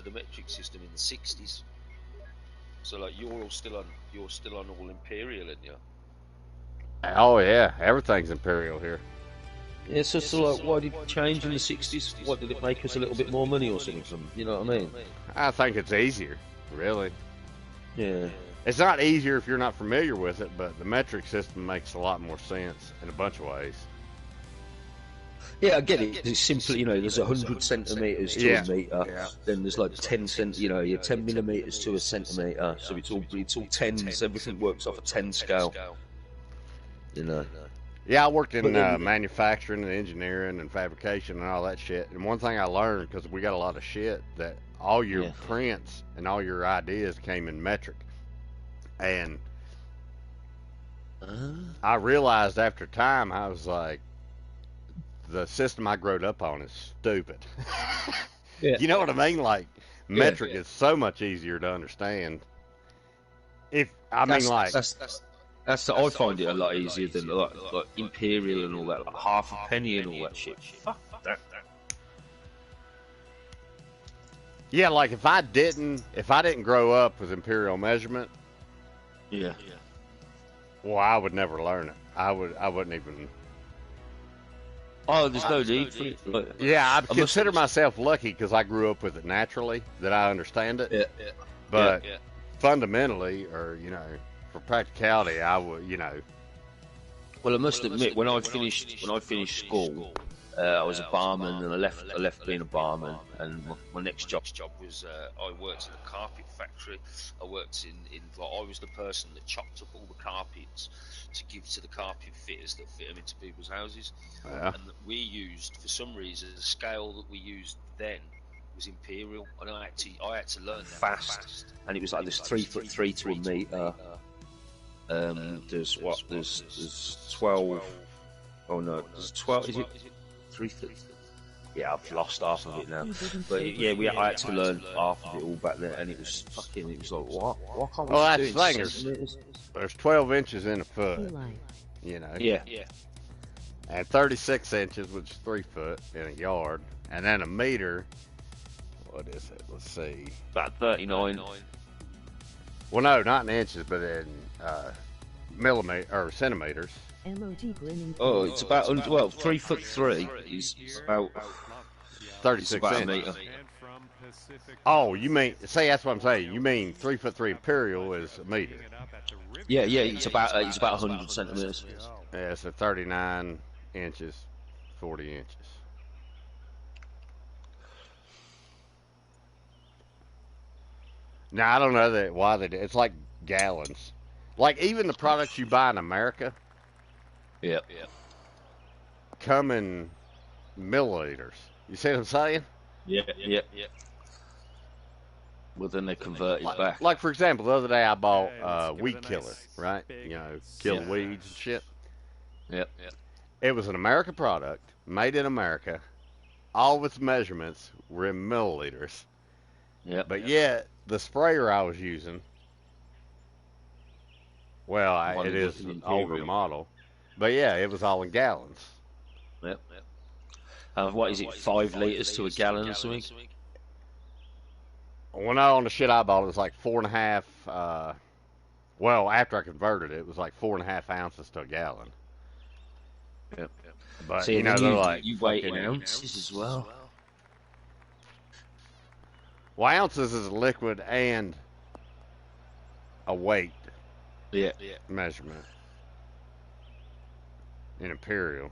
the metric system in the 60s. So like you're still on all imperial, aren't you? Oh yeah, everything's imperial here. Yeah, so like, why did it change in the 60s? What did it make us a little bit more money or something? You know what I mean? I think it's easier, really. Yeah. It's not easier if you're not familiar with it, but the metric system makes a lot more sense in a bunch of ways. Yeah, I get it. It's simply, there's 100 centimeters to Yeah. a meter. Yeah. Then there's like 10 you're 10 millimeters to a centimeter. So it's all tens. Everything works off a 10 scale. Yeah, I worked in then, manufacturing and engineering and fabrication and all that shit. And one thing I learned, because we got a lot of shit, that all your prints and all your ideas came in metric. And I realized after time, I was like, the system I growed up on is stupid. You know what I mean? Like, metric is so much easier to understand. I find it a lot easier than like imperial and all that, like half a penny and all that shit. Fuck that. Yeah, like if I didn't grow up with imperial measurement, well, I would never learn it. I wouldn't even. Oh, there's no need for it. Like, yeah, I consider myself lucky because I grew up with it naturally, that I understand it. Yeah. But fundamentally, or for practicality, I would, Well, I must admit, when I finished school, I was a barman, and I left being a barman, and my next job was I worked in a carpet factory. I worked I was the person that chopped up all the carpets to give to the carpet fitters that fit them into people's houses. Yeah. And we used, for some reason, the scale that we used then was imperial, and I had to learn fast. And it was like this 3'3" to a meter. There's 12. Oh no, there's 12. Is it 3 foot? Yeah, I've lost half of it now. But I had to learn half of it all back then, and it was like, what? What can't we do? That's the thing. There's 12 inches in a foot. Yeah. And 36 inches, which is 3 foot in a yard, and then a meter. What is it? Let's see. About 39. Well, no, not in inches, but in millimeters or centimeters. Oh, it's about 3'3" is about 36 inches. A meter. Oh, you mean? See, that's what I'm saying. You mean 3'3" imperial is a meter? Yeah. It's about 100 centimeters. Yeah, so 39 inches, 40 inches. Now I don't know why they do. It's like gallons. Like even the products you buy in America. Yeah. Come in milliliters. You see what I'm saying? Yeah. Well, then they convert it back. Like for example, the other day I bought weed killer, right? Kill weeds and shit. Yep. It was an American product, made in America. All of its measurements were in milliliters. Yeah. But yet the sprayer I was using, well, it is an older model, but yeah, it was all in gallons. Yep. What is it? 5 liters to a gallon or something? When on the shit I bought, it was like 4.5. Well, after I converted it, it was like 4.5 ounces to a gallon. Yep. But they're like you weigh in ounces as well. Well, ounces is a liquid and a weight. Yeah. Measurement in imperial.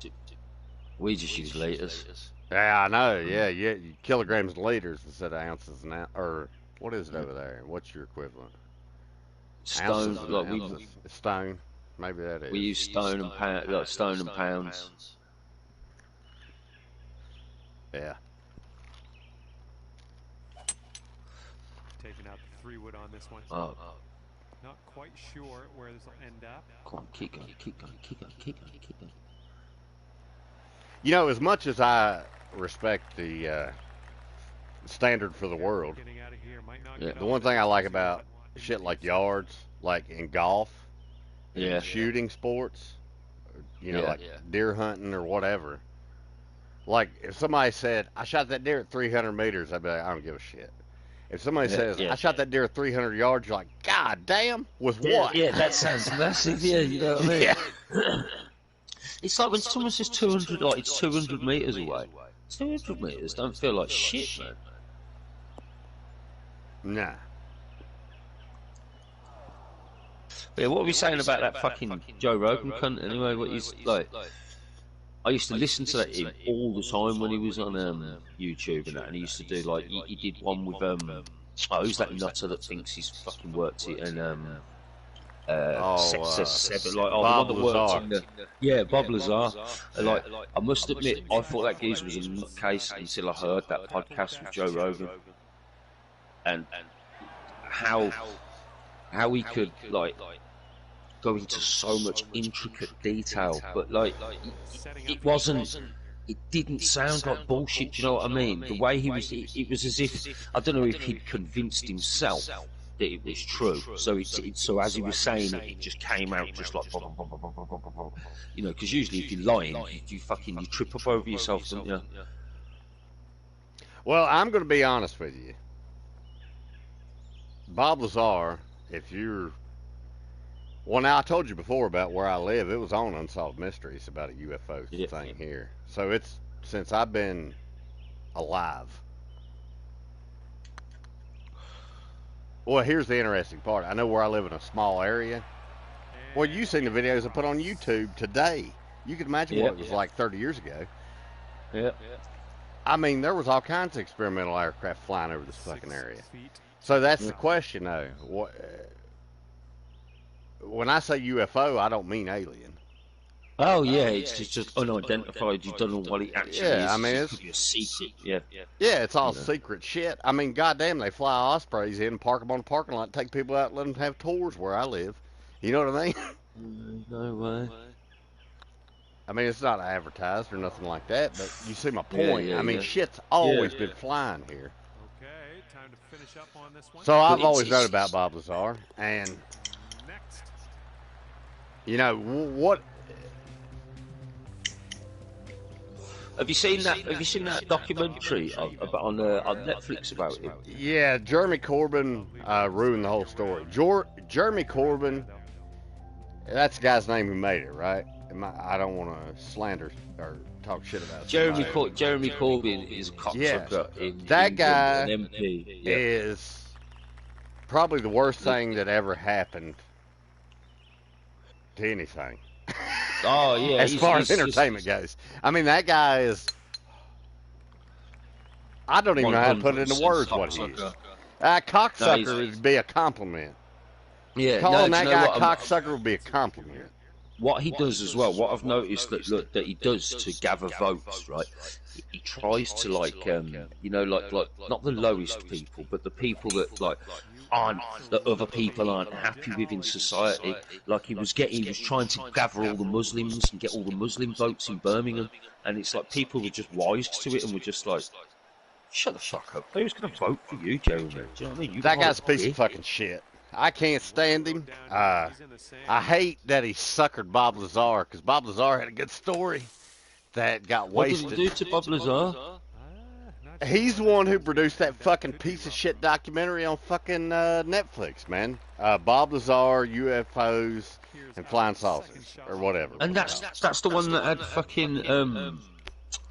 We just use liters. Yeah, I know. Yeah. Kilograms and liters instead of ounces and or what is it over there? What's your equivalent? Stone. Stone. Maybe that is. We use stone and pound, like stone and pounds. Yeah. Taking out the 3 wood on this one. Oh. Not quite sure where this will end up. Come on, keep going. As much as I respect the standard for the world, the one thing I like about shit like yards, like in golf, shooting sports, like deer hunting or whatever. Like if somebody said I shot that deer at 300 meters, I'd be like, I don't give a shit. If somebody says, I shot that deer at 300 yards, you're like, God damn, with what? Yeah, that sounds massive. Yeah, you know what I mean. Yeah. It's like when someone says 200, like it's 200 meters away. 200 meters don't feel like shit, man. Nah. But yeah, what are we saying about that fucking Joe Rogan cunt anyway? What he's like? I used to listen to him all the time when he was on YouTube and that, and he used to do like he did one with who's that nutter that thinks he's fucking worked it and Seven, like the one that worked in the Bob Lazar. Like I must admit, I thought that geezer was a nutcase until I heard that podcast with Joe Rogan, and how he could like go into so much intricate detail, but like it didn't sound like bullshit. Do you know what I mean? The way he was, it was as if, I don't know if he'd convinced himself that it was true. So so as he was saying it, it just came out just like, you know, because usually if you're lying, you trip up over yourself, don't you? Well, I'm going to be honest with you. Bob Lazar, if you're... Well, now, I told you before about where I live. It was on Unsolved Mysteries about a UFO thing here. So it's since I've been alive. Well, here's the interesting part. I know where I live in a small area. Well, you've seen the videos I put on YouTube today. You can imagine what it was like 30 years ago. Yeah. I mean, there was all kinds of experimental aircraft flying over this fucking area. So that's the question, though. When I say UFO, I don't mean alien. Oh yeah, it's just unidentified. You don't know what it actually is. I mean, it's a secret. Yeah, it's all secret shit. I mean, goddamn, they fly Ospreys in, park them on the parking lot, take people out, let them have tours where I live. You know what I mean? No way. I mean, it's not advertised or nothing like that, but you see my point. I mean, shit's always been flying here. Okay, time to finish up on this one. So I've always known about Bob Lazar, and you know what? Have you seen that? Have you seen that documentary on Netflix about him? Yeah, Jeremy Corbyn ruined the whole story. Jeremy Corbyn, that's the guy's name who made it, right? I don't want to slander or talk shit about Jeremy Corbyn is a cocksucker. Yeah, that guy an MP. is probably the worst thing that ever happened to anything. Oh yeah, as far as entertainment goes. I mean, that guy is. I don't even know how to put it into words what he is. Cocksucker would be a compliment. Yeah, calling that guy a cocksucker would be a compliment. What he does as well, what I've noticed that he does to gather votes, right? He tries to like not the lowest people, but the people that that other people aren't happy with in society. Like he was trying to gather all the Muslims and get all the Muslim votes in Birmingham, and it's like people were just wise to it and were just like, shut the fuck up. Who's going to vote for you, Jeremy? Do you know what I mean? That guy's a piece of fucking shit. I can't stand him. I hate that he suckered Bob Lazar, because Bob Lazar had a good story that got wasted. What did he do to Bob Lazar? He's the one who produced that fucking piece of shit documentary on fucking Netflix, man. Bob Lazar, UFOs, and flying saucers, or whatever. And that's the one that had fucking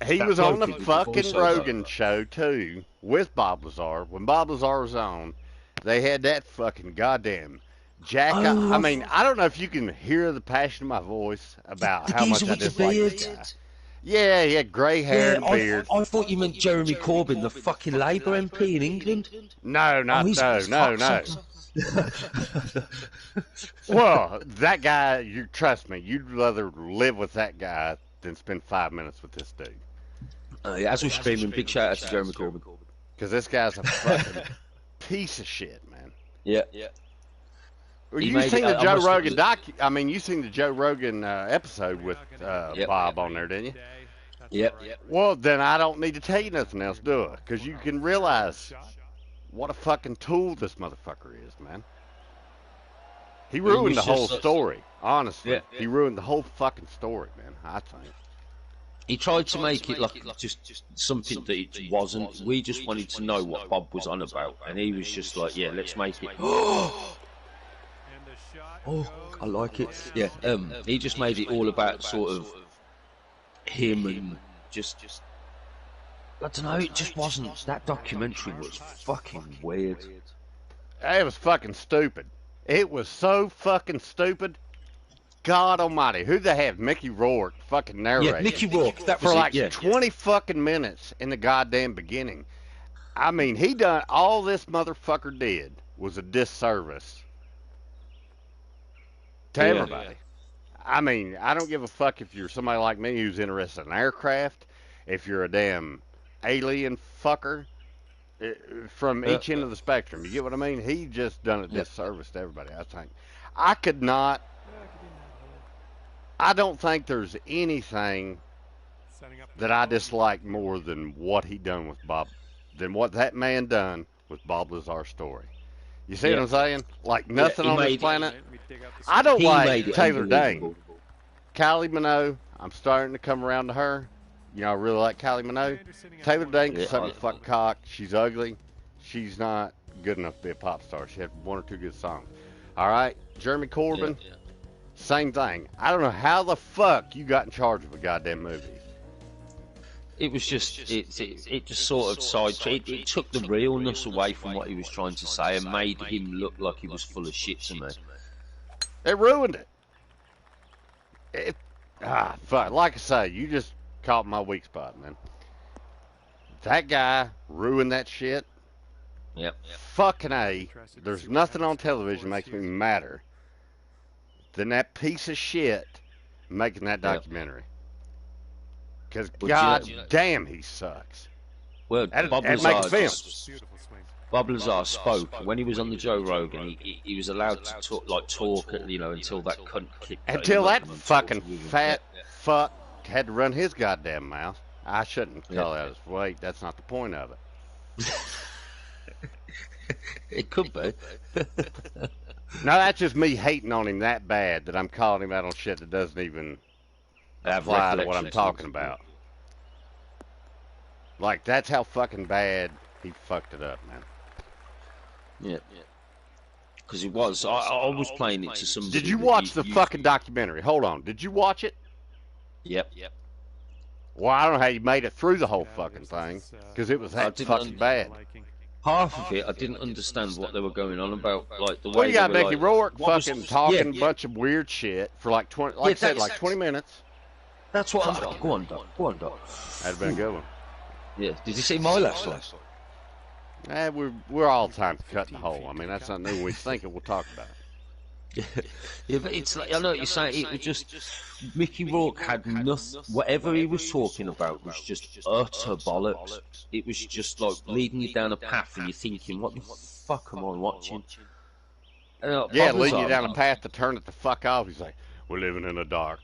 he was on the fucking Rogan show too with Bob Lazar. When Bob Lazar was on, they had that fucking goddamn jack. I mean, I don't know if you can hear the passion in my voice about how much I dislike this guy. Yeah, he had grey hair and beard. I thought you meant Jeremy Corbyn, the fucking Labour MP in England. No. Well, that guy, trust me, you'd rather live with that guy than spend 5 minutes with this dude. As we're screaming, big shout out to Jeremy Corbyn. Because this guy's a fucking piece of shit, man. Yeah. Well, you seen the Joe Rogan you seen the Joe Rogan episode with Bob on there, didn't you? Yep. Well, then I don't need to tell you nothing else, do I? Because you can realize what a fucking tool this motherfucker is, man. He ruined the whole story, honestly. Yeah. He ruined the whole fucking story, man, I think. He tried to make it like just something that it wasn't. We just wanted to know what Bob was on about, and he was just like, "Yeah, let's make it." Oh, I like it. Yeah, he just made it all about sort of him and just. I don't know. It just wasn't. That documentary was fucking weird. It was fucking stupid. It was so fucking stupid. God almighty, who they have? Mickey Rourke fucking narrating. Yeah, Mickey Rourke. That was for like it, yeah. 20 fucking minutes in the goddamn beginning. I mean, he done all this motherfucker did was a disservice to everybody. I mean, I don't give a fuck if you're somebody like me who's interested in aircraft, if you're a damn alien fucker, from each end of the spectrum. You get what I mean? He just done a disservice to everybody, I think. I don't think there's anything that I dislike more than what he done with Bob, than what that man done with Bob Lazar's story. You see what I'm saying? Like nothing on this planet. I don't like Taylor Dane. Kylie Minogue, I'm starting to come around to her. You know, I really like Kylie Minogue. Taylor Dane can suck the fucking cock. She's ugly. She's not good enough to be a pop star. She had one or two good songs. All right, Jeremy Corbyn, same thing. I don't know how the fuck you got in charge of a goddamn movie. It was just, it just sort of sidetracked. It took the realness away from what he was trying to say and made him look like he was full of shit to me. It ruined it. Fuck. Like I say, you just caught my weak spot, man. That guy ruined that shit. Yep. Fucking A. There's nothing on television makes me madder than that piece of shit making that documentary. Because God damn, he sucks. Well, Bob Lazar spoke when he was on the Joe Rogan. He was allowed to talk, you know, until that cunt kicked. Until that fucking fat fuck had to run his goddamn mouth. I shouldn't call that his weight. That's not the point of it. It could be. Now that's just me hating on him that bad that I'm calling him out on shit that doesn't even apply to what I'm talking about. Like, that's how fucking bad he fucked it up, man. Yeah. Because it was. I was playing it to somebody. Did you watch the fucking documentary? Hold on. Did you watch it? Yep. Well, I don't know how you made it through the whole fucking thing, because it was that fucking bad. Half of it, I didn't understand what they were going on about. Like the way well, you got Mickey Rourke fucking talking a bunch of weird shit for like 20, like I said, like 20 minutes. That's what I thought. Go on, Doc. That'd been a good one. Yeah. Did you see my last one? We're all time to cut the hole. I mean, that's not new. We think it, we'll talk about it. Yeah, but it's like, I know what you're saying. It was just Mickey Rourke had nothing. Whatever he was talking about was just utter bollocks. It was just like leading you down a path, and you're thinking, "What the fuck am I watching?" Yeah, leading you down a path to turn it the fuck off. He's like, "We're living in the dark."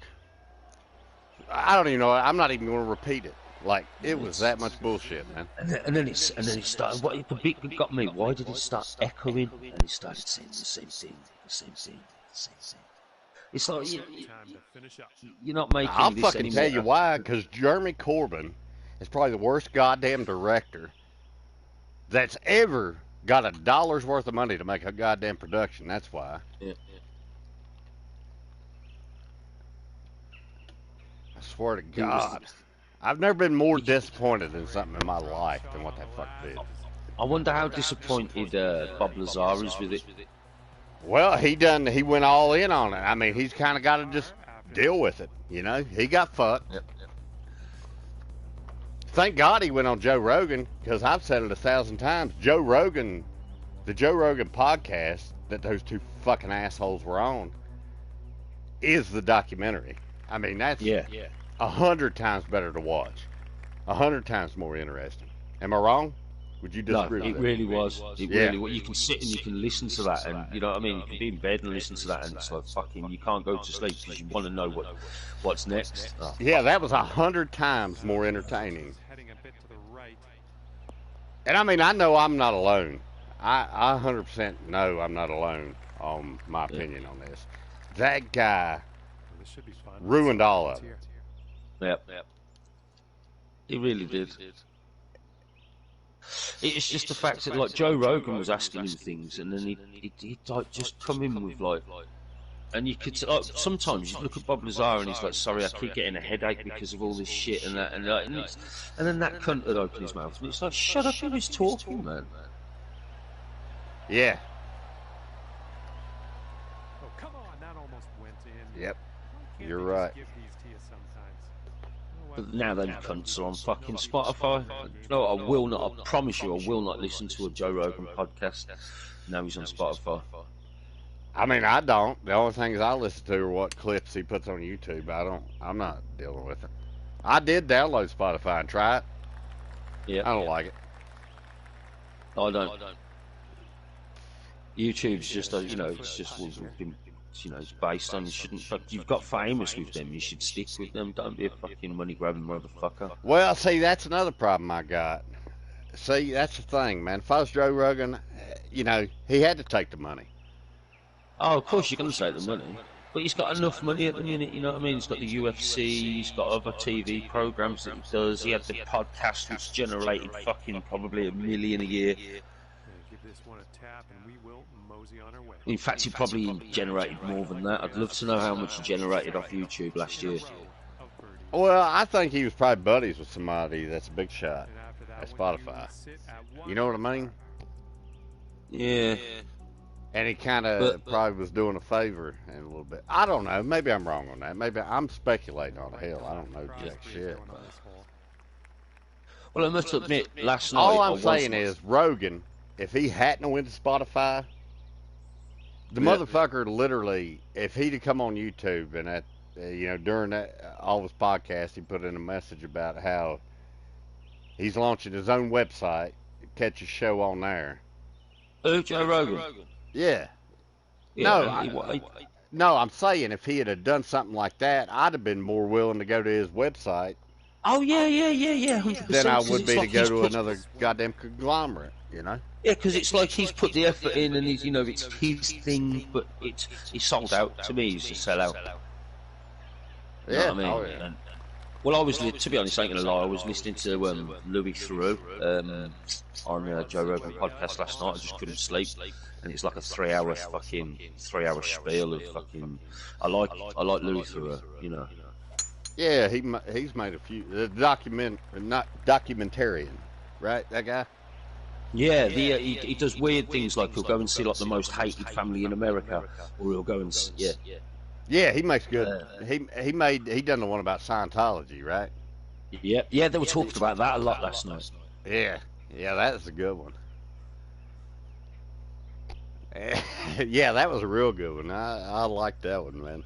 I don't even know. I'm not even going to repeat it. Like, it was that much bullshit, man. And then it started. What the bit that got me? Why did it start echoing? And he started saying the same thing. It's like you're not making. I'll this fucking anymore. tell you why. Because Jeremy Corbyn is probably the worst goddamn director that's ever got $1 worth of money to make a goddamn production. That's why. Yeah. I swear to God, I've never been more disappointed in something in my life than what that fuck did. I wonder how disappointed Bob Lazar is with it. Well, he went all in on it. I mean, he's kind of got to just deal with it, you know? He got fucked. Yep. Thank God he went on Joe Rogan, because I've said it 1,000 times. Joe Rogan, the Joe Rogan podcast that those two fucking assholes were on, is the documentary. I mean, that's 100 times better to watch. 100 times more interesting. Am I wrong? Would you disagree with it that? really was. It really was. You can sit and you can listen to that, and you know what I mean. You can be in bed and listen to that, and it's like fucking. You can't go to sleep because you want to know what's next. Oh. Yeah, that was 100 times more entertaining. And I mean, I know I'm not alone. I 100% know I'm not alone on my opinion on this. That guy ruined all of it. Yep. He really did. It's just the fact that like Joe Rogan was asking him things, and then he'd like just come in with like, and you could like, sometimes you look at Bob Lazar and he's like, sorry, I keep getting a headache because of all this shit and that, and then that cunt would open his mouth, and it's like, shut up, he was talking, man. Yeah. Oh, come on, that almost went in. Yep. You're right. But now them cunts are on fucking Spotify. No, I will not. I promise you, I will not listen to a Joe Rogan podcast. Now he's on Spotify. I mean, I don't. The only things I listen to are what clips he puts on YouTube. I'm not dealing with it. I did download Spotify and try it. Yeah. I don't like it. I don't. YouTube's just, you know, it's just, you know, it's based on, you shouldn't, but you've got famous with them, you should stick with them, don't be a fucking money grabbing motherfucker. Well, see, that's another problem I got. See, that's the thing, man. If I was Joe Rogan, you know, he had to take the money. Oh, of course you're going to take the money, but he's got enough money at the minute, you know what I mean? He's got the UFC, he's got other TV programs that he does, he had the podcast which generated fucking probably $1 million a year. Give this one a tap and we will mosey on our way. In fact, he probably generated more than that. I'd love to know how much he generated off YouTube last year. Well, I think he was probably buddies with somebody that's a big shot at Spotify. You know what I mean? Yeah. And he kind of probably was doing a favor in a little bit. I don't know. Maybe I'm wrong on that. Maybe I'm speculating on the hell. I don't know jack shit. Well, I must admit, last night... All I'm saying is, Rogan, if he hadn't went to Spotify, the motherfucker literally, if he'd have come on YouTube and at, you know, during that, all of his podcasts, he put in a message about how he's launching his own website, catch his show on there. Joe Rogan? Yeah. No, I'm saying if he had done something like that, I'd have been more willing to go to his website. Oh, yeah, 100%. Than I would be to go to another goddamn conglomerate, you know? Yeah, because it's like he's put the effort in and he's, you know, it's his thing, but he's sold out. To me, he's a sellout. You know what I mean? Oh, yeah. Well, I was, to be honest, I ain't gonna lie, I was listening to Louis Theroux on Joe Rogan podcast last night. I just couldn't sleep, and it's like a 3-hour spiel of fucking. I like Louis Theroux, you know. Yeah, he's made a few documentarian, right? That guy. Yeah, he does weird things like he'll go and see like the most hated family in America, or he'll go and Yeah, he makes good. He done the one about Scientology, right? Yeah, they were talking about that a lot last night. Yeah, that's a good one. Yeah, that was a real good one. I liked that one, man.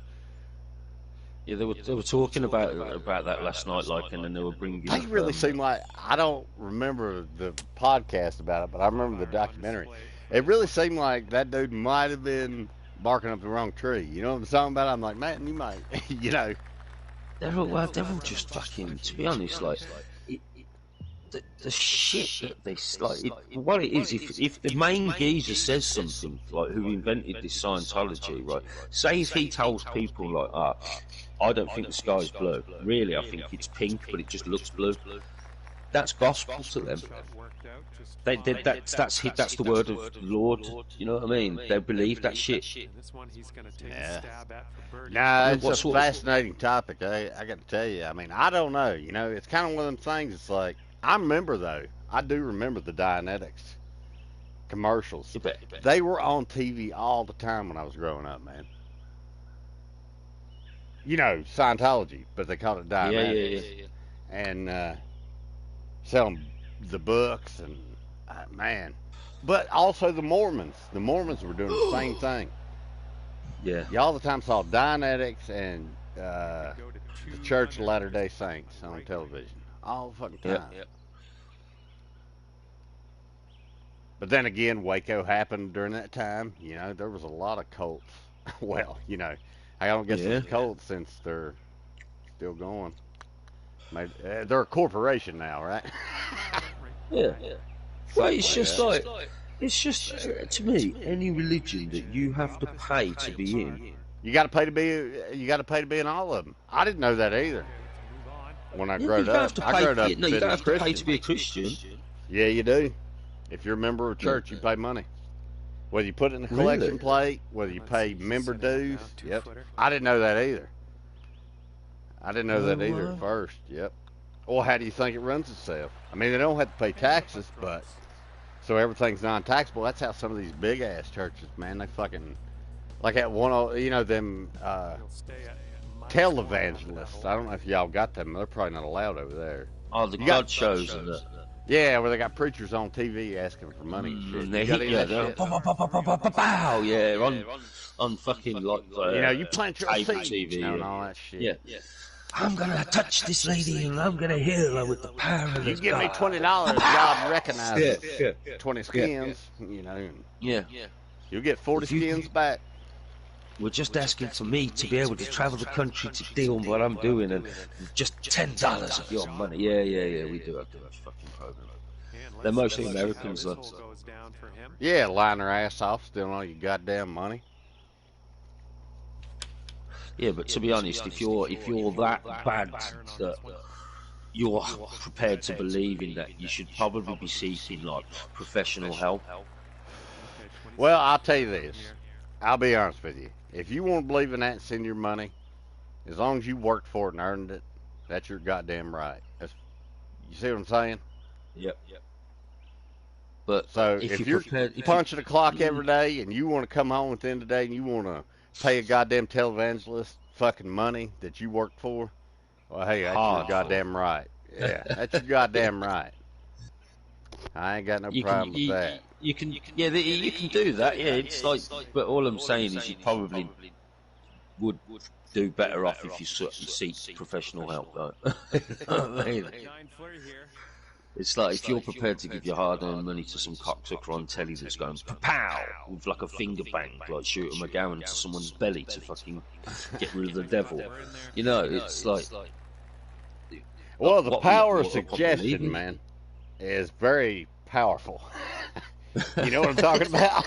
Yeah, they were talking about that last night, like, and then they were bringing. They really seemed like, I don't remember the podcast about it, but I remember the documentary. It really seemed like that dude might have been barking up the wrong tree. You know what I'm talking about? I'm like, man, you might, you know. They're all just fucking. To be honest, like, the shit that they like. What it is, if the main geezer says something like who invented this Scientology, right? Say if he tells people like, I don't think the sky's blue. Really, I think it's pink, but it just looks blue. That's gospel to them. That's the word of the Lord. You know what I mean? They believe that shit. Yeah. Nah, it's a fascinating topic. I got to tell you. I mean, I don't know. You know, it's kind of one of them things. It's like, I remember though. I do remember the Dianetics commercials. They were on TV all the time when I was growing up, man. You know, Scientology, but they called it Dianetics. Yeah. And selling the books and man, but also the Mormons. The Mormons were doing the same thing. Yeah. You all the time saw Dianetics and the Church of Latter-day Saints on television all the fucking time. Yep. But then again, Waco happened during that time. You know, there was a lot of cults. Well, you know, I don't guess it's cults since they're still going. Maybe, they're a corporation now, right? Yeah. Well, it's just like, it's just to me, any religion that you have to pay to be in. You got to pay to be in all of them. I didn't know that either. when I Yeah, growed you don't up. have to I pay. growed up No, you being don't a have to pay Christian. to be a Christian. Yeah, you do. If you're a member of a church, you pay money. Whether you put it in a collection Really? plate, whether you pay member dues. Yep. I didn't know that either. I didn't know that either at first. Yep. Well, how do you think it runs itself? I mean, they don't have to pay taxes, but so everything's non-taxable. That's how some of these big ass churches, man, they fucking like that one. You know them televangelists. I don't know if y'all got them. They're probably not allowed over there. Oh, the You God got shows and that. yeah, where they got preachers on TV asking for money and shit. And You they got hit any you. of that They're shit? pow, pow, pow, pow, pow, pow, pow, pow, yeah, on fucking like You know, you plant your cable seed TV and all that shit. Yeah. I'm gonna touch this lady and I'm gonna heal her with the power of You this give me God. $20, God recognizes Yeah. 20 skins. You know, and Yeah. you'll get 40 If you- skins back. We're just asking for me to be able to travel the country to deal with what I'm doing, and just $10 of your money. Yeah. We do have to have fucking program. They're mostly Americans, though. Yeah, lying their ass off, stealing all your goddamn money. Yeah, but to be honest, if you're that bad that you're prepared to believe in that, you should probably be seeking like professional help. Well, I'll tell you this. I'll be honest with you. If you want to believe in that and send your money, as long as you worked for it and earned it, that's your goddamn right. You see what I'm saying? Yep. But so if you're punching a clock every day and you want to come home at the end of the day and you want to pay a goddamn televangelist fucking money that you worked for, well, hey, that's your goddamn right. Yeah, that's your goddamn right. I ain't got no problem with that. You can do that. Yeah, it's like, but all I'm saying is you probably would do better off if you seek professional help, though. I mean, it's like if you're prepared to give your hard-earned money to some cocksucker on telly that's going pow with like a finger bang, like shooting McGowan to someone's belly to fucking get rid of the devil. You know, it's like. Well, the power of suggestion, man, is very powerful. You know what I'm talking about?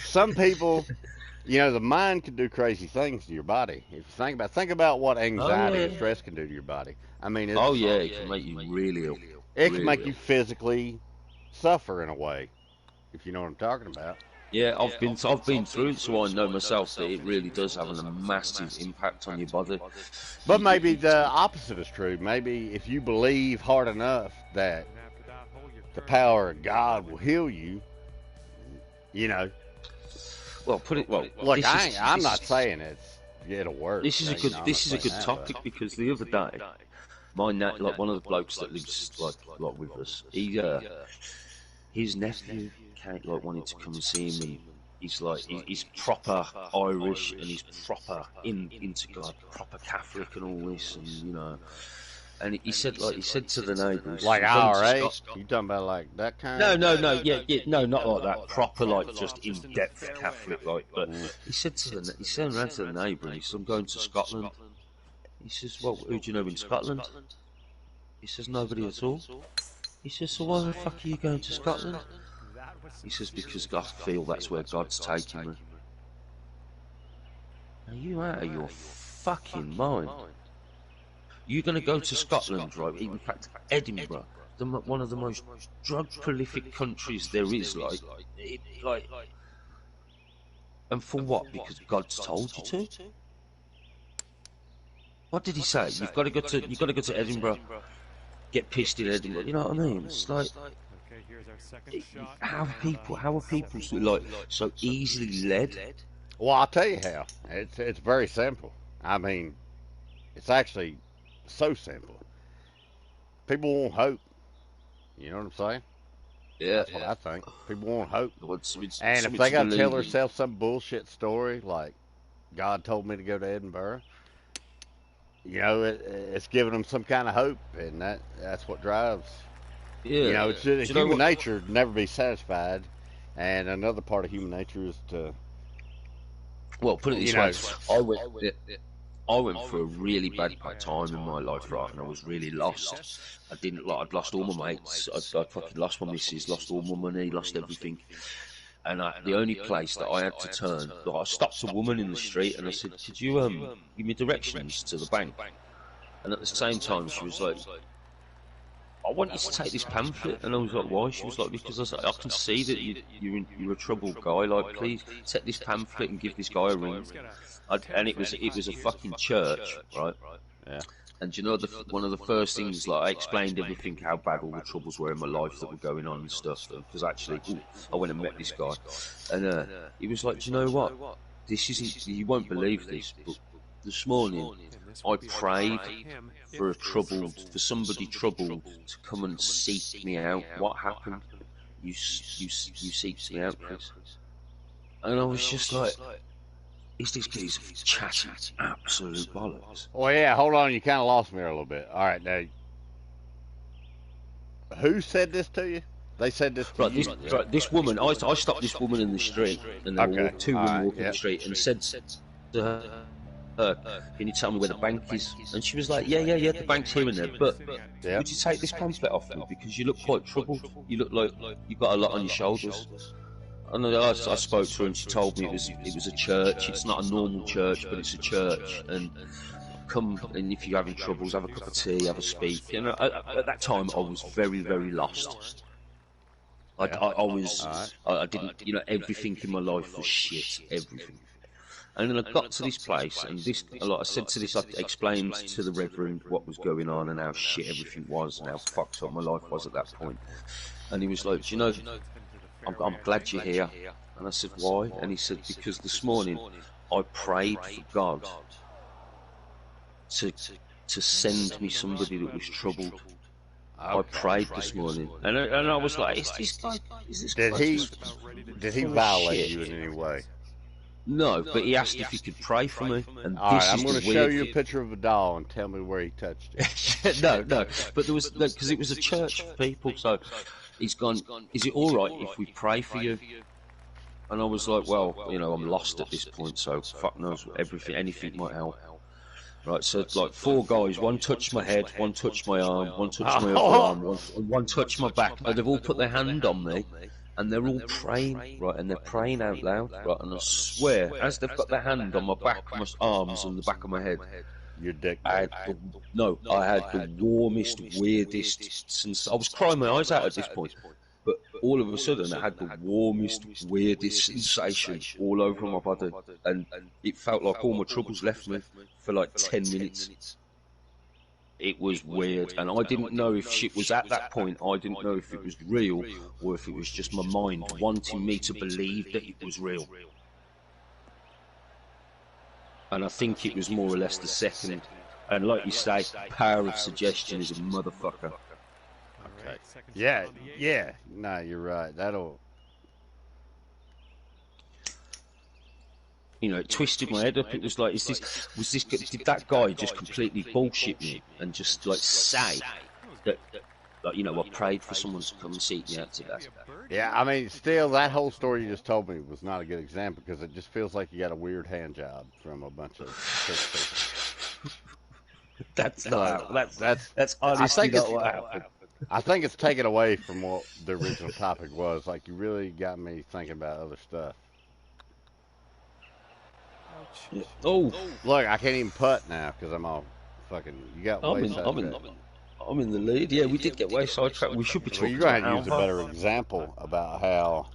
Some people, you know, the mind can do crazy things to your body. If you think about what anxiety and stress can do to your body. I mean, it's, it can make you really ill. It can make you physically suffer in a way, if you know what I'm talking about. Yeah, I've been through it, so I know myself that it really does have a massive impact on your body. But maybe the opposite is true. Maybe if you believe hard enough that the power of God will heal you, you know. Well, look, I'm not saying it'll work. This is a good topic because the other day, one of the blokes that lives like with us, his nephew wanted to come and see him, and he's proper Irish and he's proper into God, proper Catholic and all this, and you know. And he said to the neighbours, like IRA. You talking about like that kind? No, not like that. Proper, like just in-depth Catholic, like. But he said around to the neighbour, he said, "I'm going to Scotland." He says, "Well, who do you know in Scotland?" He says, "Nobody at all." He says, "So why the fuck are you going to Scotland?" He says, "Because I feel that's where God's taking me." Are you out of your fucking mind? You're going to go to Scotland, right? In fact, Edinburgh, one of the most drug-prolific countries there is, and for what? Because God's told you to. What did he say? You've got to go to Edinburgh. Get pissed in Edinburgh. You know what I mean? It's like, how are people so easily led? Well, I'll tell you how. It's very simple. I mean, it's actually so simple. People want hope. You know what I'm saying? Yeah. That's what I think. People want hope. And if they got to tell themselves some bullshit story like God told me to go to Edinburgh, you know, it's giving them some kind of hope, and that's what drives. Yeah. You know, it's human nature to never be satisfied, and another part of human nature is to. Well, put it this way, I went through a really bad time in my life, right, and I was really lost. I'd lost all my mates, I fucking lost my missus, lost all my money, lost everything. And the only place that I had to turn, I stopped a woman in the street and I said, "Could you give me directions to the bank?" And at the same time, she was like, I want you to take this pamphlet. And I was like, why? She was like, because I was like, I can see that you're a troubled guy. Like, please take this pamphlet and give this guy a ring. And it was a fucking church, right? Yeah. And you know, one of the first things, like, I explained everything, how bad all the troubles were in my life that were going on and stuff. Because actually, I went and met this guy, and he was like, do you know what? This isn't. You won't believe this, but this morning I prayed for somebody troubled to come and seek me out. What happened? You seeked me out, Chris. And I was just like, is this piece of chatty absolute bollocks? Oh yeah, hold on, you kind of lost me a little bit. All right, now, who said this to you? They said this to you. This woman, I stopped this woman in the street, and there were two women walking the street, and said to her, can you tell me where the bank is? And she was like, yeah, the bank's here and there, but would you take this pamphlet off me, because you look quite troubled, you look like you've got a lot on your shoulders. And I spoke to her, and she told me it was a church. It's not a normal church, but it's a church, and come, and if you're having troubles, have a cup of tea, have a speak. You know, at that time I was very, very lost. I didn't, you know, everything in my life was shit, everything. And then I got to this place, and like I said to this, I explained to the Reverend what was going on and how shit everything was and how fucked up my life was at that point. And he was like, do you know, I'm glad you're here. And I said, why? And he said, because this morning I prayed for God to send me somebody that was troubled. I prayed this morning, and I was like, is this guy? Did he violate you in any way? No, but he asked if he could pray for me. And all right, I'm going to show you a picture of a doll and tell me where he touched it. no, but there was because it was a church of people, so he's gone. Is it all right if we pray for you? And I was like, well, you know, I'm lost at this point, so fuck knows, anything might help. Right, so like 4 guys, one touched my head, one touched my arm, one touched my other arm, one touched my back. And they've all put their hand on me, and they're all praying, right, and they're praying out loud, right, and I swear, as they've got their hand on my back, my arms, and the back of my head, your dick. I had the warmest, weirdest. I was crying my eyes out at this point. But all of a sudden, I had the warmest, weirdest sensation all over my body, and it felt like all my troubles left me for like 10 minutes. It was weird, and I didn't know if shit was at that point. I didn't know if it was real or if it was just my mind wanting me to believe that it was real. And I think it was more or less the second. And like you say, power of suggestion is a motherfucker. Okay. Yeah. No, you're right. That'll. You know, it twisted my head up. It was like, did that guy just completely bullshit me and just like say that, like, you know, I prayed for someone to come and seek me out today? Yeah, I mean, still, that whole story you just told me was not a good example, because it just feels like you got a weird hand job from a bunch of church people. That's honestly not what happened. I think it's taken away from what the original topic was. Like, you really got me thinking about other stuff. Yeah. Oh, look, I can't even putt now because I'm all fucking. You got way sidetracked. I'm in the lead. Yeah, we did get way sidetracked. We should be talking. Well, you're going to use a better example about how.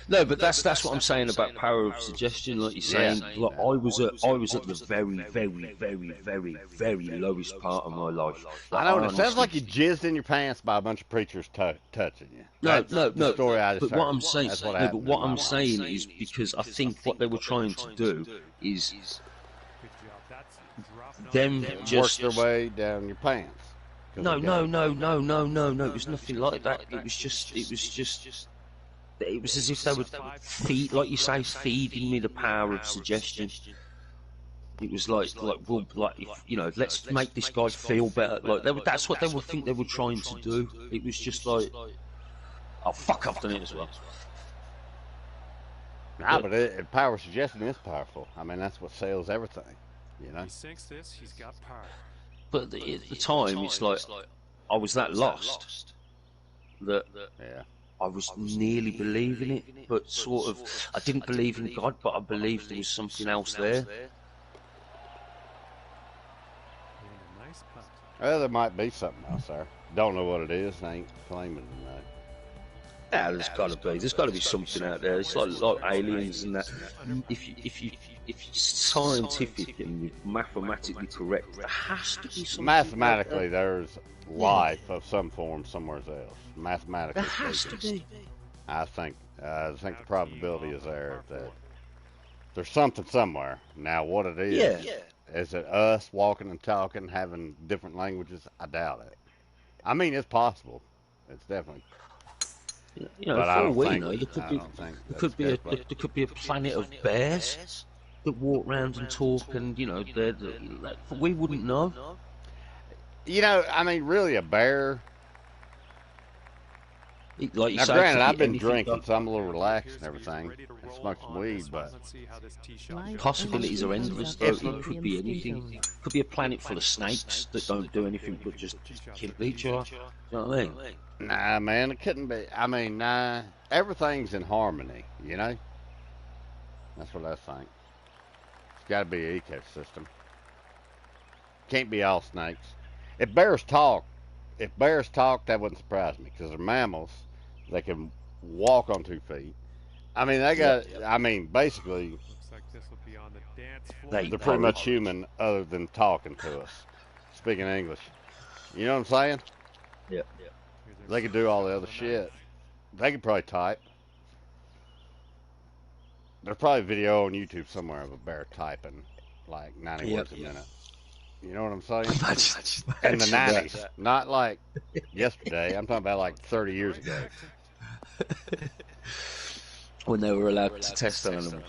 No, but that's what I'm saying about power of suggestion. Like you're saying, like, I was at the very, very, very, very, very lowest part of my life. Like, I know. It sounds like you jizzed in your pants by a bunch of preachers touching you. No. The story I just heard. What I'm saying, what I'm saying is, because I think what they were trying to do is them just work their way down your pants. No. It was nothing like that. It was as if they would feed, like you say, feeding me the power of suggestion. It was like, well, like, if, you know, let's make this guy feel better. Like that's what they would think they were trying to do. It was just like, oh fuck, I've done it as well. Nah, but power of suggestion is powerful. I mean, that's what sells everything. You know. He sinks this, he's got power. But at the time, it's like I was that lost that. Yeah. I was nearly believing it, but sort of, I didn't believe in God, but I believed there was something else there. Well, there might be something else there. Don't know what it is. I ain't claiming to know. Yeah, there's got to be. There's got to be something out there. It's like aliens and that. If you're scientific and you're mathematically correct, there has to be something Mathematically, out there. there's life of some form somewhere else. There Mathematically has to speaking, be. I think the probability is there that there's something somewhere. Now, what it Yeah. is it us walking and talking, having different languages? I doubt it. I mean, it's possible. It's definitely, You know, but for I all don't we think know, I don't think there that's could be a capable. there could be a planet of bears that walk around and talk, and you know, like, we wouldn't know. You know, I mean, really, a bear. Like you Now, say, it granted, could I've be been anything. drinking, so I'm a little relaxed and everything, and smoked some weed, but Possibilities are endless, though. It could be anything. It could be a planet full of snakes that don't do anything but just kill each other. Do you know what I mean? nah, man, it couldn't be. I mean, nah, everything's in harmony, you know? That's what I think. It's got to be an ecosystem. Can't be all snakes. If bears talk, that wouldn't surprise me because they're mammals. They can walk on 2 feet. I mean, they Yep. got. I mean, basically, Looks like this will be on the dance floor. They they're pretty much porridge. human, other than talking to us, speaking English. You know what I'm saying? Yeah. They could do all the other shit. They could probably type. There's probably a video on YouTube somewhere of a bear typing like 90 Yep. words a minute. You know what I'm saying? In the Imagine that. 90s, not like yesterday. I'm talking about like 30 years ago. When they were allowed to test on animals.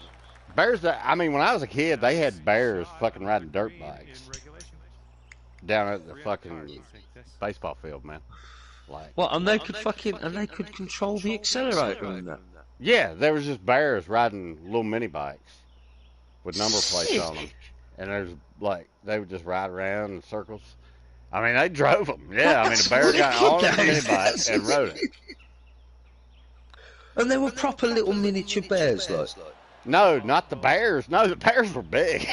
Bears, I mean, when I was a kid, they had bears fucking riding dirt bikes down at the fucking baseball field, man. Like, Well, and they could control the accelerator and that. yeah, there was just bears riding little mini bikes with number plates on them, and there's like they would just ride around in circles. I mean, they drove them. Yeah, I mean, a bear got on a mini bike and rode it. And they were proper little miniature bears, like. No, not the bears. No, the bears were big.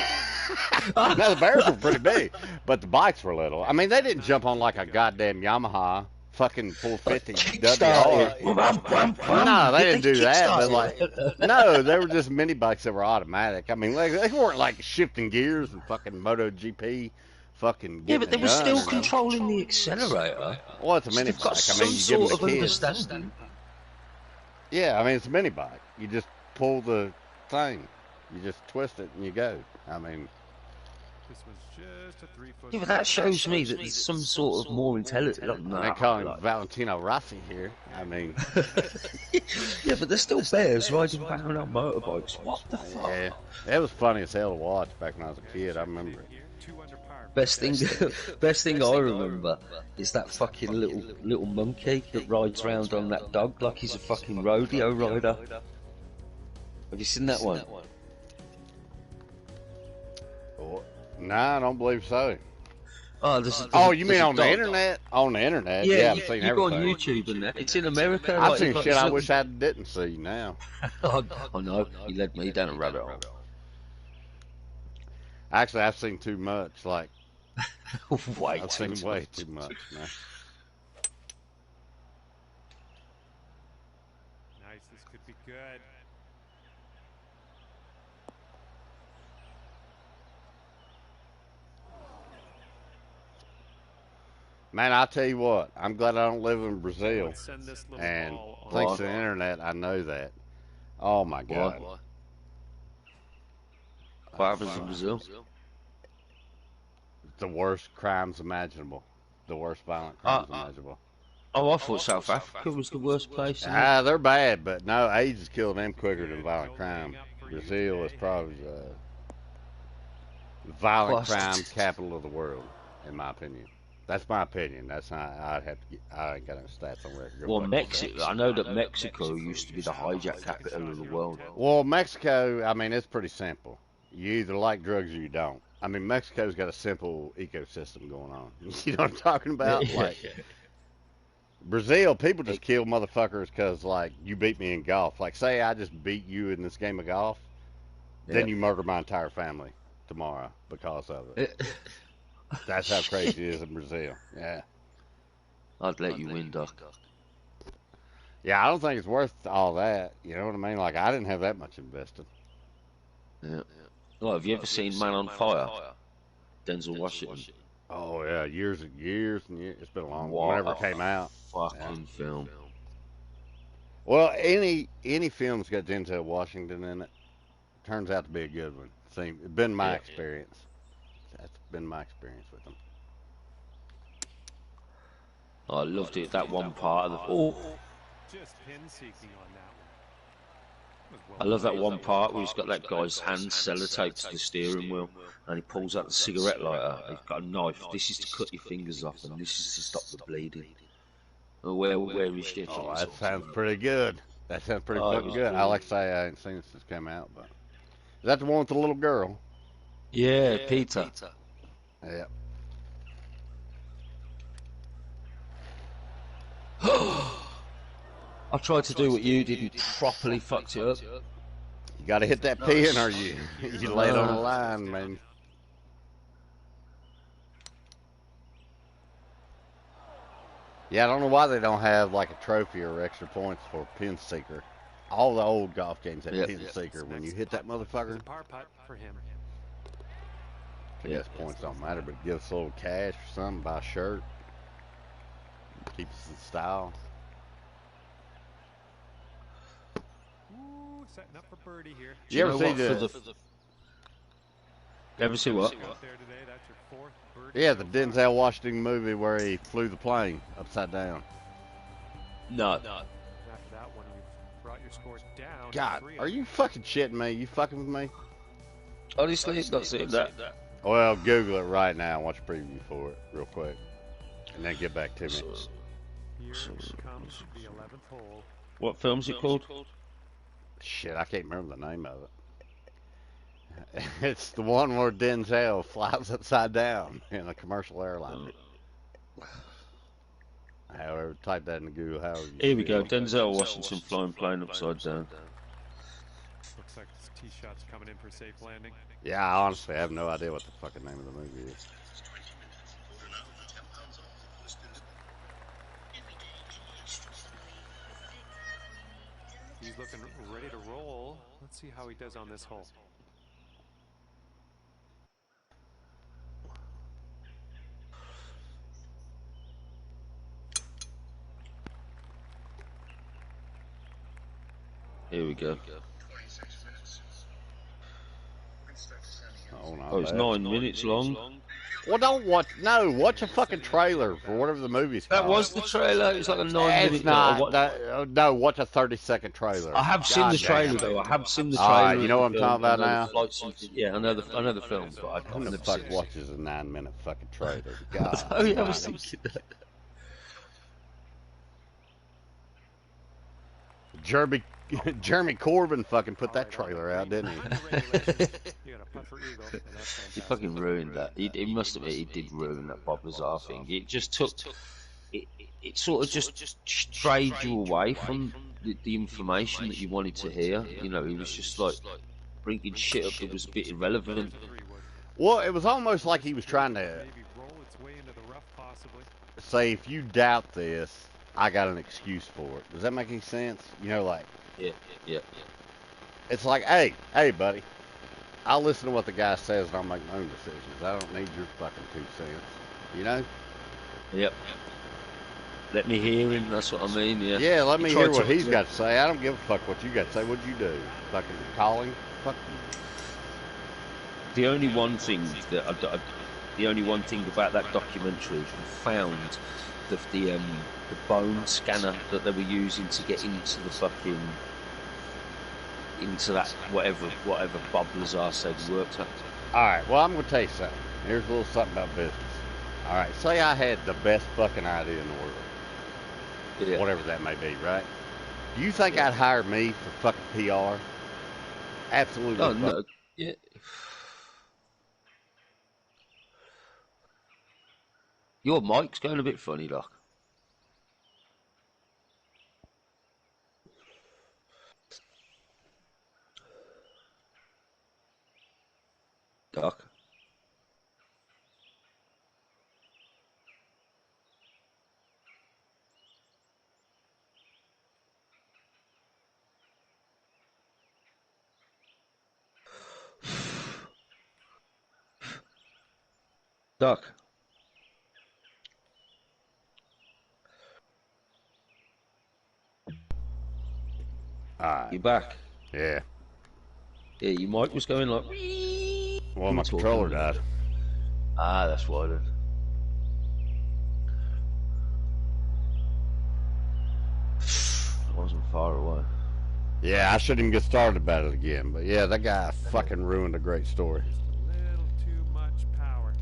No, the bears were pretty big, but the bikes were little. I mean, they didn't jump on like a goddamn Yamaha fucking 450 WR. No, they didn't do that. But like, no, they were just mini bikes that were automatic. I mean, like, they weren't like shifting gears and fucking MotoGP. Fucking Yeah, but they were still you know? controlling the accelerator. Well, it's a mini They've got bike. I some mean, you give sort them of a kid. understanding. Yeah, I mean, it's a mini bike. You just pull the thing. You just twist it and you go. I mean, This was just a 3-foot. Yeah, but that shows me that there's some sort of more intelligent. they call him Valentino Rossi here. I mean, Yeah, but they're still bears riding around on motorbikes. What the fuck? yeah, it was funny as hell to watch back when I was a kid. I remember it. Best thing I remember is that fucking little monkey that rides around on that dog like he's a fucking rodeo rider. Have you seen that one? Nah, I don't believe so. Oh, You mean on the internet? On the internet? Yeah, I've seen you go on everything. YouTube and that. It's in America. I've like, seen they've got shit I this wish I didn't see now. little- Oh no, you led me down a rabbit hole. Actually, I've seen too much. Like, Way I've too seen way much. too much, man. Nice, this could be good. Man, I'll tell you what. I'm glad I don't live in Brazil. Let's send this little And ball on. thanks to the internet, I know that. Oh my God. What happens in Brazil? The worst crimes imaginable. The worst violent crimes imaginable. Oh, I thought South Africa was the worst place. They're bad, but no, AIDS is killing them quicker than violent crime. Brazil is probably the violent crime capital of the world, in my opinion. That's my opinion. That's not. I ain't got no stats on record. Well, Mexico. I know that Mexico used to be the hijack capital of the world. Well, Mexico. I mean, it's pretty simple. You either like drugs or you don't. I mean, Mexico's got a simple ecosystem going on. You know what I'm talking about? Like Brazil, people just kill motherfuckers because, like, you beat me in golf. Like, say I just beat you in this game of golf, then you murder my entire family tomorrow because of it. That's how crazy it is in Brazil. Yeah. I'd let you win, Doc. Yeah, I don't think it's worth all that. You know what I mean? Like, I didn't have that much invested. Yeah. Well, have you ever seen Man on Fire? Denzel Washington. Oh, yeah, years and years and years. It's been a long, What whenever a it came out. fucking film. Well, any film's got Denzel Washington in it turns out to be a good one. It's been my Yeah. experience. That's been my experience with them. I loved it. That one part of the. Oh, Just pin seeking on that one. I love that one part where he's got that guy's hand sellotaped to the steering wheel, and he pulls out the cigarette lighter. He's got a knife. This is to cut your fingers off, and this is to stop the bleeding. Where is shit? Oh, that sounds pretty good. That sounds pretty Oh, it fucking was good. I brilliant. like to say I ain't seen it since it came out, but is that the one with the little girl? Yeah, Peter. Yeah. I tried to do what you did and properly fucked it up. You got to hit that pin, or you lay it on the line, man. Yeah, I don't know why they don't have like a trophy or extra points for pin seeker. All the old golf games have pin seeker. When you hit that motherfucker, Par putt for him. I guess points don't matter, but give us a little cash or something, buy a shirt, keep us in style. Ooh, setting up for birdie here. You ever see Ever see what? Out there today, that's your fourth birdie. Yeah, the Denzel Washington movie where he flew the plane upside down. No. After that one, you've brought your scores down. God, are you fucking shitting me? You fucking with me? Honestly, it's not seeing that. Well, Google it right now. Watch a preview for it real quick, and then get back to me. Here comes the 11th hole. What film's it called? Shit, I can't remember the name of it. It's the one where Denzel flies upside down in a commercial airline. However, type that in Google. However, Here we go. Denzel Washington flying plane upside down. Looks like this tee shot's coming in for safe landing. Yeah, I honestly have no idea what the fucking name of the movie is. He's looking ready to roll. Let's see how he does on this hole. Here we go. Oh, it's 9 minutes long. Well, don't watch. No, watch a fucking trailer for whatever the movie's called. That was the trailer. It was like a 9-minute. It's not. No, watch a 30-second trailer. I have seen the trailer though. I have seen the trailer. Alright, you know what I'm talking about now? Yeah, I know the film, but I Who can't the fuck watches a 9-minute fucking trailer? God. Oh yeah, I was thinking that. Jeremy Corbyn fucking put that trailer out, didn't he? He fucking ruined that. He must admit he did ruin that Bob Lazar thing. It just took. It sort of just strayed you away from the information that you wanted to hear. You know, he was just like bringing shit up that was a bit irrelevant. Well, it was almost like he was trying to say, if you doubt this, I got an excuse for it. Does that make any sense? You know, like... Yeah. It's like, hey, buddy, I'll listen to what the guy says and I'll make my own decisions. I don't need your fucking 2 cents. You know? Yep. Let me hear him, that's what I mean, yeah. Yeah, let me hear what he's got to say. I don't give a fuck what you got to say. What'd you do? Fucking calling? Fuck you. The only one thing about that documentary, we found the bone scanner that they were using to get into the fucking that whatever Bob Lazar said he worked at. Alright, well, I'm going to tell you something. Here's a little something about business. Alright, say I had the best fucking idea in the world. Yeah. Whatever that may be, right? Do you think I'd hire me for fucking PR? Absolutely. Oh, no. Yeah. Your mic's going a bit funny, Doc. Doc? Duck. Alright. You back? Yeah. Yeah, your mic was going like. Well, my controller died. Ah, that's why then. It wasn't far away. Yeah, I shouldn't even get started about it again. But yeah, that guy fucking ruined a great story. Just a little too much power.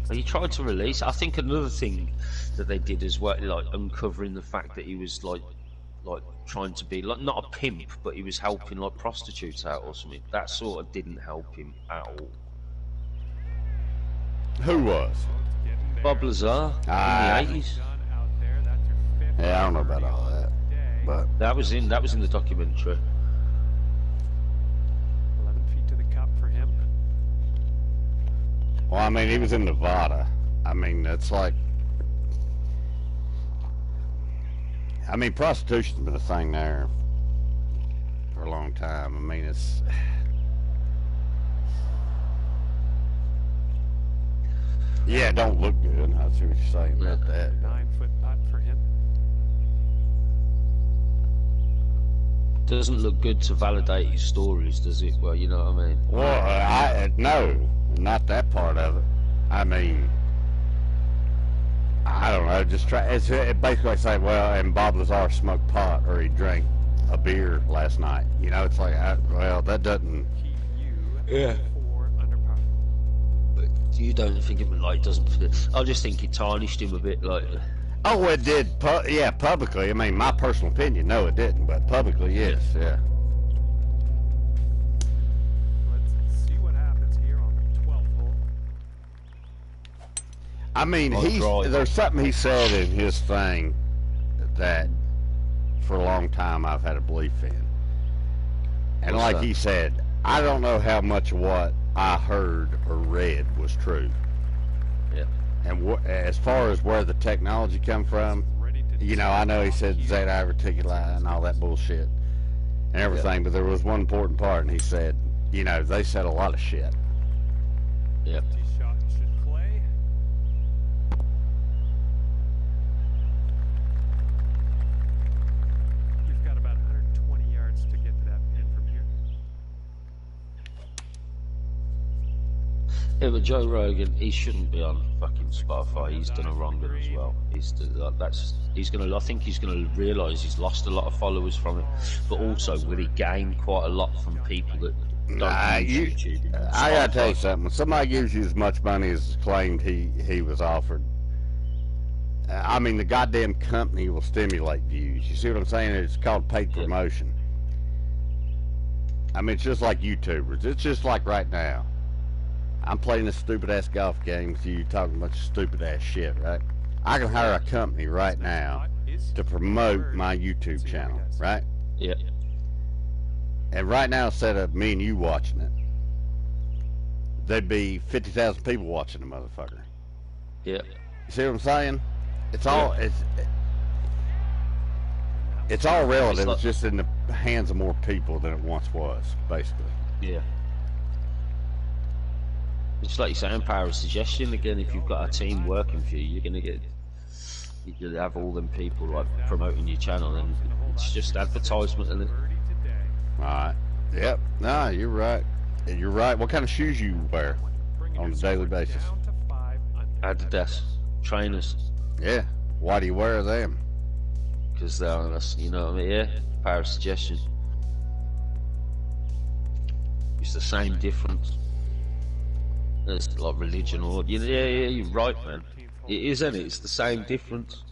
Are you trying to release? I think another thing that they did as well, like uncovering the fact that he was like trying to be like not a pimp, but he was helping like prostitutes out or something. That sort of didn't help him at all. Who was? Bob Lazar in the 80s. Yeah, I don't know about all that, but that was in the documentary. 11 feet to the cup for him. well, I mean, he was in Nevada. I mean, it's like, I mean, prostitution's been a thing there for a long time. I mean, it's. Yeah, it don't look good. I see what you're saying about that. 9-foot putt for him. Doesn't look good to validate his stories, does it? Well, you know what I mean. Well, no, not that part of it. I mean, I don't know. Just try. It's it basically like saying, well, and Bob Lazar smoked pot or he drank a beer last night. You know, it's like, well, that doesn't. Yeah. 4 under par. But you don't think of it like doesn't. I just think it tarnished him a bit, like. Oh, it did. Yeah, publicly. I mean, my personal opinion, no, it didn't. But publicly, yes. Yeah. Let's see what happens here on the 12th hole. I mean, there's something he said in his thing that for a long time I've had a belief in. And What's like that? he said, I don't know how much of what I heard or read was true. Yeah. And as far as where the technology come from, you know, I know he said Z-I reticular and all that bullshit and everything, but there was one important part, and he said, you know, they said a lot of shit. Yeah. Tee shot should play. We've got about 120 yards to get to that pin from here. Yeah, but Joe Rogan, he shouldn't be on fucking Spotify. He's done a wrong one as well. I think he's gonna realise he's lost a lot of followers from it, but also will he gain quite a lot from people that don't use YouTube? I gotta tell you something. When somebody gives you as much money as claimed he was offered, I mean, the goddamn company will stimulate views. You see what I'm saying? It's called paid promotion. I mean, it's just like YouTubers. It's just like right now. I'm playing this stupid ass golf game with you talking a bunch of stupid ass shit, right? I can hire a company right now to promote my YouTube channel, right? Yeah. And right now, instead of me and you watching it, there'd be 50,000 people watching the motherfucker. Yeah. You see what I'm saying? It's all it's all relative. It's just in the hands of more people than it once was, basically. Yeah. It's like you're saying, power of suggestion again. If you've got a team working for you, you'll have all them people like promoting your channel, and it's just advertisement, isn't it? All right. Yep. No, you're right. You're right. What kind of shoes you wear on a daily basis? Adidas trainers. Yeah. Why do you wear them? Because that's, you know what I mean. Yeah. Power of suggestion. It's the same difference. It's like religion or yeah, you're right, man. It is, isn't it? It's the same difference.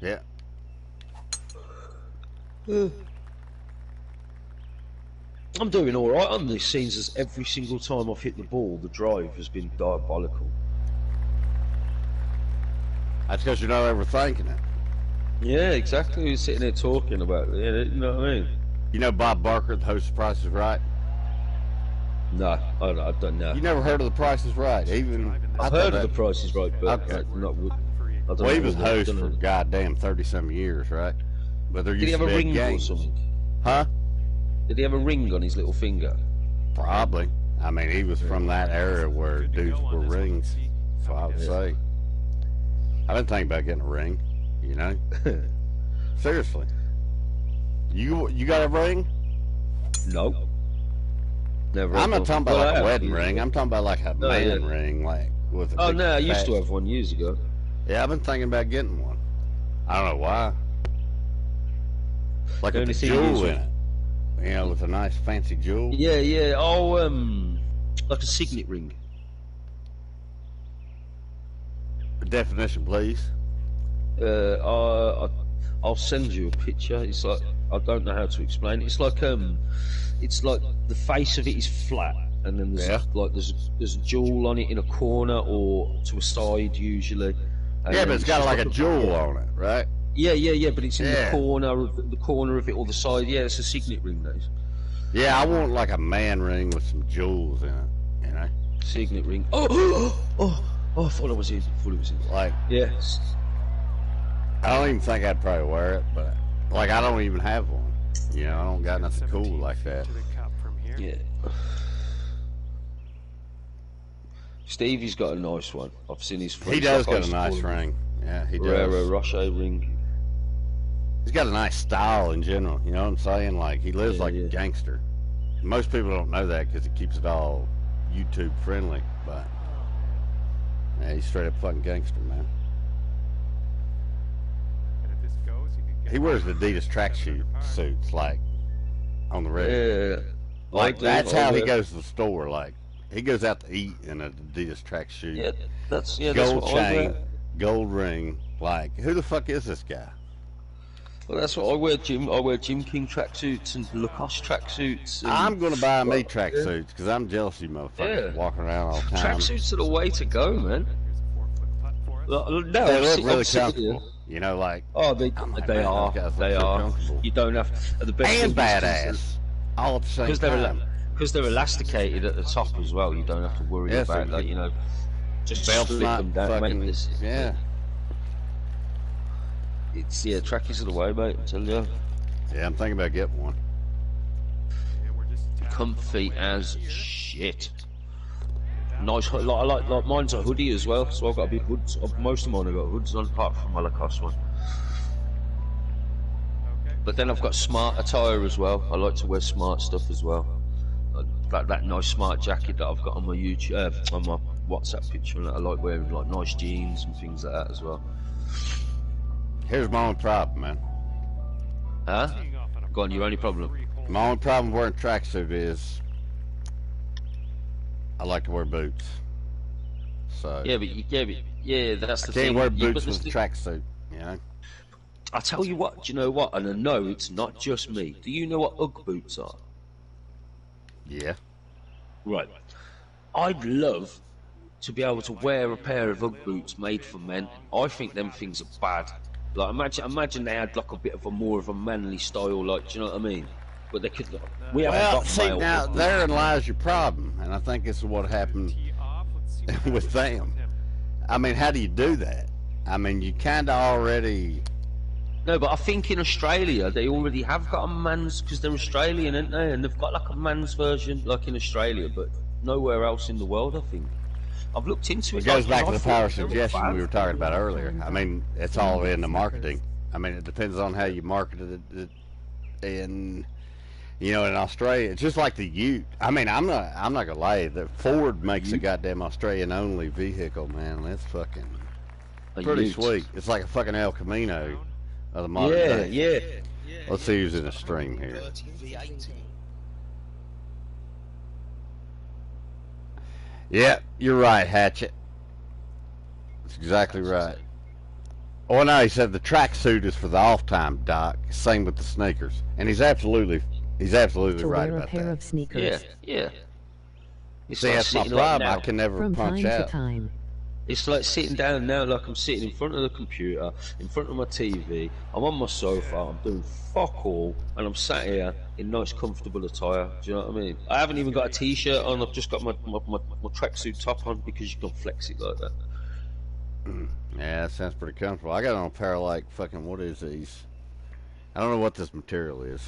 Yeah. I'm doing all right on these scenes, as every single time I've hit the ball, the drive has been diabolical. That's because you're not overthinking it. Yeah, exactly. We're sitting there talking about it. You know what I mean? You know Bob Barker, the host of Price is Right? No, I don't know. You never heard of The Price is Right? Even I've heard of The Price is Right, but okay. not. I don't Well, he know was host for goddamn 30-some years, right? But there Did used he have to a be ring or game. something? Huh? Did he have a ring on his little finger? Probably. I mean, he was from that era where dudes wore rings, so I would say. I've been thinking about getting a ring, you know? Seriously. You got a ring? No. Never. I'm not talking about like a wedding ring. I'm talking about like a man ring, like with a big I used to have one years ago. Yeah, I've been thinking about getting one. I don't know why. Like with a jewel in it. You know, with a nice fancy jewel. Yeah. Oh, like a signet ring. Definition, please. I'll send you a picture. It's like, I don't know how to explain it. It's like the face of it is flat, and then there's a jewel on it in a corner or to a side usually. Yeah, but it's got like a jewel on it, right? Yeah. But it's in the corner of it or the side. Yeah, it's a signet ring, though. Yeah, I want like a man ring with some jewels in it. You know, signet ring. Oh! I thought it was in. Like, yes. I don't even think I'd probably wear it, but like I don't even have one. You know, I don't got nothing cool like that. Yeah. Stevie's got a nice one. I've seen his friends. He does got a nice ring. Yeah, he does. Ferrero Rocher ring. He's got a nice style in general. You know what I'm saying? Like, he lives like a gangster. Most people don't know that because he keeps it all YouTube friendly, but yeah, he's straight up fucking gangster, man. He wears Adidas track suits, like, on the regular. Yeah. Like, that's how he goes to the store. Like, he goes out to eat in an Adidas track suit. Yeah, gold that's chain, gold ring. Like, who the fuck is this guy? Well, that's what I wear. I wear Jim King tracksuits and Lacoste tracksuits. I'm gonna buy me tracksuits because I'm jealous of you motherfuckers walking around all the time. Tracksuits are the way to go, man. No, they look really comfortable. You know, like they are. You don't have the best and badass all at the same time. Because they're elasticated at the top as well. You don't have to worry about that. You know, just belts slip not them down. fucking, It's trackies are the way, mate. I tell you. Yeah, I'm thinking about getting one. Comfy as shit. Nice, like mine's a hoodie as well, so I've got a big hood. Most of mine have got hoods on, apart from my Lacoste one. But then I've got smart attire as well. I like to wear smart stuff as well. Like that nice smart jacket that I've got on my YouTube, on my WhatsApp picture, and I like wearing like nice jeans and things like that as well. Here's my only problem, man. Huh? Go on, your only problem. My only problem wearing tracksuit is I like to wear boots. So that's the thing. I can't wear boots with a tracksuit, you know. I tell you what, do you know what? And I know it's not just me. Do you know what UGG boots are? Yeah. Right. I'd love to be able to wear a pair of UGG boots made for men. I think them things are bad. Like imagine they had like a bit of a more of a manly style, like, do you know what I mean? But they could. Now therein lies your problem, and I think this is what happened with them. I mean, how do you do that? I mean, you kind of already. No, but I think in Australia they already have got a man's, because they're Australian, aren't they? And they've got like a man's version, like in Australia, but nowhere else in the world, I think. I've looked into it. It goes back to the power of suggestion we were talking about earlier. I mean, it's all in the marketing. I mean, it depends on how you market it. In, you know, in Australia, it's just like the Ute. I mean, I'm not gonna lie. The Ford makes a goddamn Australian-only vehicle, man. That's fucking pretty sweet. It's like a fucking El Camino of the modern day. Yeah. Let's see who's in the stream here. Yeah, you're right, Hatchet. That's exactly right. Oh no, he said the tracksuit is for the off time, Doc. Same with the sneakers, and he's absolutely right about that. Of sneakers. Yeah. See, that's my problem. I can never punch out. It's like sitting down now, like I'm sitting in front of the computer, in front of my TV. I'm on my sofa. I'm doing fuck all, and I'm sat here in nice, comfortable attire. Do you know what I mean? I haven't even got a t-shirt on. I've just got my tracksuit top on because you can flex it like that. Yeah, that sounds pretty comfortable. I got on a pair of like fucking, what is these? I don't know what this material is.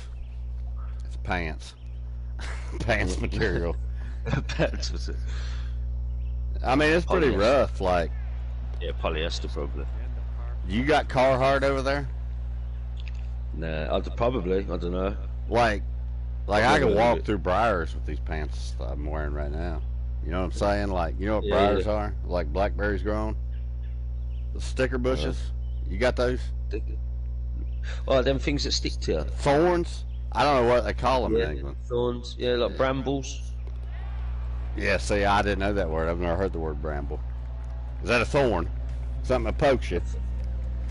It's pants. Pants material. Pants was it? I mean, it's pretty rough. Like, yeah, polyester probably. You got Carhartt over there? Nah, probably. I don't know. Like I can walk through briars with these pants I'm wearing right now. You know what I'm saying? Like, you know what briars are? Like blackberries growing? The sticker bushes? You got those? Oh, them things that stick to you. Thorns? I don't know what they call them in England. Thorns. Yeah, like brambles. Yeah, see, I didn't know that word. I've never heard the word bramble. Is that a thorn? Something that pokes you?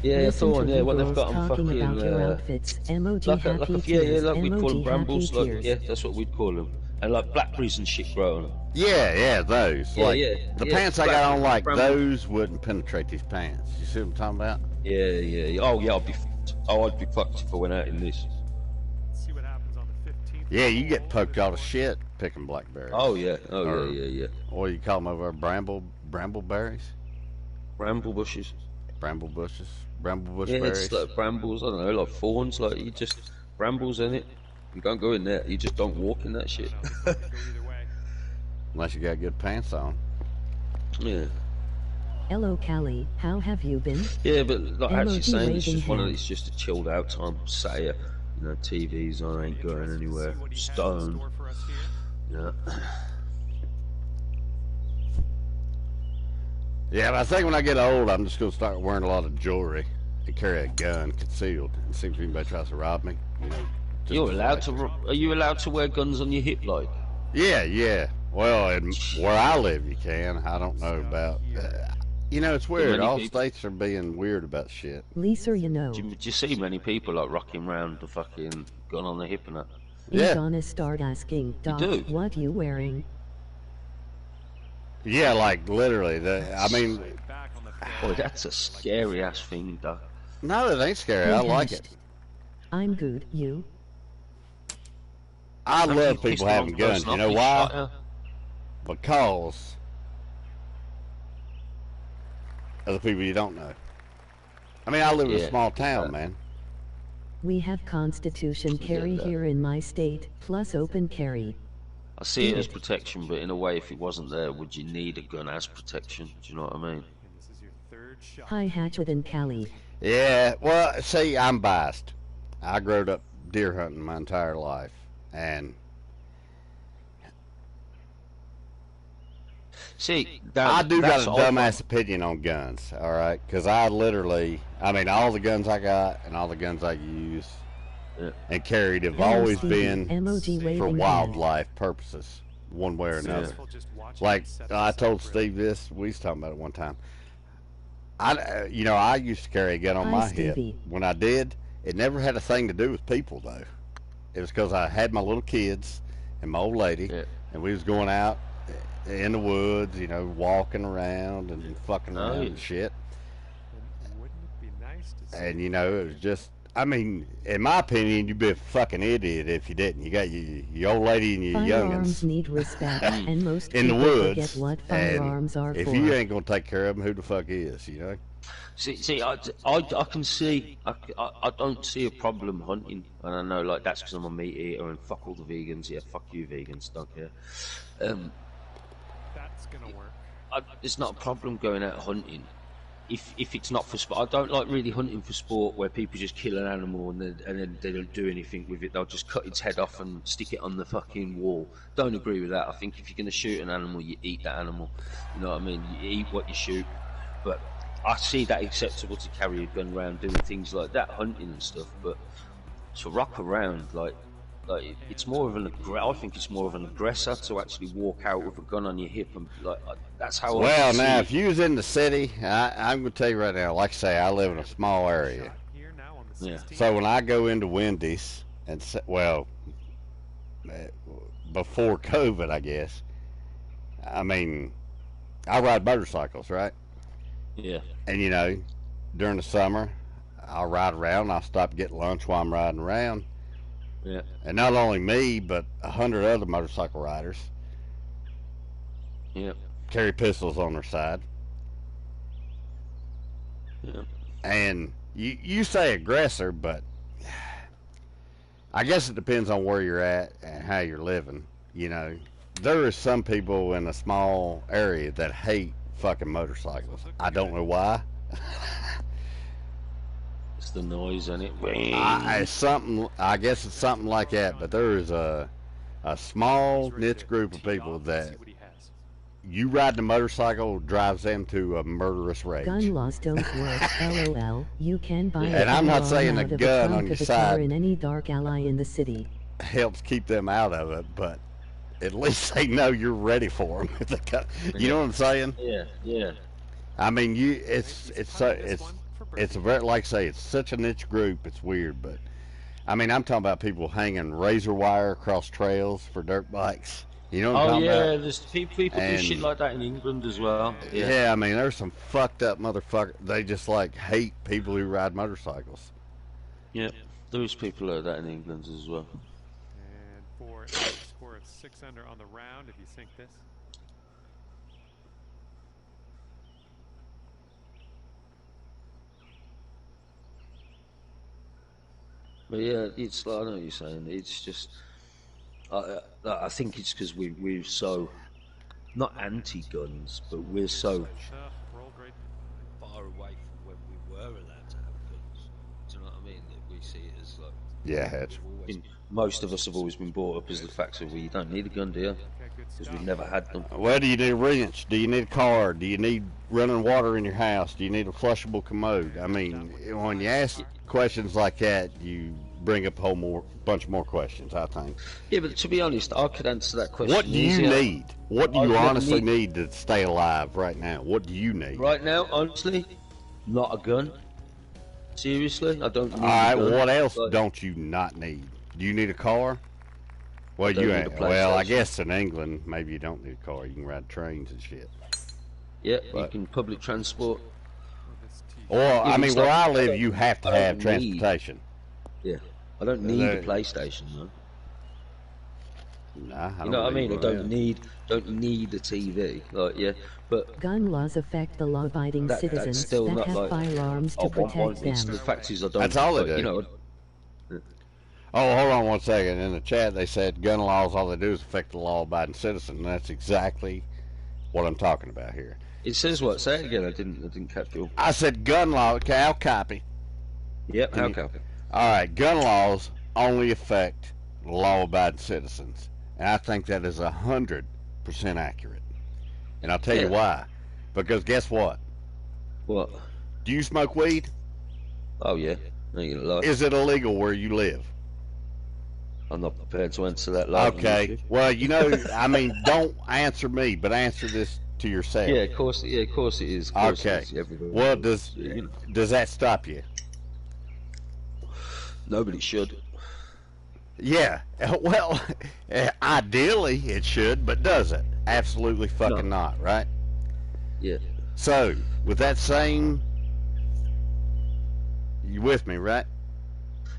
Yeah, a thorn. Yeah, what they've got on fucking about your outfits. Emoji happy yeah, like we'd call them emoji brambles. happy Like, yeah, that's what we'd call them. And like blackberries and shit growing. Yeah, those. Yeah, like the pants I got on, like brambles. those wouldn't penetrate these pants. You see what I'm talking about? Yeah. Oh yeah, I'd be fucked if I went out in this. See what happens on the 15th. Yeah, you get poked all to shit picking blackberries. Oh yeah. Yeah. Or you call them over brambleberries? Bramble bushes. Bramble bushes. Bramble bush Yeah, berries. it's like brambles. I don't know, like thorns. Like you just brambles in it. You can't go in there. You just don't walk in that shit. Unless you got good pants on. Yeah. Hello, Callie. How have you been? Yeah, but like actually Emoji saying it's waving just one of hand. it's just a chilled out time. Sat here, you know, TV's on, ain't going anywhere. Stoned. Yeah. Yeah, but I think when I get old, I'm just going to start wearing a lot of jewelry and carry a gun concealed and see if anybody tries to rob me. You know, You're allowed to. Are you allowed to wear guns on your hip, like? Yeah. Well, where I live, you can. I don't know about. You know, it's weird. All states are being weird about shit. Lisa, you know. Do you see many people like rocking around the fucking gun on the hip and that? He's Yeah. gonna start asking, Doc, do? what you wearing? Yeah, like literally. I mean, Boy, that's a scary ass thing, though. no, it ain't scary. I like it. I'm good, you? I love people having guns. You know why? Because of the people you don't know. I mean, I live in a small town, man. We have Constitution carry here in my state, plus open carry. I see it as protection, but in a way, if it wasn't there, would you need a gun as protection? Do you know what I mean? Hi, Hatchet and Callie. Yeah, well, see, I'm biased. I growed up deer hunting my entire life, and see, I do got a dumbass opinion on guns, all right? Because I mean, all the guns I got and all the guns I use and carried have always been for wildlife purposes, one way or another. Like I told Steve this, we was talking about it one time. I used to carry a gun on my hip. When I did, it never had a thing to do with people, though. It was because I had my little kids and my old lady, and we was going out in the woods, you know, walking around and fucking around and shit. And, you know, it was just, I mean, in my opinion, you'd be a fucking idiot if you didn't. You got your old lady and your Firearms youngins need respect, and most in the people woods. forget what firearms are If for. you ain't gonna take care of them, who the fuck is, you know? See, I can see, I don't see a problem hunting, and I know like that's because I'm a meat eater and fuck all the vegans. Yeah, fuck you vegans, don't care. That's gonna work. It's not a problem going out hunting if it's not for sport. I don't like really hunting for sport where people just kill an animal and then they don't do anything with it. They'll just cut its head off and stick it on the fucking wall. Don't agree with that. I think if you're going to shoot an animal, you eat that animal. You know what I mean? You eat what you shoot. But I see that acceptable to carry a gun around doing things like that, hunting and stuff. But to rock around like it's more of I think it's more of an aggressor to actually walk out with a gun on your hip and like that's how. Well, now if you was in the city, I'm gonna tell you right now. Like I say, I live in a small area. Yeah. So when I go into Wendy's and before COVID, I guess. I mean, I ride motorcycles, right? Yeah. And you know, during the summer, I'll ride around. I'll stop to get lunch while I'm riding around. Yeah. And not only me, but 100 other motorcycle riders. Yeah. Carry pistols on their side. Yeah. And you say aggressor, but I guess it depends on where you're at and how you're living. You know, there are some people in a small area that hate fucking motorcycles. I don't know why. It's the noise, isn't it? It's something. I guess it's something like that. But there is a small niche group of people that you riding a motorcycle drives them to a murderous rage. Gun laws don't work. LOL. You can buy And I'm not saying a gun on your side in any dark alley in the city helps keep them out of it, but at least they know you're ready for them. You know what I'm saying? Yeah. I mean, it's a very, like I say, it's such a niche group. It's weird, but I mean, I'm talking about people hanging razor wire across trails for dirt bikes. You know what I'm talking about? There's people do shit like that in England as well. Yeah, I mean, there's some fucked up motherfuckers. They just like hate people who ride motorcycles. Yeah, there's people like that in England as well. And for a score of 6 under on the round, if you sink this. But yeah, it's like, I know what you're saying. It's just, I think it's because we're so, not anti-guns, but we're so far away from when we were allowed to have guns. Do you know what I mean? That we see it as like. Yeah, Hedge. Most of us have always been brought up as the fact that you don't need a gun, do you? Because we've never had them. Well, do you need a wrench? Do you need a car? Do you need running water in your house? Do you need a flushable commode? I mean, when you ask questions like that, you bring up a whole bunch more questions, I think. Yeah, but to be honest, I could answer that question. What do you need? What do you honestly need to stay alive right now? What do you need? Right now, honestly, not a gun. Seriously, I don't need All right, a gun. what else don't you not need? Do you need a car? Well, don't you need ain't. a Well, I PlayStation. guess in England, maybe you don't need a car. You can ride trains and shit. Yeah, you can public transport. Or, I mean, it's where like- I live, you have to I don't have need- transportation. Yeah, I don't need a PlayStation, though. Nah, You know what I mean? I don't need a TV. Like, yeah, but gun laws affect the law-abiding that's citizens still that not have like firearms to I want one. protect It's them. the fact is I don't. That's all they like, do. You know, Oh, hold on one second. In the chat, they said gun laws, all they do is affect the law-abiding citizen. And that's exactly what I'm talking about here. it says what? Say it again. I didn't catch you. I said gun law. Okay, I'll copy. Yep. Can Okay. All right, gun laws only affect law-abiding citizens, and I think that is 100% accurate. And I'll tell you why. Because guess what? What? Do you smoke weed? Oh yeah. I ain't gonna lie. Is it illegal where you live? I'm not prepared to answer that. Live on Okay. YouTube. Well, you know, I mean, don't answer me, but answer this to yourself. Yeah, of course. Yeah, of course it is. Of course Okay. It is. Everybody Well, knows. Yeah, you know. does that stop you? Nobody should. Yeah. Well, ideally it should, but does it? Absolutely fucking not, right? Yeah. So, with that saying, you with me, right?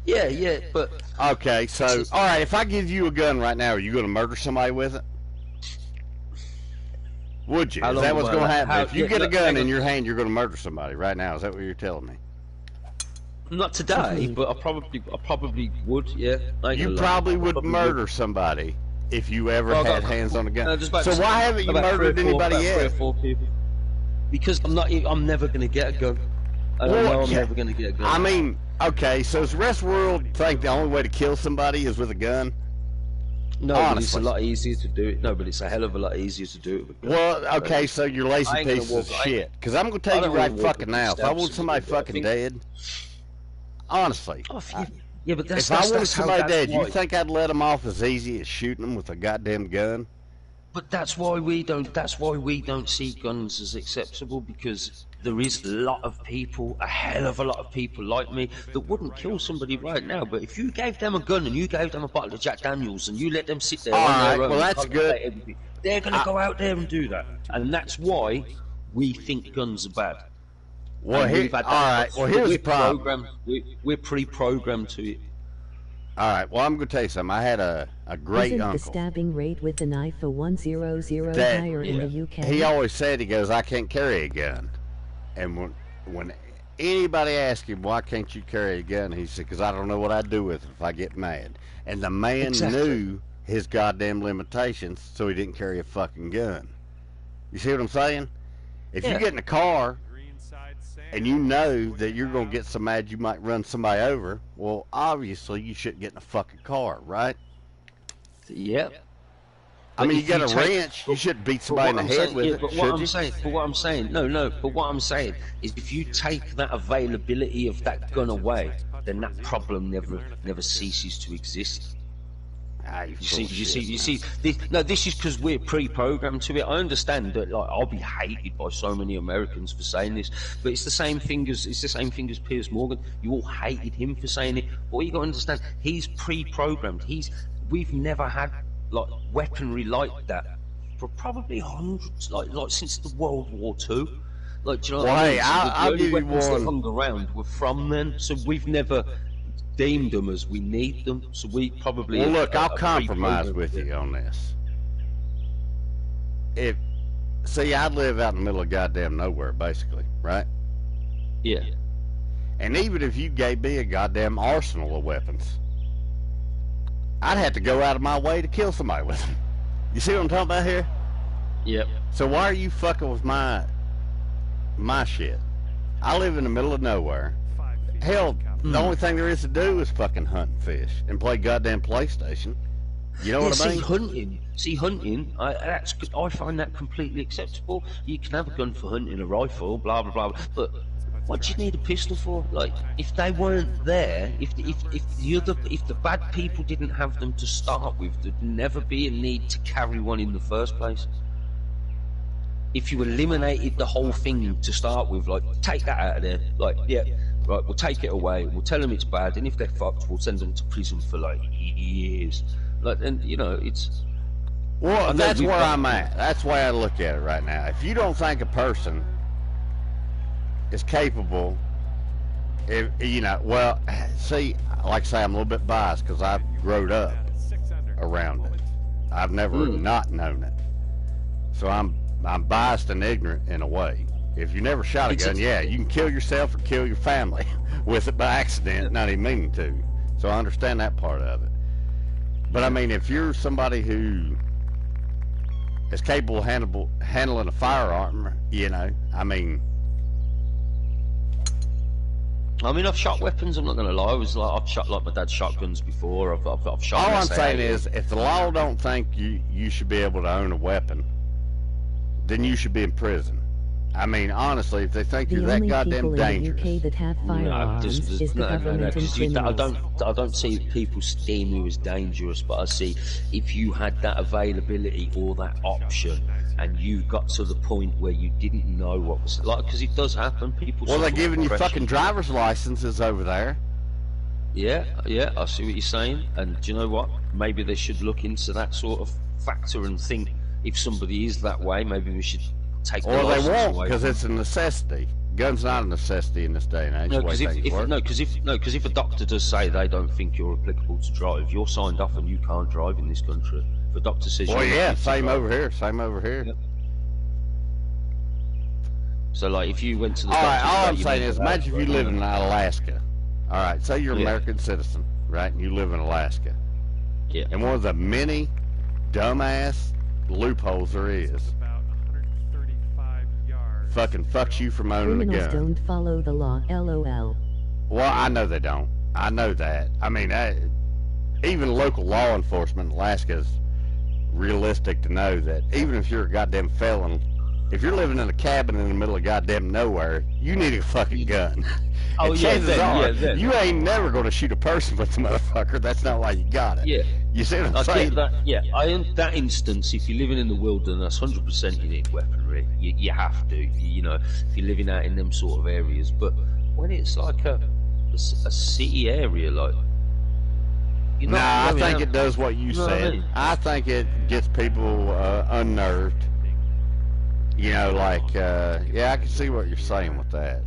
Yeah, but Okay, so, all right, if I give you a gun right now, are you going to murder somebody with it? Would you? How Is long that what's am I going to allowed- happen? If you yeah, get a look, gun hang in on. your hand, you're going to murder somebody right now. Is that what you're telling me? not today. But I probably would. Yeah. I ain't You gonna lie. probably I would murder somebody if you ever Well, I had got- hands on a gun. No, just about So to- why haven't you about murdered 3 or 4 anybody about 3 or yet? 4 people. Because I'm never gonna get a gun. I Well, know I'm yeah. never gonna get a gun. I mean, okay, so does the rest of the world think the only way to kill somebody is with a gun? no, but it's a honestly. lot easier to do it. No, but it's a hell of a lot easier to do it with a gun. Well, okay, so you're lazy I ain't gonna pieces walk- of I ain't- shit. Because I'm going to I tell you don't right wanna walk fucking up now, the if I steps want somebody and do it, I fucking think- dead, honestly, Oh, yeah, but that's if I wanted that's how- somebody that's dead, you why. think I'd let them off as easy as shooting them with a goddamn gun? But that's why we don't. That's why we don't see guns as acceptable, because there is a lot of people, a hell of a lot of people like me, that wouldn't kill somebody right now. But if you gave them a gun and you gave them a bottle of Jack Daniels and you let them sit there All on right, their own, well, and that's contemplate good. everything, they're going to go out there and do that, and that's why we think guns are bad. Well, And here, we've had all that- right, well, here's the problem. We're pre-programmed to it. All right, well, I'm going to tell you something. I had a great Isn't the uncle. stabbing rate with the knife a 100 That- higher in the UK? He always said, he goes, I can't carry a gun. And when anybody asked him, why can't you carry a gun? He said, because I don't know what I'd do with it if I get mad. And the man knew his goddamn limitations, so he didn't carry a fucking gun. You see what I'm saying? If you get in a car and you know that you're going to get so mad you might run somebody over, well, obviously you shouldn't get in a fucking car, right? Yep. I mean, you got a wrench, you shouldn't beat somebody in the head with it, but what I'm saying, but what I'm saying is if you take that availability of that gun away, then that problem never ceases to exist. You see. This is because we're pre-programmed to it. I understand that, like, I'll be hated by so many Americans for saying this, but it's the same thing as Piers Morgan. You all hated him for saying it. But you got to understand, he's pre-programmed. We've never had like weaponry like that for probably hundreds, like since the World War II. Like, do you know what I mean? I'll give you one. That hung around were from then, so we've never deemed them as we need them. So we probably. Well, look, I'll compromise with you on this. I live out in the middle of goddamn nowhere, basically, right? Yeah. And even if you gave me a goddamn arsenal of weapons, I'd have to go out of my way to kill somebody with them. You see what I'm talking about here? Yep. So why are you fucking with my shit? I live in the middle of nowhere. Hell, the only thing there is to do is fucking hunt and fish and play goddamn PlayStation. You know what I mean? Hunting. I find that completely acceptable. You can have a gun for hunting, a rifle, blah blah blah. But what do you need a pistol for? Like, if they weren't there, if the bad people didn't have them to start with, there'd never be a need to carry one in the first place. If you eliminated the whole thing to start with, like, take that out of there, like, yeah, right, we'll take it away, we'll tell them it's bad, and if they're fucked, we'll send them to prison for like years. Like, and you know, it's. Well, that's where I'm at. That's the way I look at it right now. If you don't think a person is capable, well, see, like I say, I'm a little bit biased because I've grown up around it. I've never not known it, so I'm biased and ignorant in a way. If you never shot a gun, yeah, you can kill yourself or kill your family with it by accident, not even meaning to. So I understand that part of it. But I mean, if you're somebody who is capable of handling a firearm, I mean, I've shot weapons. I'm not going to lie. I've shot like my dad's shotguns before. I've shot. All I'm saying is, if the law don't think you should be able to own a weapon, then you should be in prison. I mean, honestly, if they think you're that goddamn dangerous. The only people in the UK that have firearms is the government and criminals. I don't see people deem you as dangerous, but I see if you had that availability or that option, and you got to the point where you didn't know what was like, because it does happen. People. Well, they're giving you fucking driver's licenses over there. Yeah, I see what you're saying, and do you know what? Maybe they should look into that sort of factor and think if somebody is that way, maybe we should. Or they won't, because it's a necessity. Gun's not a necessity in this day and age. Because if a doctor does say they don't think you're applicable to drive, you're signed off and you can't drive in this country. If a doctor says, well, yeah, same over here. Yep. So, like, if you went to the doctor, all I'm saying is, imagine if you live in Alaska. All right, say you're an American citizen, right, and you live in Alaska. Yeah. And one of the many dumbass loopholes there is. Fucking fucks you from owning a gun. Criminals don't follow the law, LOL. Well, I know they don't. I know that. I mean, even local law enforcement in Alaska is realistic to know that even if you're a goddamn felon, if you're living in a cabin in the middle of goddamn nowhere, you need a fucking gun. Oh, and chances are, you ain't never going to shoot a person with the motherfucker. That's not why you got it. Yeah. You see what I'm saying? That instance, if you're living in the wilderness, 100% you need weaponry. You have to, if you're living out in them sort of areas. But when it's like a city area, like... I think it does what you said. I think it gets people unnerved. I can see what you're saying with that.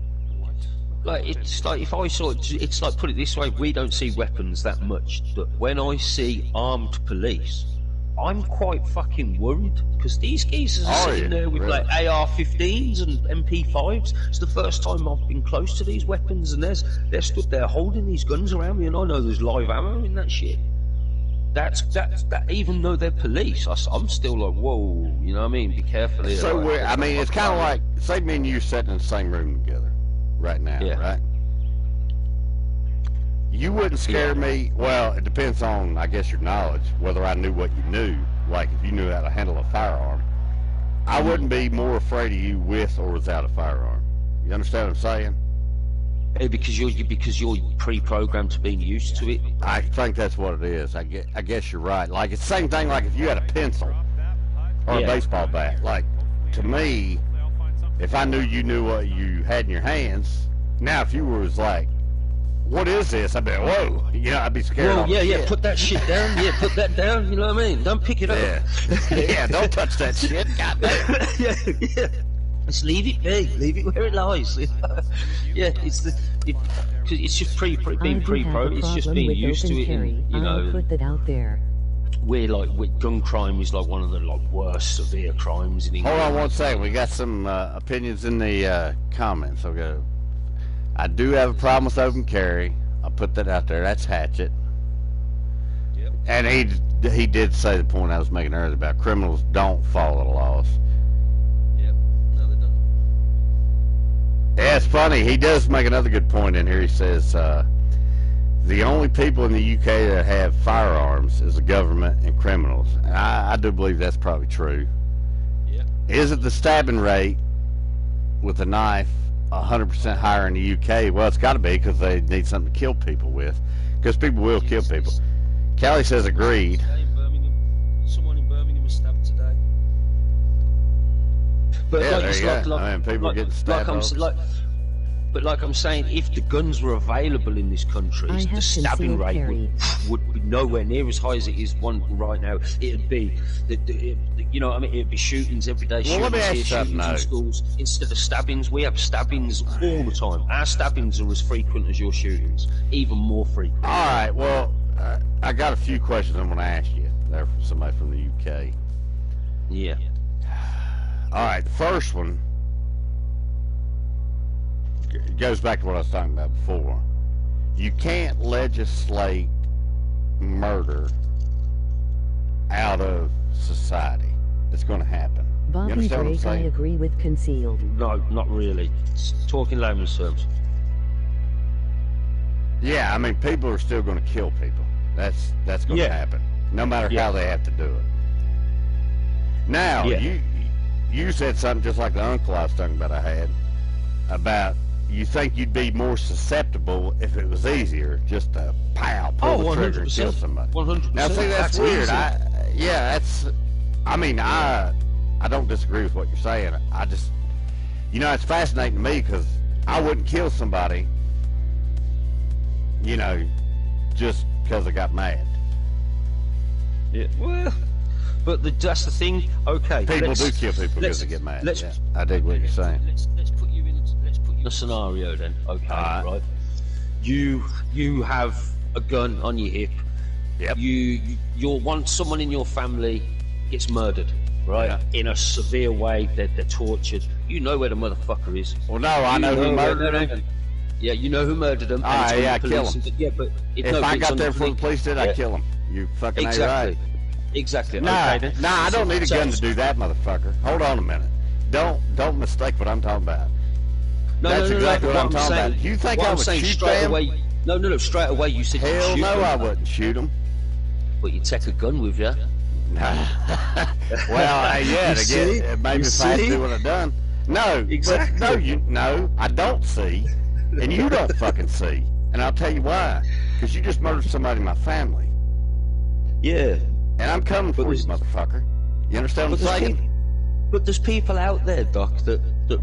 Like, it's like, if I saw it, it's like, put it this way, we don't see weapons that much, but when I see armed police, I'm quite fucking worried because these geezers are sitting there with like AR-15s and MP5s. It's the first time I've been close to these weapons, and they're stood there holding these guns around me, and I know there's live ammo in that shit. That even though they're police, I'm still like, whoa, you know what I mean? Be careful here. So like, I mean, it's kind of like, say me and you sitting in the same room together right now, right? You wouldn't scare me. Well, it depends on, I guess, your knowledge, whether I knew what you knew. Like, if you knew how to handle a firearm, I wouldn't be more afraid of you with or without a firearm. You understand what I'm saying? Because you're pre-programmed to being used to it. I think that's what it is. I guess you're right. Like, it's the same thing like if you had a pencil or a baseball bat. Like, to me, if I knew you knew what you had in your hands, now if you was like, what is this? I'd be like, whoa. You know, I'd be scared. Well, yeah, put that shit down. Yeah, put that down. You know what I mean? Don't pick it up. Yeah, don't touch that shit. Goddamn. yeah. Just leave it be. Leave it where it lies. Yeah, it's just being pre-pro. It's just being used to it. And, you know, put that out there. Gun crime is like one of the worst severe crimes in England. Hold on one second. We got some opinions in the comments. Okay. I do have a problem with open carry. I'll put that out there. That's Hatchet. Yep. And he did say the point I was making earlier about criminals don't follow the laws. Yep. No, they don't. Yeah, it's funny. He does make another good point in here. He says the only people in the UK that have firearms is the government and criminals. And I do believe that's probably true. Yeah. Is it the stabbing rate with a knife 100% higher in the UK? Well, it's got to be because they need something to kill people with. Because people will kill people. Callie says agreed. Someone in Birmingham was stabbed today. But yeah, there you go. I mean, people are getting stabbed. But like I'm saying, if the guns were available in this country, the stabbing rate would be nowhere near as high as it is right now. It'd be, you know what I mean? It'd be shootings every day, shootings in schools. Instead of stabbings, we have stabbings all the time. Our stabbings are as frequent as your shootings, even more frequent. All right, well, I got a few questions I'm going to ask you. They're from somebody from the UK. Yeah. All right, the first one goes back to what I was talking about before. You can't legislate murder out of society. It's going to happen. Bobby Drake, I agree with concealed. No, not really. Talking layman's terms. Yeah, I mean, people are still going to kill people. That's going to happen, no matter how they have to do it. Now, you said something just like the uncle I was talking about I had, about you think you'd be more susceptible if it was easier just to pull the trigger and kill somebody. 100%. Now, see, that's weird. I don't disagree with what you're saying. I just, you know, it's fascinating to me because I wouldn't kill somebody, you know, just because I got mad. Yeah. Well, but that's the thing. Okay. People do kill people because they get mad. Yeah, I dig what you're saying. Let's put you in a scenario then. Okay. Right. You have a gun on your hip. Yep. Someone in your family gets murdered. Right. In a severe way. They're tortured. You know where the motherfucker is. Well, no, I know who murdered him. Yeah, you know who murdered them. I kill him. But if I got there before the police did, I kill him. You fucking ain't right. Exactly. Nah, I don't need a gun to do that, motherfucker. Hold on a minute. Don't mistake what I'm talking about. That's exactly what I'm talking about. You think I would shoot them? No. Straight away you said hell you'd shoot them. I wouldn't shoot them. But you'd take a gun with you. Well, yeah, maybe if I had to do what I've done. No, exactly. No, I don't see, and you don't fucking see, and I'll tell you why. Because you just murdered somebody in my family. Yeah. And I'm coming for you, motherfucker. You understand what I'm saying? But there's people out there, Doc, that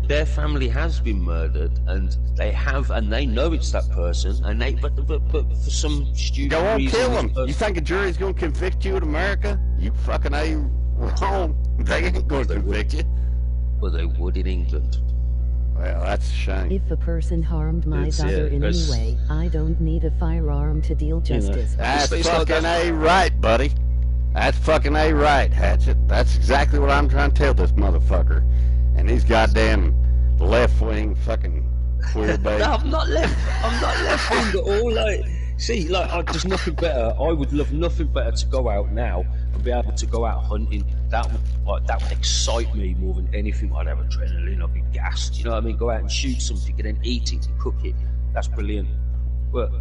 their family has been murdered, and they know it's that person, and but for some stupid go on, reason, kill them. You think a jury's going to convict you in America? You fucking ain't wrong. They ain't going to convict you. Well, they would in England. Well, that's a shame. If a person harmed my daughter in any way, I don't need a firearm to deal justice. That's fucking A right, buddy. That's fucking A right, Hatchet. That's exactly what I'm trying to tell this motherfucker. And these goddamn left-wing fucking queer bait. No, I'm not left wing at all. Like, see, like, there's nothing better. I would love nothing better to go out now and be able to go out hunting. That would excite me more than anything. I'd have adrenaline. I'd be gassed. You know what I mean? Go out and shoot something and then eat it and cook it. That's brilliant. But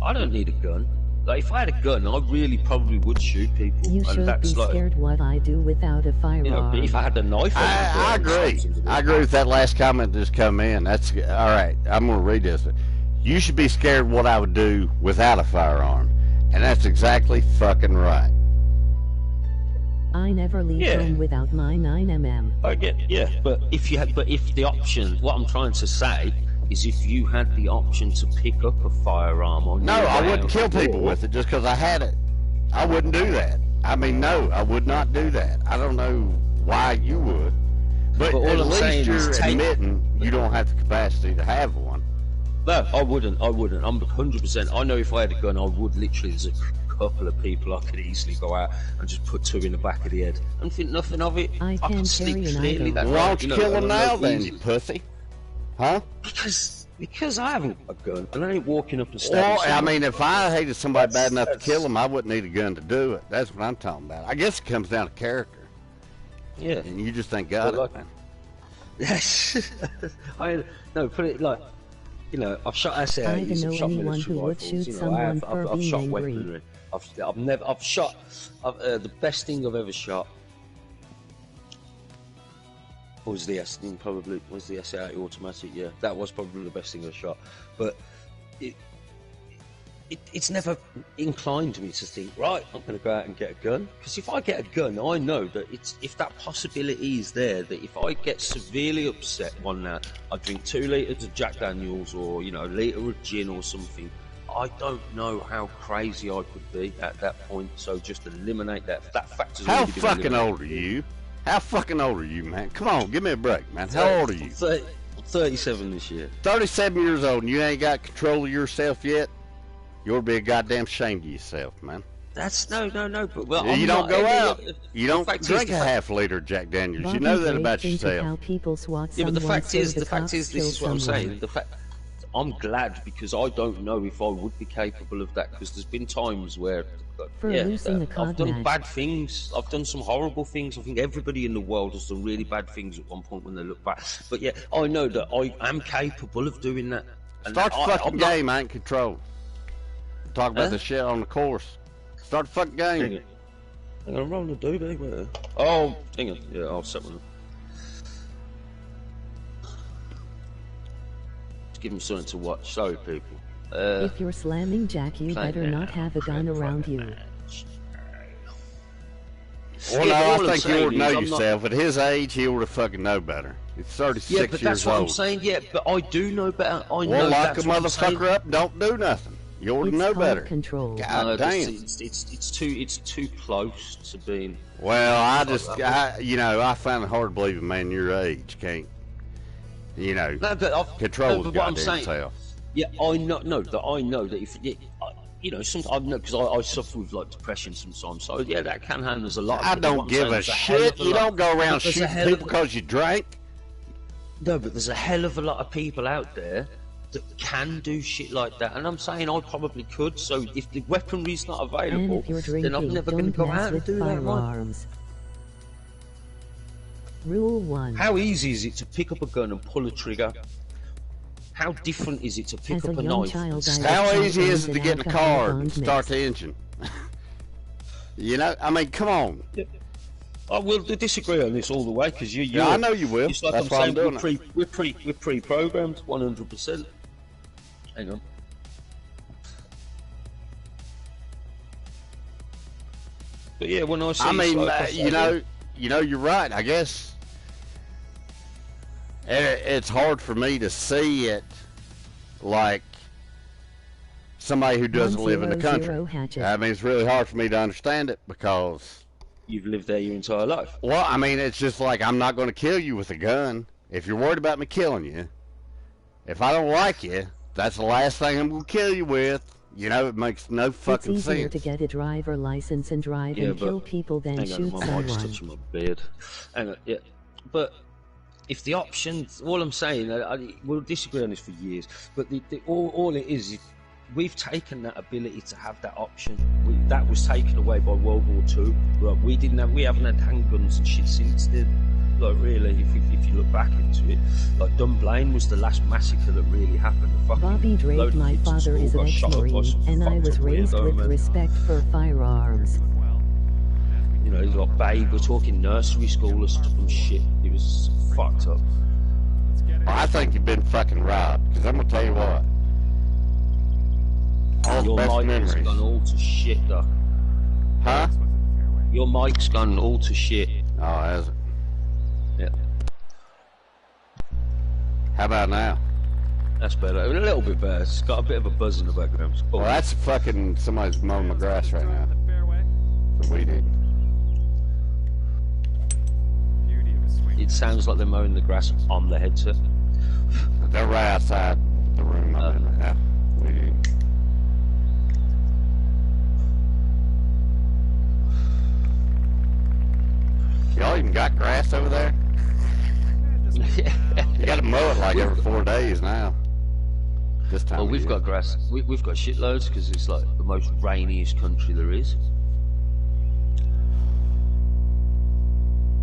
I don't need a gun. Like, if I had a gun, I really probably would shoot people. You should be scared what I do without a firearm. You know, but if I had a knife, I agree. I agree with that last comment that's come in. That's all right. I'm gonna read this. You should be scared what I would do without a firearm, and that's exactly fucking right. I never leave home without my 9mm. I get, but if the option, what I'm trying to say is, if you had the option to pick up a firearm on No, I wouldn't kill people with it just because I had it. I wouldn't do that. I mean, no, I would not do that. I don't know why you would. But all at I'm saying least is you're admitting you don't have the capacity to have one. No, I wouldn't. I'm 100%. I know if I had a gun, I would literally, there's a couple of people I could easily go out and just put two in the back of the head and think nothing of it. I can sleep clearly that night. Why don't you kill them now then, easy. you pussy? Huh? Because I haven't a gun and I ain't walking up and Well, stabbing I mean, if I hated somebody bad enough to kill them, I wouldn't need a gun to do it. That's what I'm talking about. I guess it comes down to character. Yeah. And you just ain't got it, man. Yes. No, put it like, you know, I've shot SAAs, I don't know I've shot anyone military who would rifles, shoot you know, someone for I've being shot angry. weaponry. I've shot, the best thing I've ever shot was the SAA automatic. Yeah, that was probably the best thing I shot. But it's never inclined me to think, right, I'm going to go out and get a gun. Because if I get a gun, I know that if that possibility is there, that if I get severely upset one night, I drink 2 litres of Jack Daniels or, you know, a litre of gin or something. I don't know how crazy I could be at that point. So just eliminate that. That factor's How already been fucking eliminated. old are you? How fucking old are you, man? Come on, give me a break, man. How old are you? 37 this year. 37 years old and you ain't got control of yourself yet? You ought to be a goddamn shame of yourself, man. That's no. But well, You don't go out. You don't fact drink is, a half liter of Jack Daniels. Bobby You know that breaks about into yourself. How people swat Yeah, but the someone fact so is, the this cops is kill what I'm someone. saying. The fact, I'm glad because I don't know if I would be capable of that. Because there's been times where, For losing a I've done match. bad things. I've done some horrible things. I think everybody in the world has done really bad things at one point when they look back. But yeah, I know that I am capable of doing that. And Start the fucking I'm not- game. I ain't control. Talk about the shit on the course. Start the fucking game. Hang on, I'm rolling a doobie. Where? Oh, hang on. Yeah, I'll set one up. Just give them something to watch. Sorry, people. If you're slamming Jack, you Play better not now. have a gun around you. Well, Yeah, but no, all I I'm think you saying ought to know is I'm not- yourself. At his age, he ought to fucking know better. He's 36 Yeah, but that's years what I'm old. saying. Yeah, but I do know better. I know Well, lock a that's what I'm saying. motherfucker up and don't do nothing. You ought to It's know called better. control. God No, damn. it's too close to being. Well, I find it hard to believe a man your age can't, No, but control his but what I'm goddamn saying, self. yeah, I know that if sometimes I know because I suffer with like depression sometimes. So yeah, that can happen. There's a lot. I don't give a shit. You don't go around shooting people because you drank. No, but there's a hell of a lot of people out there that can do shit like that, and I'm saying I probably could. So if the weaponry's not And available, if you're then I'm drinking, never going to don't go mess out and with do that. Right? firearms. Rule 1. How easy is it to pick up a gun and pull a trigger? How different is it to pick As a up a young knife? child, and I How was easy is it to taught get in the alcohol car and bond start mix. the engine? I mean, come on. I will disagree on this all the way because you're. Yeah, I know you will. It's like That's I'm why I'm saying, doing it. we're pre-programmed 100%. Hang on. But yeah, when I see, I mean, like, you're right. I guess it's hard for me to see it like somebody who doesn't live in the 100 country. hatchet. I mean, it's really hard for me to understand it because, you've lived there your entire life. well, I mean, it's just like I'm not going to kill you with a gun. If you're worried about me killing you, if I don't like you, that's the last thing I'm going to kill you with. You know, it makes no It's fucking easier sense. to get a driver license and drive and kill people than hang on, shoot my mic's someone. touching my beard. Hang on, yeah. But if the option, all I'm saying, we'll disagree on this for years, but all it is, we've taken that ability to have that option. That was taken away by World War II. Right? We haven't had handguns and shit since then. Like really, if you look back into it, like Dunblane was the last massacre that really happened. Bobby Drake, my father is an ex-Marine, and I was raised with respect for firearms. You know, he's like babe, we're talking nursery school or some shit. He was fucked up. Well, I think you've been fucking robbed, because I'm going to tell you what. All the Your best mic has memories. gone all to shit, though. Huh? Your mic's gone all to shit. Oh, has it? Yeah, How about now? that's better. A little bit better. It's got a bit of a buzz in the background. Well, that's fucking somebody's mowing the grass right now. But we didn't. It sounds like they're mowing the grass on the headset. They're right outside the room I'm in right now. We didn't. Y'all even got grass over there? You gotta mow it like every 4 days now. This time. Well, of we've year. got grass. We've got shitloads because it's like the most rainiest country there is.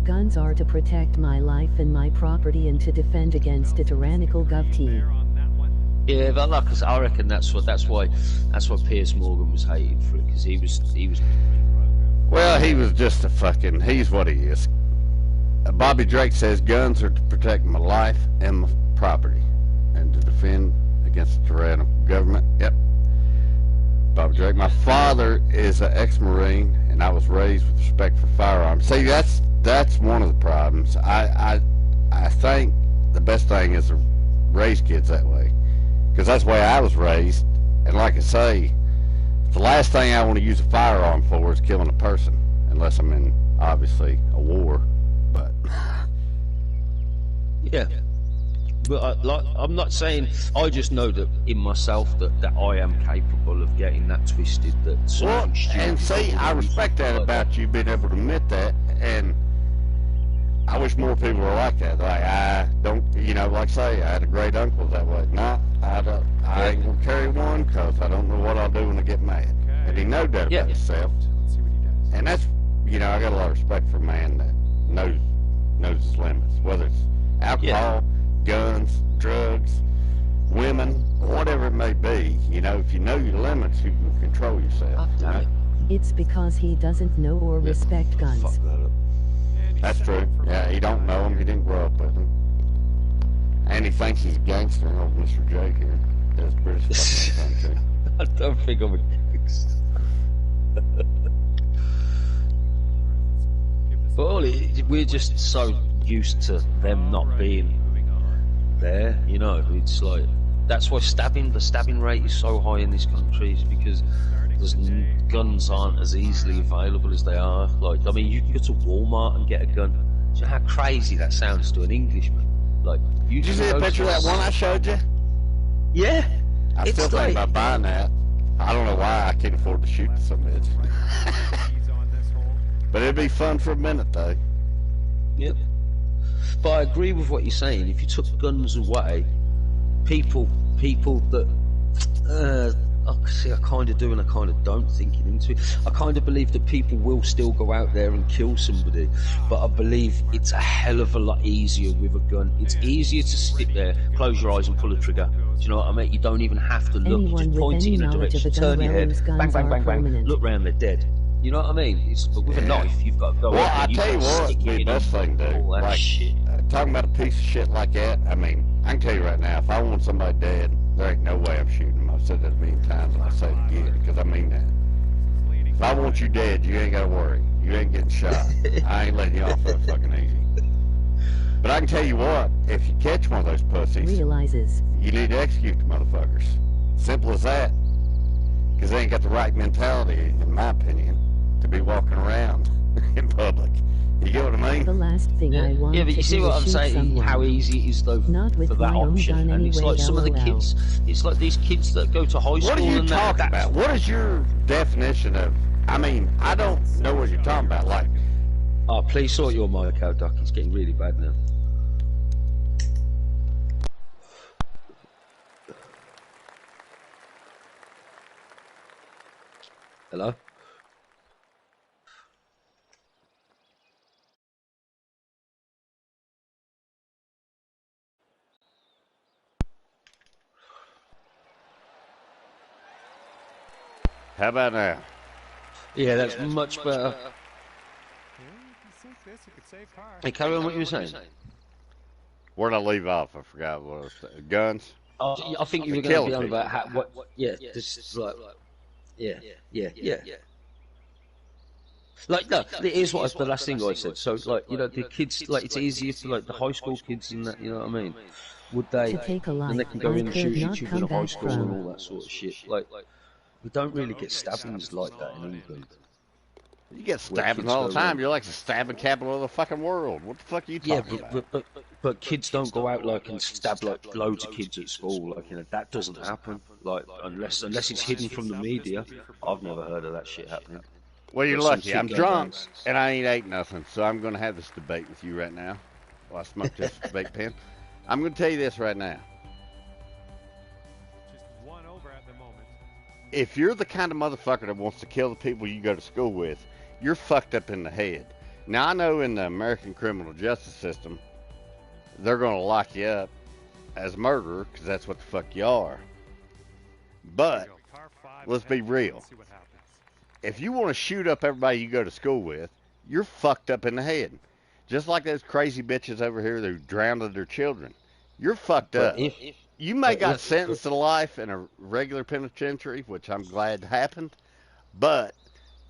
Guns are to protect my life and my property and to defend against a tyrannical government. Yeah, but like I reckon that's why Piers Morgan was hated for it, because he was. Well, he was just a fucking. He's what he is. Bobby Drake says guns are to protect my life and my property, and to defend against the tyrannical government. Yep. Bobby Drake. My father is an ex-Marine, and I was raised with respect for firearms. See, that's one of the problems. I think the best thing is to raise kids that way, because that's the way I was raised. And like I say, the last thing I want to use a firearm for is killing a person, unless I'm in obviously a war. But Yeah. But I'm not saying. I just know that in myself that I am capable of getting that twisted. That well, something stupid. and see, I respect that about you being able to admit that, and I wish more people were like that. Like I don't, like say, I had a great uncle that way. No, I ain't gonna carry one because I don't know what I'll do when I get mad. And he know that about himself. And that's, I got a lot of respect for a man that knows his limits, whether it's alcohol, guns, drugs, women, whatever it may be. If you know your limits, you can control yourself. Damn it. It's because he doesn't know or respect guns. Fuck that up. That's true. Yeah, he don't know him. He didn't grow up with him. And he thinks he's a gangster, old Mr. Jake here. That's British fucking thing, too. I don't think I'm a gangster. But we're just so used to them not being there, it's like, that's why the stabbing rate is so high in this country, is because guns aren't as easily available as they are. Like, I mean, you can go to Walmart and get a gun. Do you know how crazy that sounds to an Englishman? Like, Did you see a picture of that one I showed you? Yeah. I still think about buying that. I don't know why I can't afford to shoot some bitch. But it'd be fun for a minute, though. Yep. But I agree with what you're saying. If you took guns away, people that I kind of do and I kind of don't, thinking into it. I kind of believe that people will still go out there and kill somebody, but I believe it's a hell of a lot easier with a gun. It's easier to sit there, close your eyes and pull a trigger. Do you know what I mean? You don't even have to look. You just point it in a direction, turn your head, bang, bang, bang, bang, look round, they're dead. You know what I mean? But with a knife, you've got to go. Well, I tell you what, the best thing to do, like shit. Talking about a piece of shit like that. I mean, I can tell you right now, if I want somebody dead, there ain't no way I'm shooting them. I've said that a million times, and I'll say it again because I mean that. If I want you dead, you ain't got to worry. You ain't getting shot. I ain't letting you off that fucking easy. But I can tell you what, if you catch one of those pussies, you need to execute the motherfuckers. Simple as that. Because they ain't got the right mentality, in my opinion, to be walking around in public. You get what I The mean? last thing I want Yeah, but to you see do what is I'm shoot saying? someone. How easy it is though Not with for that my own option, gun and it's anyway, like some of the LOL. kids. It's like these kids that go to high What are school you and talking that's about? What is your definition of? I mean, I don't know what you're talking about. Like, Oh, please sort your mic out, Doc. It's getting really bad now. Hello? how about now? Yeah, that's much better. Yeah, if you sink this, you could save car. Hey, carry on what you were saying. Where'd I leave off? I forgot what it was. Guns? I think you were going to Killing be on people. about how, what. Yeah, this is like. Yeah. Like, no, here's what the last thing I said. So, like, you know, the kids, like, it's easier for, like, the high school kids and that, you know what I mean? Would they, To take a and life they can go I in and could shoot not each other come in high back school and from. all that sort of shit. Like, we don't really get stabbings like that in England. You get Where stabbings kids all go the time. around. You're like the stabbing capital of the fucking world. What the fuck are you Yeah, talking about? but kids don't go out like and stab like loads of kids at school. Like, you know, that doesn't happen. Like, unless it's hidden from the media. I've never heard of that shit happening. Well, you're But some lucky. kid I'm goes drunk around. and I ain't ate nothing, so I'm going to have this debate with you right now. While I smoke this vape pen. I'm going to tell you this right now. Just one over at the moment. If you're the kind of motherfucker that wants to kill the people you go to school with, you're fucked up in the head. Now, I know in the American criminal justice system, they're going to lock you up as a murderer because that's what the fuck you are. But Car 5 let's be ahead. real. Let's see what happens. If you want to shoot up everybody you go to school with, you're fucked up in the head. Just like those crazy bitches over here who drowned their children. You're fucked But up. if You may but got if sentenced to life in a regular penitentiary, which I'm glad happened, but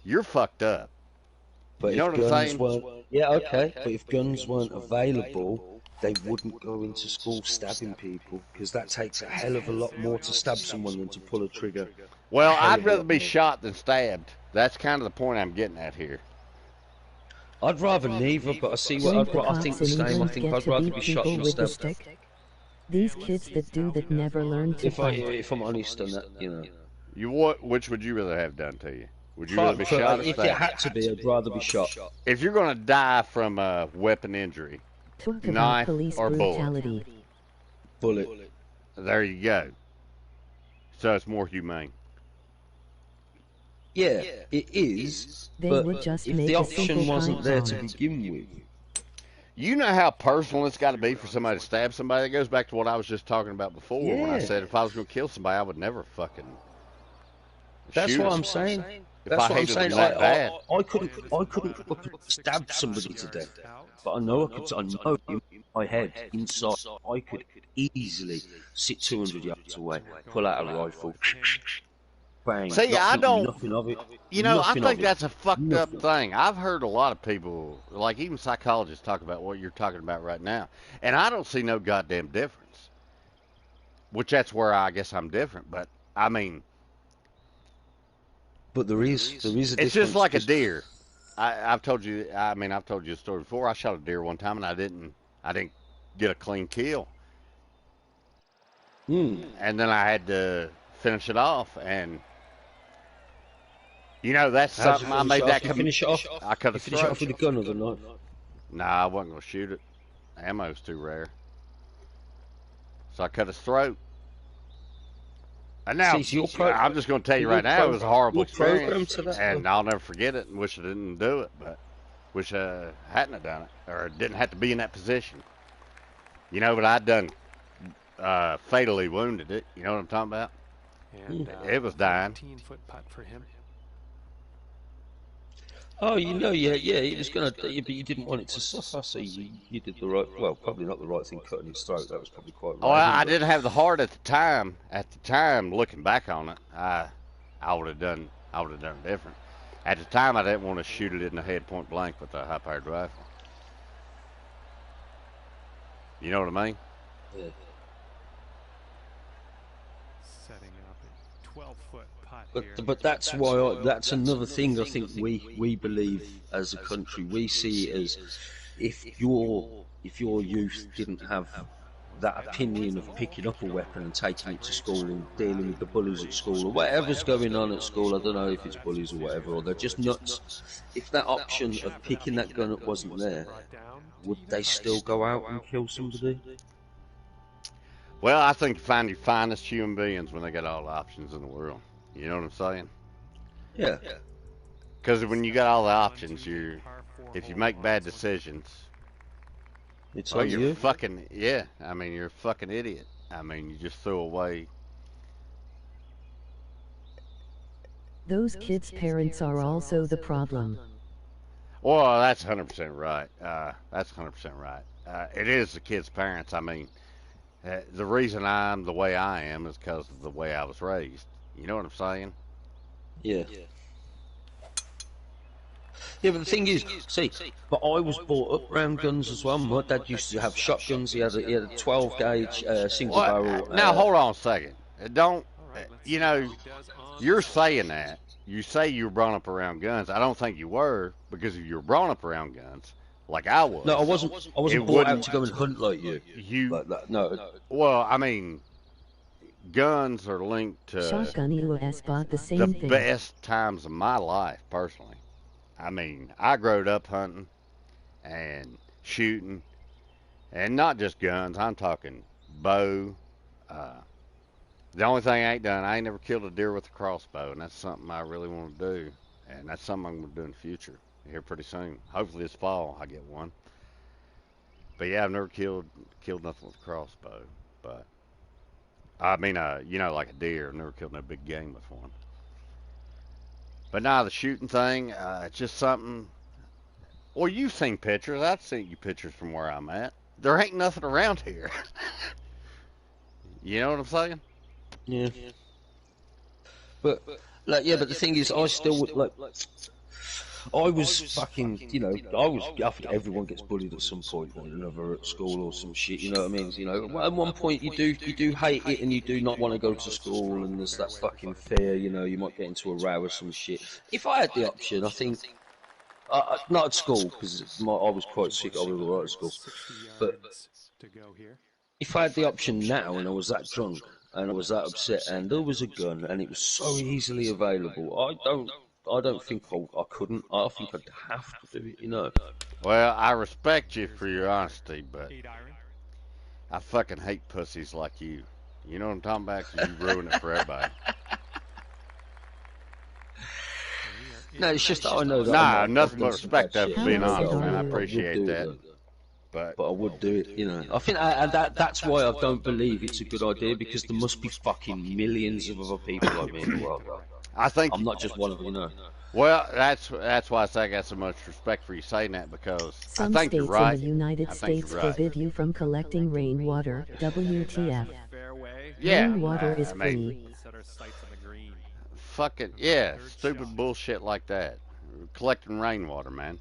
you're fucked up. but You know if what I'm guns saying? weren't yeah, okay. But if guns weren't available, they wouldn't go into school stabbing people because that takes a hell of a lot more to stab someone than to pull a trigger. A Well, hell I'd of a rather lot be more. shot than stabbed. That's kind of the point I'm getting at here. I'd rather neither, but I see what Don't the I think cops the in same. I England think get I'd to rather beat be shot people than with the stabbed. stick? These kids that do that never learn to fight. If I'm honest on that, you know. Which would you rather have done to you? Would you rather be shot or If it stabbed? had to be, I'd rather be shot. If you're going to die from a weapon injury, Talk about knife police or bullet, brutality. Bullet. there you go. So it's more humane. Yeah, it is. They But would just if make the a option simple wasn't there to bomb. begin with, You know how personal it's got to be for somebody to stab somebody? That goes back to what I was just talking about before when I Yeah. said if I was going to kill somebody, I would never fucking that's shoot what them. I'm saying. If That's I what I'm hated them saying. that bad. I couldn't fucking stab somebody to death, but I know I know in my head, inside, I could easily sit 200 yards away, pull out a rifle, bang. See, not I think don't. nothing of it. You know, I Nothing of think it. that's a fucked up Nothing. thing. I've heard a lot of people, like even psychologists, talk about what you're talking about right now, and I don't see no goddamn difference. Which that's where I guess I'm different, but I mean, But there is a difference. it's just like a 'cause- deer. I've told you. I mean, I've told you a story before. I shot a deer one time, and I didn't get a clean kill, and then I had to finish it off, and you know that's How'd you something I finish made it that off? You come. finish it off. I cut You his finish it throat. off with a gun or the knife. Nah, I wasn't gonna shoot it. Ammo's too rare, so I cut his throat. And now, See, so I'm just going to tell you right now, it was a horrible you're programmed experience, to that, and I'll never forget it. And wish I didn't do it, but wish I hadn't have done it, or didn't have to be in that position. You know, but I'd done fatally wounded it. You know what I'm talking about? And, It was dying. 15-foot putt for him. Oh, you know, yeah, he was gonna, but you didn't want it to suffer, so you did the right. Well, probably not the right thing, cutting his throat. That was probably quite Oh, right. I didn't have the heart at the time. At the time, looking back on it, I would have done different. At the time, I didn't want to shoot it in the head point blank with a high-powered rifle. You know what I mean? Yeah. Setting up a 12-foot putt. But that's why that's another thing I think we believe as a country. We see it as if your youth didn't have that opinion of picking up a weapon and taking it to school and dealing with the bullies at school or whatever's going on at school. I don't know if it's bullies or whatever, or they're just nuts. If that option of picking that gun up wasn't there, would they still go out and kill somebody? Well, I think you find your finest human beings when they got all the options in the world. You know what I'm saying? Yeah. Because when you got all the options, if you make bad decisions, Well, you're fucking, yeah. I mean, you're a fucking idiot. I mean, you just throw away. Those kids' parents are also the problem. Well, that's 100% right. That's 100% right. It is the kids' parents. I mean, the reason I'm the way I am is because of the way I was raised. You know what I'm saying? Yeah. Yeah, but the thing is, see, but I was brought up around guns as well. My dad used to have shotguns. He had a 12 gauge single barrel. Now hold on a second. Don't you know? You're saying that. You say you were brought up around guns. I don't think you were, because if you were brought up around guns, like I was. No, I wasn't. I wasn't brought out to go and hunt like you. Like that. No. Well, I mean, guns are linked to Shotgun US bought the same the thing. best times of my life, personally. I mean, I growed up hunting and shooting, and not just guns. I'm talking bow. The only thing I ain't done, I ain't never killed a deer with a crossbow, and that's something I really want to do, and that's something I'm going to do in the future, here pretty soon. Hopefully this fall I get one. But yeah, I've never killed nothing with a crossbow. But I mean, you know, like a deer. I've never killed no big game with one. But now the shooting thing, it's just something. Well, you've seen pictures. I've seen you pictures from where I'm at. There ain't nothing around here. You know what I'm saying? Yeah. But like, yeah, but the thing is, I still would like. I was fucking, you know, I think everyone gets bullied at some point or another at school or some shit, you know what I mean? You know, at one point you do hate it and you do not want to go to school, and there's that fucking fear, you know, you might get into a row or some shit. If I had the option, I think, not at school, because I was quite sick, I was alright at school, but if I had the option now and I was that drunk and I was that upset and there was a gun and it was so easily available, I don't think I couldn't. I think I'd have to do it, you know. Well, I respect you for your honesty, but I fucking hate pussies like you. You know what I'm talking about? 'Cause you ruin it for everybody. No, it's just that I know that. Nah, nothing but respect for being How honest, is it man. I on you? appreciate that. But I would do it, you know. I think that's why I don't believe it's a good idea, because there must be fucking millions of other people like me in the world. I think I'm not just one of them, you know. Well, that's why I say I got so much respect for you saying that, because Some I think states you're right. in the United I think States you're right. forbid you from collecting rainwater. WTF. Yeah, Rainwater is I mean, free. fucking yeah, stupid bullshit like that. Collecting rainwater, man.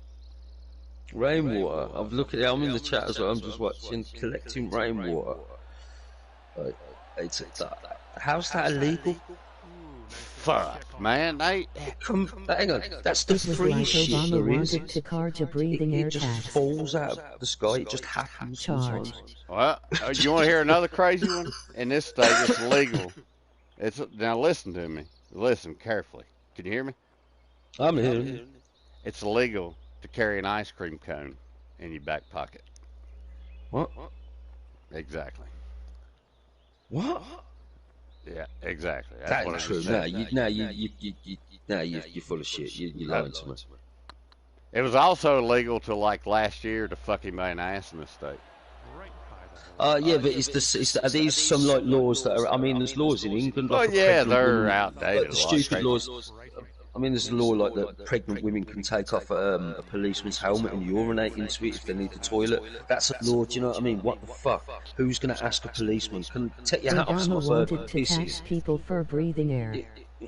Rainwater. I've looked at it. I'm in the chat as well. I'm just watching collecting rainwater. How's that illegal? Fuck, man. Hang on. That's the It was free like shit Obama there is. wanted to charge a breathing air It just tax. falls out of the sky. It just happens Charge. sometimes. Well, you want to hear another crazy one? In this state, it's illegal. Now listen to me. Listen carefully. Can you hear me? I'm here. It's illegal to carry an ice cream cone in your back pocket. What? Exactly. What? Yeah, exactly. That's That what ain't I true. just said. You're full of shit. You're lying to me. It was also illegal to, like, last year to fuck anybody in the ass in this state. Yeah, but are these some like laws that are? I mean, there's laws in England. Well, Like a yeah, pregnant they're woman, outdated. the stupid laws. I mean, there's a law like that pregnant women can take off a policeman's helmet and urinate into it if they need the toilet. That's a law, do you know what I mean? What the fuck? Who's going to ask a policeman? Can take your hat off some Obama bird wanted to tax pisses? people for breathing air.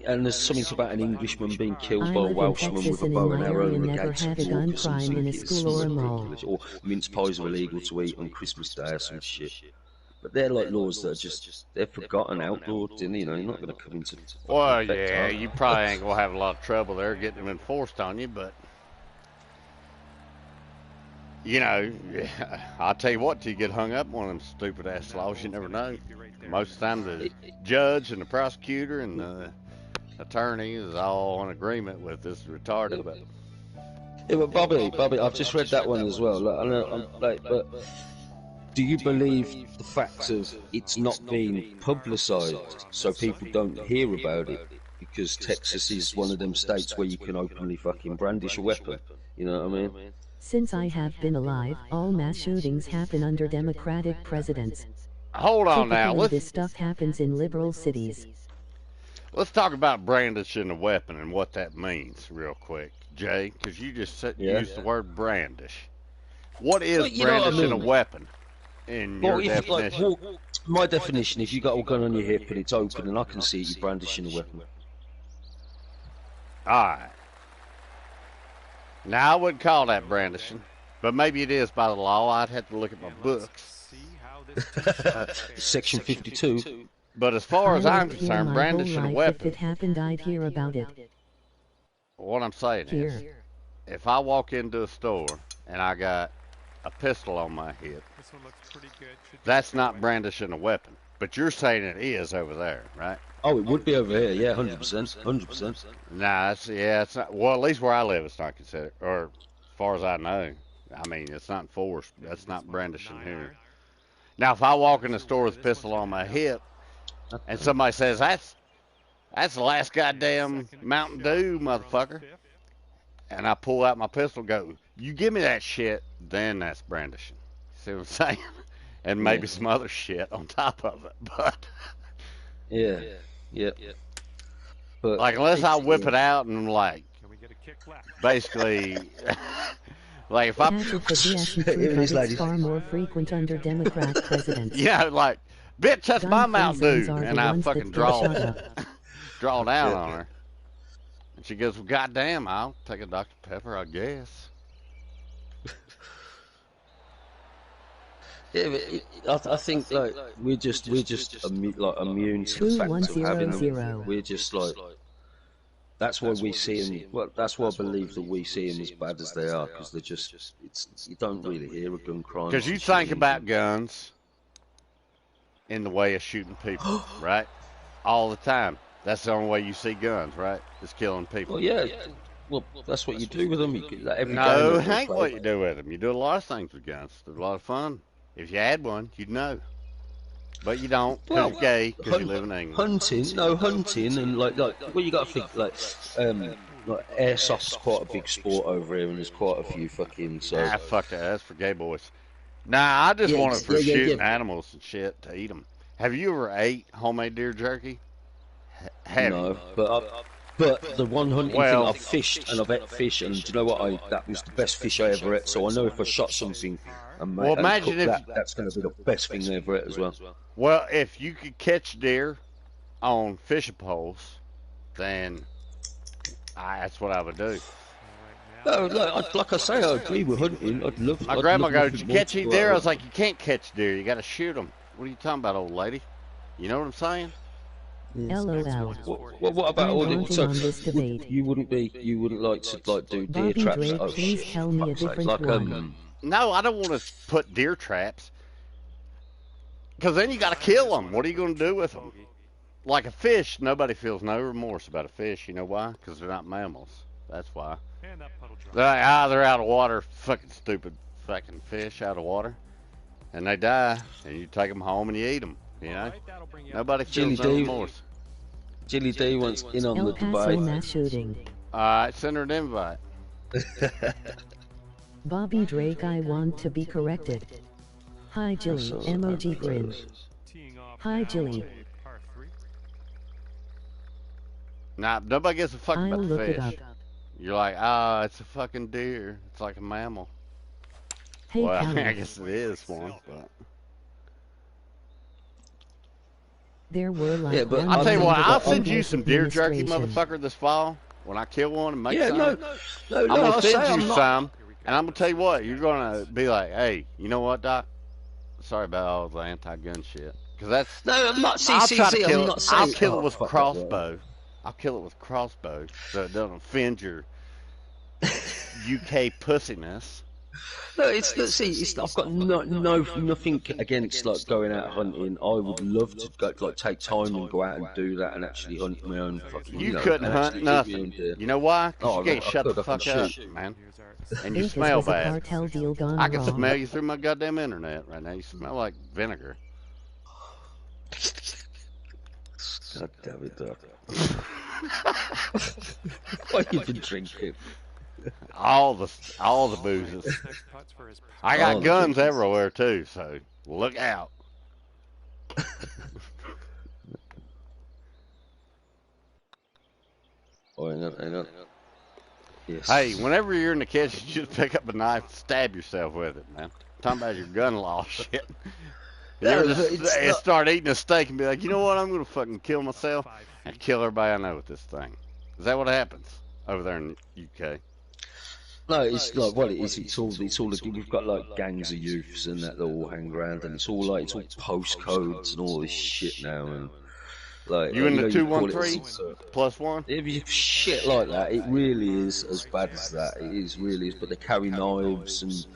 And there's something about an Englishman being killed I by a live in Welshman Texas with a and bow in and my arrow area and a never gates had a of gun York or some crime in a shit. school or a mall. Or mince pies are illegal to eat on Christmas Day or some shit. But they're like laws that are just they're forgotten, outlawed, and you know you're not going to come into. Well, yeah, you probably ain't gonna have a lot of trouble there getting them enforced on you, but you know, I'll tell you what, till you get hung up on one of them stupid ass laws, you never know. Most of the time, the judge and the prosecutor and the attorney is all in agreement with this retarded. But yeah, but Bobby, I've just read that one as well. Like, I know, but do you believe the fact of it's not being publicised so people don't hear about it? Because Texas is one of them states where you can openly fucking brandish a weapon. You know what I mean? Since I have been alive, all mass shootings happen under Democratic presidents. hold on now, Typically, this stuff happens in liberal cities. let's talk about brandishing a weapon and what that means real quick, Jay, because you just used the word brandish. What is brandishing a weapon in your definition? My definition: if you got a gun on your hip and it's open and I can see it, you're brandishing a weapon. All right. Now, I wouldn't call that brandishing, but maybe it is by the law. I'd have to look at my books. Section 52. But as far as I'm concerned, brandishing a weapon. If it happened, I'd hear about it. What I'm saying is, if I walk into a store and I got a pistol on my hip, that's not brandishing a weapon. But you're saying it is over there, right? Oh, it would be over here, yeah, 100%, 100%. Nah, it's not. Well, at least where I live, it's not considered, or as far as I know. I mean, it's not enforced. That's not brandishing here. Now, if I walk in the store with a pistol on my hip, and somebody says, that's the last goddamn Mountain Dew, motherfucker, and I pull out my pistol and go, you give me that shit, then that's brandishing. See what I'm saying? And maybe some other shit on top of it, but... Yeah. But like, unless I whip it out and, like, basically... like, if I... It's far more frequent under Democrat presidents. Yeah, like, bitch, that's my Mountain Dew. And I fucking draw down on her. And she goes, well, goddamn, I'll take a Dr. Pepper, I guess. Yeah, but I think like we're just like immune to the fact of having them. We're just like that's why we see them. Well, that's why I believe that we see them as bad as they are, because they're just you don't really hear a gun crime. Because you think about guns in the way of shooting people, right? All the time. That's the only way you see guns, right? Is killing people. Well, yeah. Well, that's what you do with them. No, it ain't what you do with them. You do a lot of things with guns. It's a lot of fun. If you had one, you'd know. But you don't, because you're gay, because you live in England. Hunting, and like, well, you got to think, like airsoft's quite a big sport over here, and there's quite a few fucking, so... Ah, fuck that, that's for gay boys. Nah, I just want it for shooting animals and shit, to eat them. Have you ever ate homemade deer jerky? No, but the one hunting thing, I've fished, and I've ate fish, and do you know what, that was the best fish I ever ate, so I know if I shot something... Well, imagine if that's going to be the best thing they ever ate as well. Well, if you could catch deer on fishing poles, then that's what I would do. No, like I say, I agree with hunting. I'd love. My grandma goes, "Did you catch any deer?" I was like, "You can't catch deer. You got to shoot them." What are you talking about, old lady? You know what I'm saying? LOL. Well, what about all the? You wouldn't like to do deer traps? Drake, please tell me a different one. No, I don't want to put deer traps. Because then you got to kill them. What are you going to do with them? Like a fish, nobody feels no remorse about a fish. You know why? Because they're not mammals. That's why. They're like, they're out of water. Fucking stupid fucking fish out of water. And they die. And you take them home and you eat them. You know? Nobody feels no remorse. Jilly D wants in on the debate. Mass shooting. Alright, send her an invite. Bobby Drake, I want to be corrected. Hi Jilly, emoji grin. Hi Jilly. Nah, nobody gives a fuck I'll about the look it fish. up. You're like, it's a fucking deer. It's like a mammal. Hey, well, Callie. I guess it is one, but... There were like Yeah, but I'll tell you what, I'll send you years some of deer jerky, administration. motherfucker, this fall. When I kill one and make some. No, I'm gonna I send say you I'm not. some, and I'm gonna tell you what, you're gonna be like, hey, you know what, Doc? Sorry about all the anti-gun shit. Because that's. No, I'm not. I'll try to I'm kill not it. I'll saying. kill Oh, it with fuck that, right. crossbow. I'll kill it with crossbow so it doesn't offend your UK pussiness. No, it's not. See, it's. I've got nothing against like going out hunting. I would love to go, like take time and go out and do that and actually hunt my own fucking. You couldn't hunt nothing. You know why? Because you can't shut the fuck up, man. And you Vegas smell was a bad. cartel deal gone I can wrong. smell you through my goddamn internet right now. You smell like vinegar. God damn it, Doc. What you been drinking? All the boozes. I got guns everywhere too, so look out. Oh, hang on. Yes. Hey, whenever you're in the kitchen, you just pick up a knife and stab yourself with it, man. Talking about your gun law shit. You ever just start eating a steak and be like, you know what, I'm going to fucking kill myself and kill everybody I know with this thing. Is that what happens over there in the UK? No, it's like what it is. It's all. We've got like gangs of youths and that all hang around, and it's all postcodes and all this shit now. And like you in the 213 plus one? It'd be shit like that. It really is as bad as that. It is really is. But they carry knives and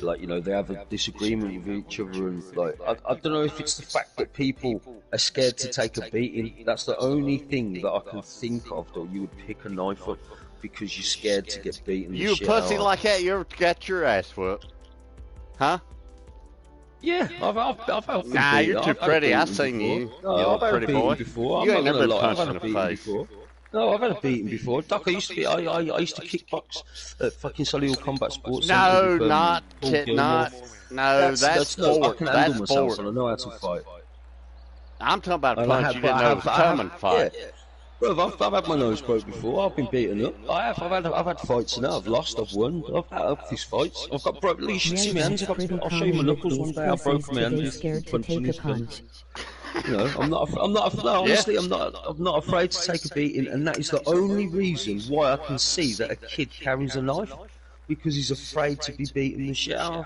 like they have a disagreement with each other and like I don't know if it's the fact that people are scared to take a beating. That's the only thing that I can think of that you would pick a knife up. Because you're scared to get beaten. You a pussy like that? You ever got your ass whooped? Huh? Yeah, I've helped. Nah, you're too pretty. I've seen you. No, you I've had pretty a beating boy. before. You ain't never been punched in the face. No, I've had a beating before. Doc, I used to kickbox at fucking Solihull Combat Sports. No, not. No, that's sport. I can that's handle myself, sport. and I know how to fight. I'm talking about a punch you didn't know was coming fight. Yeah. Bro, I've had my nose broke before. I've been beaten up. I've had fights and I've lost. I've won. I've had these fights. I've got broken. You should see my hands. I'll show you my knuckles one day. I've broken my hands. Scared to take a punch. I'm not. Honestly, I'm not afraid to take a beating, and that is the only reason why I can see that a kid carries a knife, because he's afraid to be beaten the shit out of.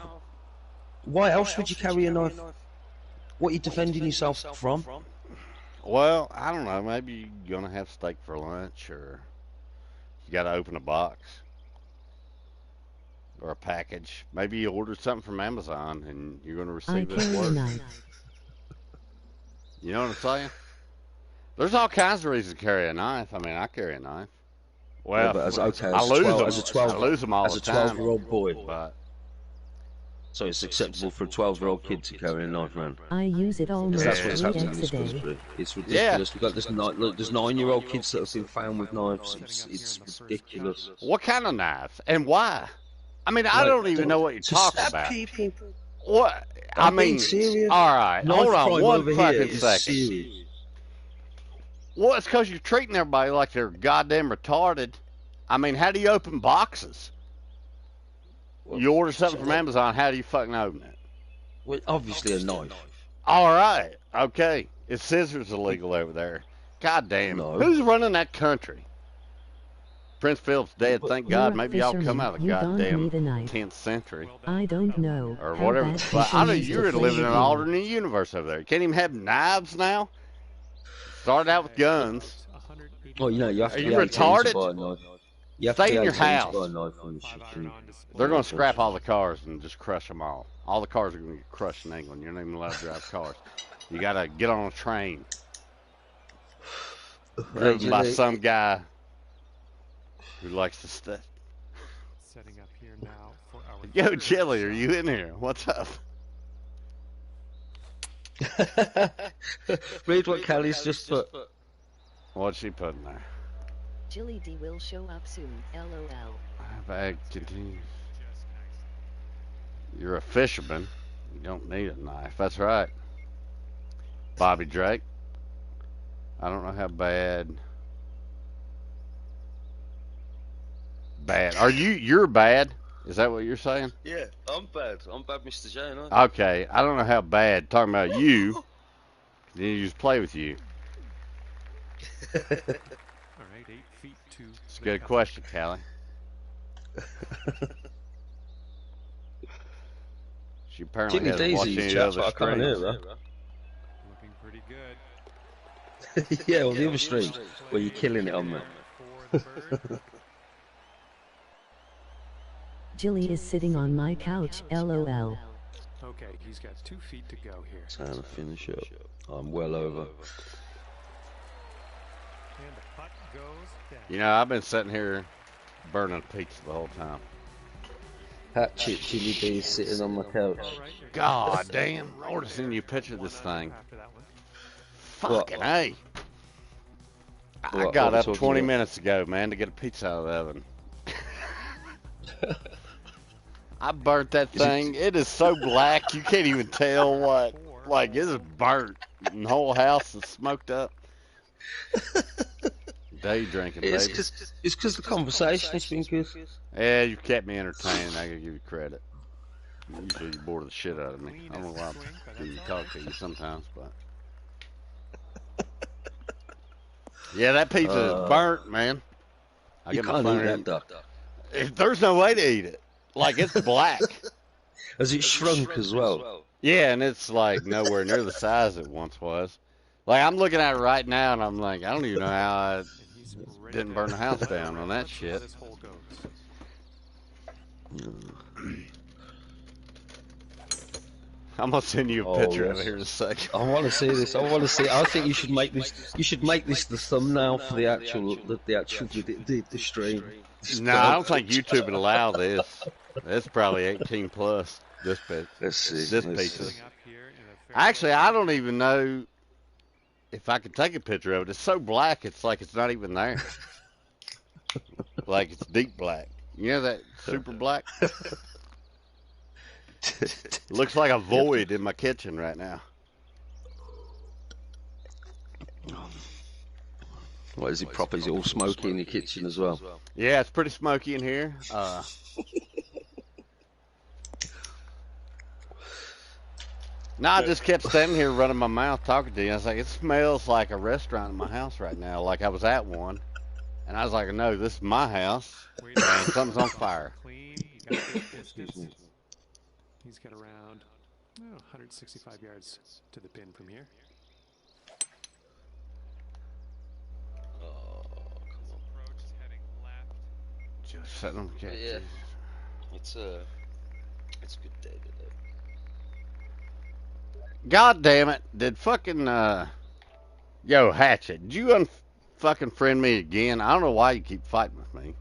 Why else would you carry a knife? What are you defending yourself from? Well, I don't know. Maybe you're gonna have steak for lunch, or you gotta open a box or a package. Maybe you ordered something from Amazon and you're gonna receive it at work. You know what I'm saying? There's all kinds of reasons to carry a knife. I mean, I carry a knife. Well, but I lose them. I lose them all as the a time. 12-year-old boy. But so it's acceptable for a 12-year-old kid to carry a knife around. I use it almost That's what's 3 happening in x a this day. country. It's ridiculous. We've got there's 9-year-old kids that have been found with knives. It's ridiculous. What kind of knives and why? I mean, I don't even know what you're talking about. People. What? I mean, all right. Hold on one fucking second. Well, it's because you're treating everybody like they're goddamn retarded. I mean, how do you open boxes? You order something from Amazon, how do you fucking open it? Well, obviously a knife. All right, okay. Is scissors illegal over there? God damn. No. Who's running that country? Prince Philip's dead, thank God. Maybe y'all come out of the goddamn 10th century. I don't know. Or whatever. But I know you're living in an alternate universe over there. You can't even have knives now? Started out with guns. Oh, you have to Are be you retarded? to buy a knife. You have Stay to be in your 18 to house. buy a knife on this shit. They're going to scrap all the cars and just crush them all. All the cars are going to get crushed in England. You're not even allowed to drive cars. You got to get on a train. Driven by some guy who likes to stay. Setting up here now for our Yo, Jelly, are you in here? What's up? Read what Callie's just put. What's she putting there? Jilly D will show up soon. LOL. Bag continues. You're a fisherman. You don't need a knife. That's right. Bobby Drake. I don't know how bad. Are you're bad? Is that what you're saying? Yeah, I'm bad. I'm bad, Mr. J, aren't I? Okay, I don't know how bad. Talking about you. Then you just play with you. All right, 8 feet to. It's a good question, Callie. She apparently Jilly hasn't watched Daisy's any chat, other but I can't hear streams. her. Looking pretty good. Yeah, well, the other streams where you're killing it on me. For the bird. Jilly is sitting on my couch, lol. Okay, he's got 2 feet to go here. Trying to finish up. I'm well over. And the putt goes down. You know, I've been sitting here burning pizza the whole time. Hatchet Jilly D sitting on my couch. All right, you're God damn! I ought to send you a picture of this thing. after that one. Fucking A. I What got we up talking 20 about? minutes ago, man, to get a pizza out of the oven. I burnt that thing. It is so black you can't even tell what. Like, it is burnt. And the whole house is smoked up. Day drinking, baby. It's because the conversation has been good. Yeah, you kept me entertained. I gotta give you credit. Usually you bore the shit out of me. I don't know why I didn't talk to you sometimes, but. Yeah, that pizza is burnt, man. I You get my can't phone eat here. that, duck. There's no way to eat it. Like, it's black. Has it shrunk as well? Yeah, and it's like nowhere near the size it once was. Like, I'm looking at it right now, and I'm like, I don't even know how I didn't burn the house down on that shit. This hole goes. I'm gonna send you a Oh, picture of yes. it here in a second. I want to see this. I want to see. I think you should make this. You should make this the thumbnail for the actual the stream. No, I don't think YouTube would allow this. It's probably 18 plus. This bit, Let's see. this let's pizza. see. Up here in a fairway. Actually, I don't even know if I could take a picture of it. It's so black, it's like it's not even there. Like it's deep black. You know that super black? Looks like a void in my kitchen right now. What is it proper? Is it all smoky in the kitchen as well? Yeah, it's pretty smoky in here. No, I just kept standing here running my mouth talking to you. I was like, it smells like a restaurant in my house right now, like I was at one. And I was like, no, this is my house, Wait, and something's on fire. Clean. You got good distance. He's got around 165 yards to the pin from here. Oh, come on. Approach is heading left. Just sitting on the couch. Yeah. It's a good day today. God damn it. Did fucking, yo, Hatchet, did you fucking friend me again? I don't know why you keep fighting with me.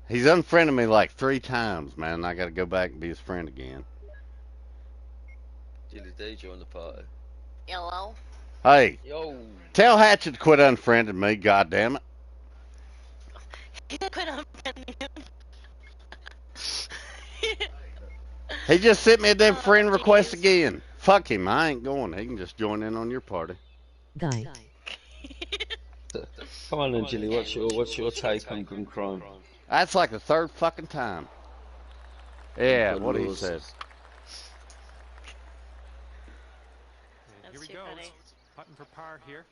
He's unfriended me like 3 times, man. I gotta go back and be his friend again. Jilly D joined the party. Hello? Hey, Yo. tell Hatchet to quit unfriending me, god damn it. He quit unfriending him. He just sent me a damn friend request again. Fuck him, I ain't going. He can just join in on your party. Guy. Come on then, Jilly. What's your take on gun crime? That's like the 3rd fucking time. Yeah, Good what he laws. said. And here That's we too go. funny. Putting for par here.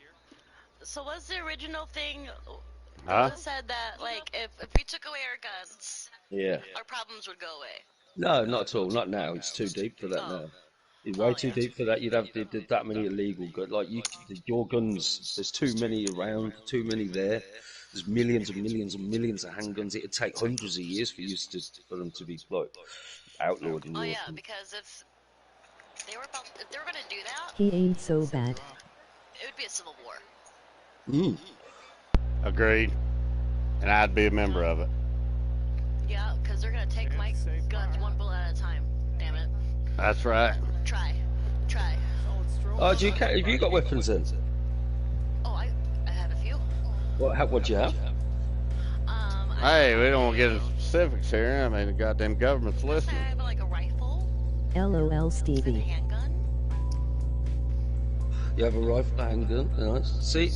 So what's the original thing? Huh? It said that, like, if we took away our guns, Yeah. our problems would go away. No, not at all. Not now. It's too deep for that now. It's way too deep for that. You'd have that many illegal guns. Like your guns. There's too many around. Too many there. There's millions and millions and millions of handguns. It'd take hundreds of years for them to be like outlawed in Oh your yeah, country. because if they were gonna do that, He ain't so bad. it would be a civil war. Mm. Agreed. And I'd be a member of it. Yeah, because they're gonna take my guns one bullet at a time. Damn it. That's right. Try. Oh, have you got weapons then? Oh, I have a few. What do you have? Hey, we don't want to get into specifics here. I mean, the goddamn government's I listening. have like a rifle LOL and a Stevie. handgun. You have a rifle, a handgun. Nice. See,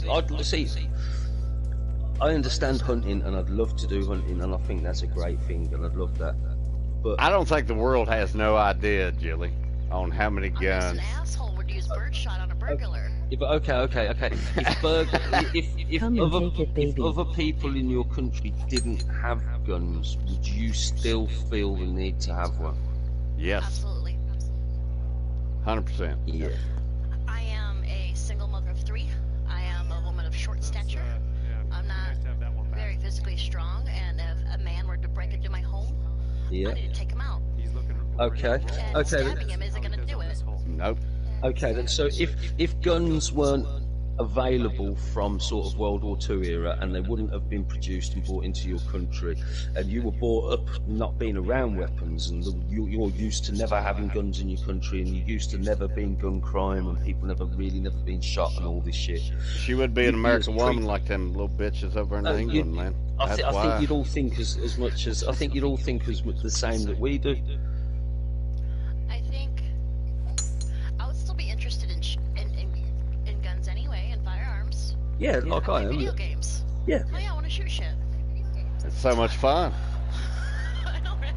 I understand hunting, and I'd love to do hunting, and I think that's a great thing, and I'd love that. But I don't think the world has no idea, Jilly, on how many I'm just guns. an asshole would use birdshot on a burglar. yeah, but okay. If Come and take it, if baby. other people in your country didn't have guns, would you still feel the need to have one? Yes. Absolutely. 100%. Yeah. I am a single mother of 3. I am a woman of short stature. I'm not very physically strong, and if a man were to break into my home, Yeah. I need to take him out. Okay. And Okay. stabbing him isn't going to do it. Nope. Okay. Then, so if guns weren't available from sort of World War II era, and they wouldn't have been produced and brought into your country, and you were brought up not being around weapons, and you're used to never having guns in your country, and you're used to never being gun crime, and people never being shot and all this shit. She would be an American woman like them little bitches over in England, man. I think you'd all think as much as the same that we do. I think I would still be interested in guns anyway, and firearms. Yeah, like I am. Video games. Yeah. Oh yeah, I want to shoot shit. It's so much fun. I know, right?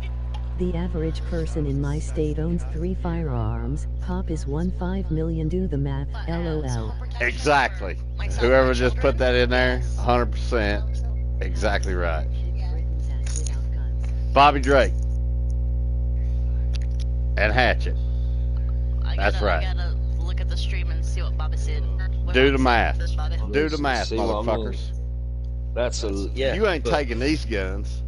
The average person in my state owns 3 firearms. Pop is 1.5 million. Do the math. But LOL. as home protection Exactly. for myself and Whoever my just put children, that in there, 100%. Exactly right. Bobby Drake. And Hatchet. That's right. I gotta look at the stream and see what Bobby said. Do the math. Bobby. Do the math, See what I mean? motherfuckers. That's yeah. You ain't but- taking these guns.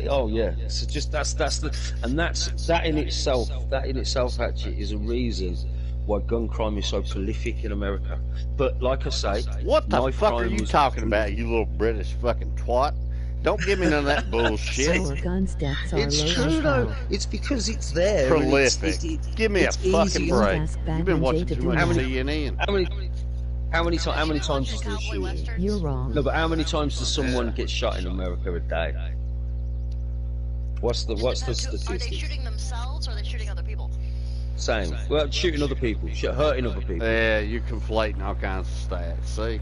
Oh yeah. So just that in itself actually is a reason why gun crime is so prolific in America. But like I say, What the my fuck are crime you was- talking about, you little British fucking twat? Don't give me none of that bullshit. Our guns deaths are It's low true as though. hell. It's because it's there. and it's- Prolific. Give me a it's fucking easy. break. Ask back You've been when watching Jada too do much that. CNN. How many times is there a shooting? You're wrong. No, but how many times does someone get shot in America a day? What's the Depends who- Are they statistic? shooting themselves or are they shooting other people? Same. Well, shooting other people, hurting other people. Yeah, you conflating all kinds of stats.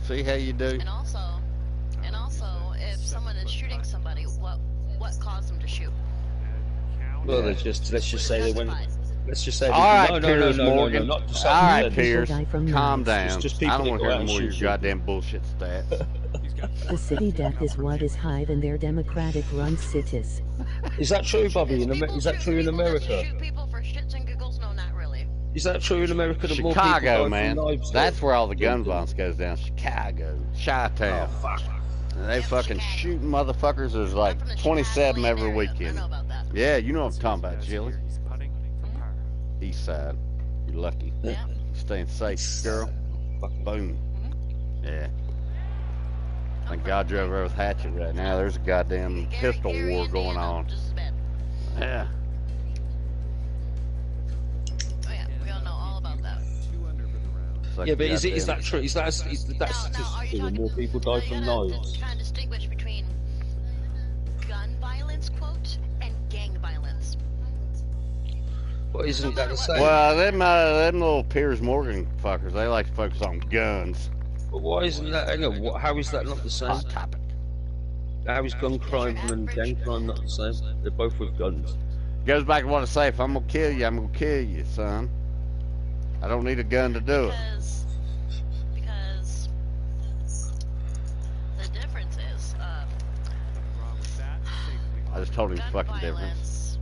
See how you do? And also, if someone is shooting somebody, what caused them to shoot? Well, let's just say they went. Let's just say. All right, no, Piers Morgan. not just All right, said. Piers. die from Calm knives. down. It's just I people don't that want go to out hear and more of your shoot goddamn bullshit stats. The city death is what is hide in their democratic-run cities. Is that true, Bobby? Is that true in America? Shoot people for shits and giggles? No, not really. Is that true in America? That more people die Chicago, from man. knives That's than- where all the gun violence goes down. Chicago. Chi-town. Oh fuck. And they Yeah, fucking Chicago. shooting motherfuckers. There's like I'm from the 27 Chicagoland every area. weekend. I know about that. Yeah, you know what I'm talking about, Jilly. He's putting for par. East side. You're lucky. Yeah. You're staying safe, girl. Boom. Yeah. Thank God you're over there with Hatchet right now. There's a goddamn pistol war going on. Just as bad. Yeah. Oh yeah, we all know all about that. 2 under for the round. It's like Yeah, but is goddamn- that true? Is that Now, are you statistically that talking? more people die now from you gotta knives? try and distinguish between gun violence, quote, and gang violence. Well, isn't that the same? Well, them little Piers Morgan fuckers, they like to focus on guns. But why isn't that? How is that not the same? Hot topic. How is gun crime and gang crime not the same? They're both with guns. Goes back to what I say, if I'm gonna kill you, I'm gonna kill you, son. I don't need a gun to do it. Because the difference is, Wrong with that. Safely. I just told him the gun fucking difference. violence.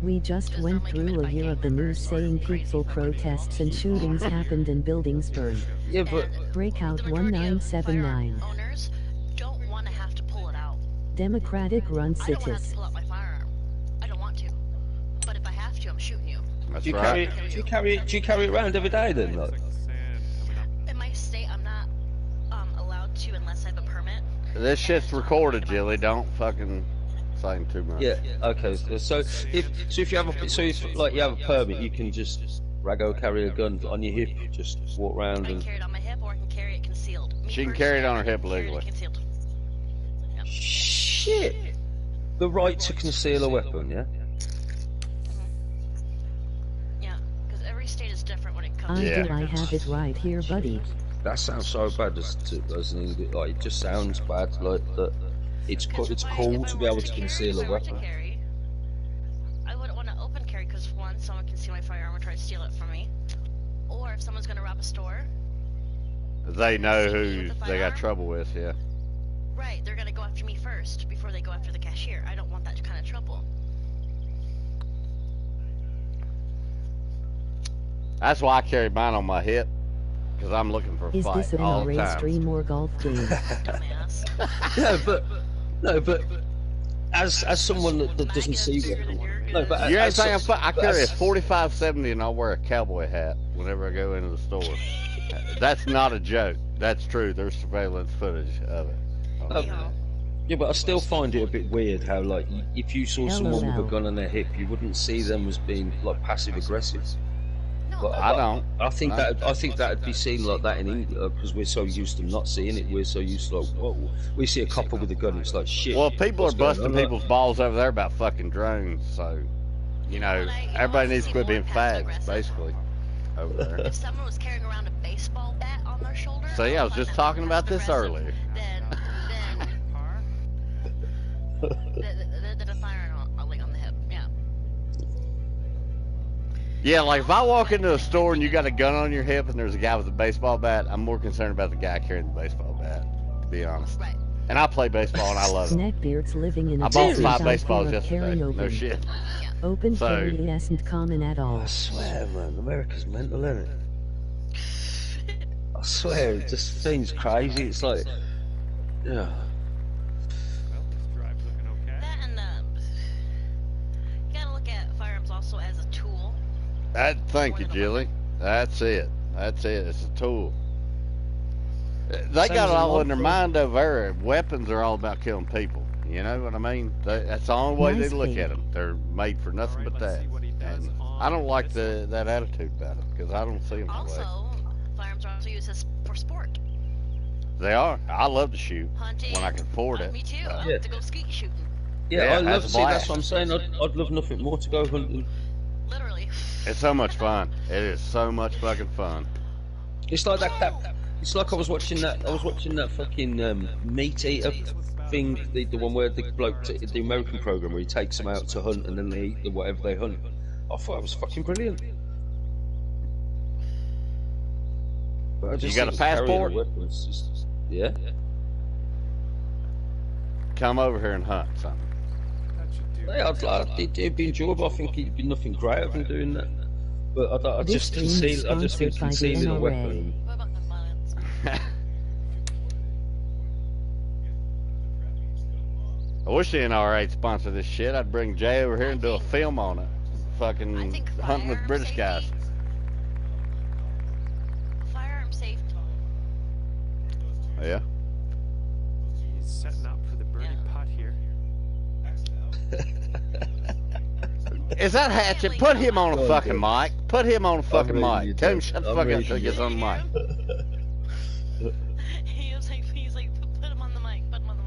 We just went through a year of the news saying peaceful protests and shootings happened and buildings burned. Yeah, but Breakout The majority of 1979. firearm owners don't want to have to pull it out. Democratic-run I don't want to have to cities. pull out my firearm. I don't want to. But if I have to, I'm shooting you. That's do you right. carry it around every day then? Like? Like the sand coming up. In my state, I'm not allowed to unless I have a permit. This shit's recorded, Jilly. Don't fucking say too much. Yeah. Okay. So if you have you have a permit, you can just carry a gun on your hip, just walk around I can and. carry it on my hip or I can carry it concealed. Me She can carry it on her personally, hip I can carry it legally. concealed. Shit. The right to conceal a weapon, yeah. Yeah, because every state is different when it comes I to do. I have it right here, buddy. That sounds so bad as an English, like it just sounds bad. Like that, it's Because it's if I cool were to be able to carry, conceal if a I were to weapon. carry, I wouldn't want to open carry because one, someone can see my firearm and try to steal it from me, or if someone's going to rob a store, They know See me who with the they got firearm? trouble with, yeah. right, they're going to go after me first before they go after the cashier. I don't want that kind of trouble. That's why I carry mine on my hip, because I'm looking for a Is fight this an all the RA time. stream or golf game? Dumbass. no, but as someone that doesn't see weapons, no, but You ain't as, saying I but carry a as, 45-70 and I'll wear a cowboy hat whenever I go into the store. That's not a joke. That's true. There's surveillance footage of it. yeah, but I still find it a bit weird how, like, if you saw someone with a LOL. gun on their hip, you wouldn't see them as being like passive aggressive. No, I don't. I think No. that'd be seen like that in England because we're so used to not seeing it. We're so used to, like, whoa, we see a copper with a gun, it's like shit. Well, people are what's going busting on? people's balls over there about fucking drones, so, you know, everybody needs to quit being fags, basically, over there. if someone was carrying around a baseball bat on their shoulder, See, I was just talking about this earlier. Then a firing on the hip. Yeah. Yeah, like if I walk into a store and you got a gun on your hip and there's a guy with a baseball bat, I'm more concerned about the guy carrying the baseball bat, to be honest. Right. And I play baseball and I love it. Neckbeard's living in a I bought 5 South baseballs Korea yesterday. carry No open. shit. Open So- carry isn't common at all. I swear, man, America's mental, isn't it? I swear, it just seems crazy. It's like, yeah. That and you gotta look at firearms also as a tool. Thank you, Jilly. That's it. That's it. It's a tool. They got it all in their mind over there. Weapons are all about killing people. You know what I mean? That's the only way they look at them. They're made for nothing but that. And I don't like that attitude about it because I don't see them that way. Also, firearms are also used for sport. They are. I love to shoot Hunting. when I can afford it. Me too. I Yeah. love to go skeet shooting. Yeah, I love that's see. a That's blast. what I'm saying. I'd love nothing more to go hunting. Literally. It's so much fun. It is so much fucking fun. It's like that. It's like I was watching that fucking meat eater thing. The one where the bloke, the American program where he takes them out to hunt and then they eat whatever they hunt. I thought it was fucking brilliant. But I just You got a think carrying passport? weapon is just, yeah. Come over here and hunt something. Yeah, it'd be enjoyable. I think it'd be nothing greater than doing that. But I This just stream is conceal. I just think sponsored by the concealing a NRA. weapon. What about gun violence? I wish the NRA sponsored this shit. I'd bring Jay over here and do a film on it. I Fucking think hunting with firearm British safety- guys. Firearm safety. Yeah. He's setting up for the birdie putt here. Is that Hatchet? Put him on a fucking mic. Put him on a fucking really mic. Tell him do. shut the I'm fuck up really until he do. gets on the mic. he's like, put him on the mic. Put him on the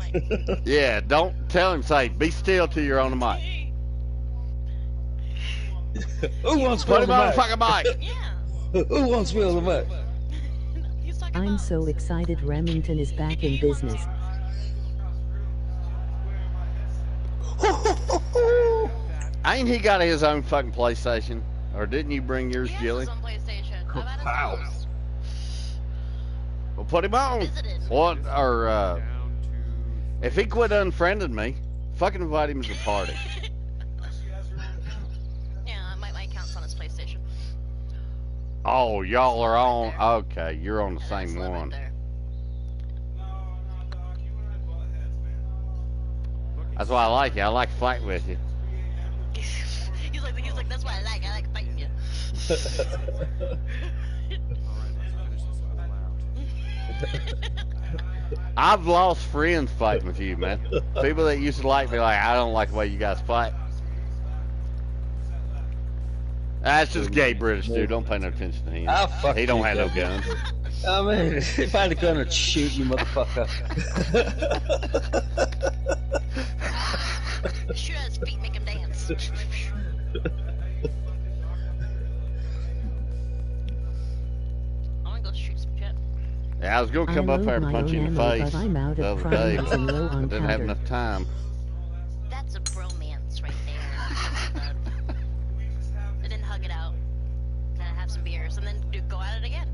mic. Yeah, don't tell him, say, be still till you're on the mic. Who wants me Put on him the on the mic? fucking mic. Yeah. Who wants me on the mic? He's talking I'm about so excited Remington is back in business. Ain't he got his own fucking PlayStation? Or didn't you bring yours, he has Jilly? his own PlayStation. How about his Wow. house? Well, put him on. Visited. What? Or, Down if he quit unfriending me, fucking invite him to the party. Yeah, my account's on his PlayStation. Oh, y'all are on. Okay, you're on the And same that's Slim right one. there. That's why I like you. I like to fight with you. He's like, that's what I like fighting you. to. All right, let's finish this all out. I've lost friends fighting with you, man. People that used to like me, like, I don't like the way you guys fight. That's just gay British dude. Don't pay no attention to him. Ah, fuck He don't you, have no gay. guns. I mean, if I had a gun, I'd shoot you, motherfucker. Shoot at his feet, make him dance. I'm gonna go shoot some shit. Yeah, I was gonna come I up here load and my punch you own in the ammo, face but I'm out the of other day. primaries and low I on didn't have powder. enough time. That's a bromance right there. And then hug it out. And have some beers. And then go at it again.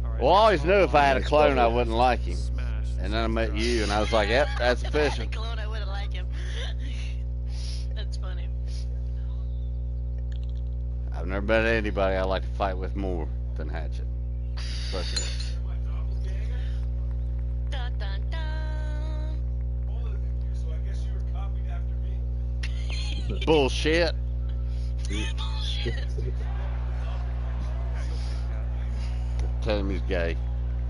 All right, Well, I always knew if I had a Nice clone, I brother. wouldn't like him. smash And then I met you, and I was like, yep, that's official. Cologne, I wouldn't like him. That's funny. I've never met anybody I like to fight with more than Hatchet. Fuck it. Dun, dun, dun. So I guess you were copied after me. Bullshit. Tell him he's gay.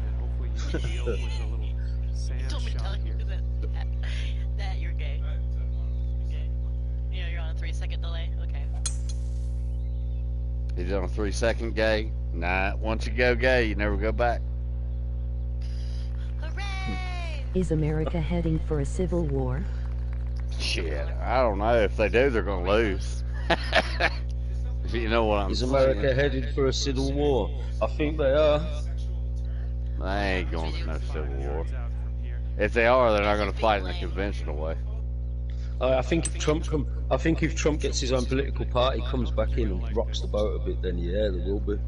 And hopefully you can deal with a little sand Told me to shot tell here. you that you're gay. Okay. Yeah, you're on a 3-second delay. Okay. He's on a 3-second gay. Nah, once you go gay, you never go back. Hooray! Is America heading for a civil war? Shit, I don't know. If they do, they're gonna lose. If you know what I'm Is saying. America headed for a civil war? I think they are. They ain't going for no civil war. If they are, they're not gonna fight in a conventional way. I think if Trump gets his own political party, comes back in and rocks the boat a bit, then yeah, there will be.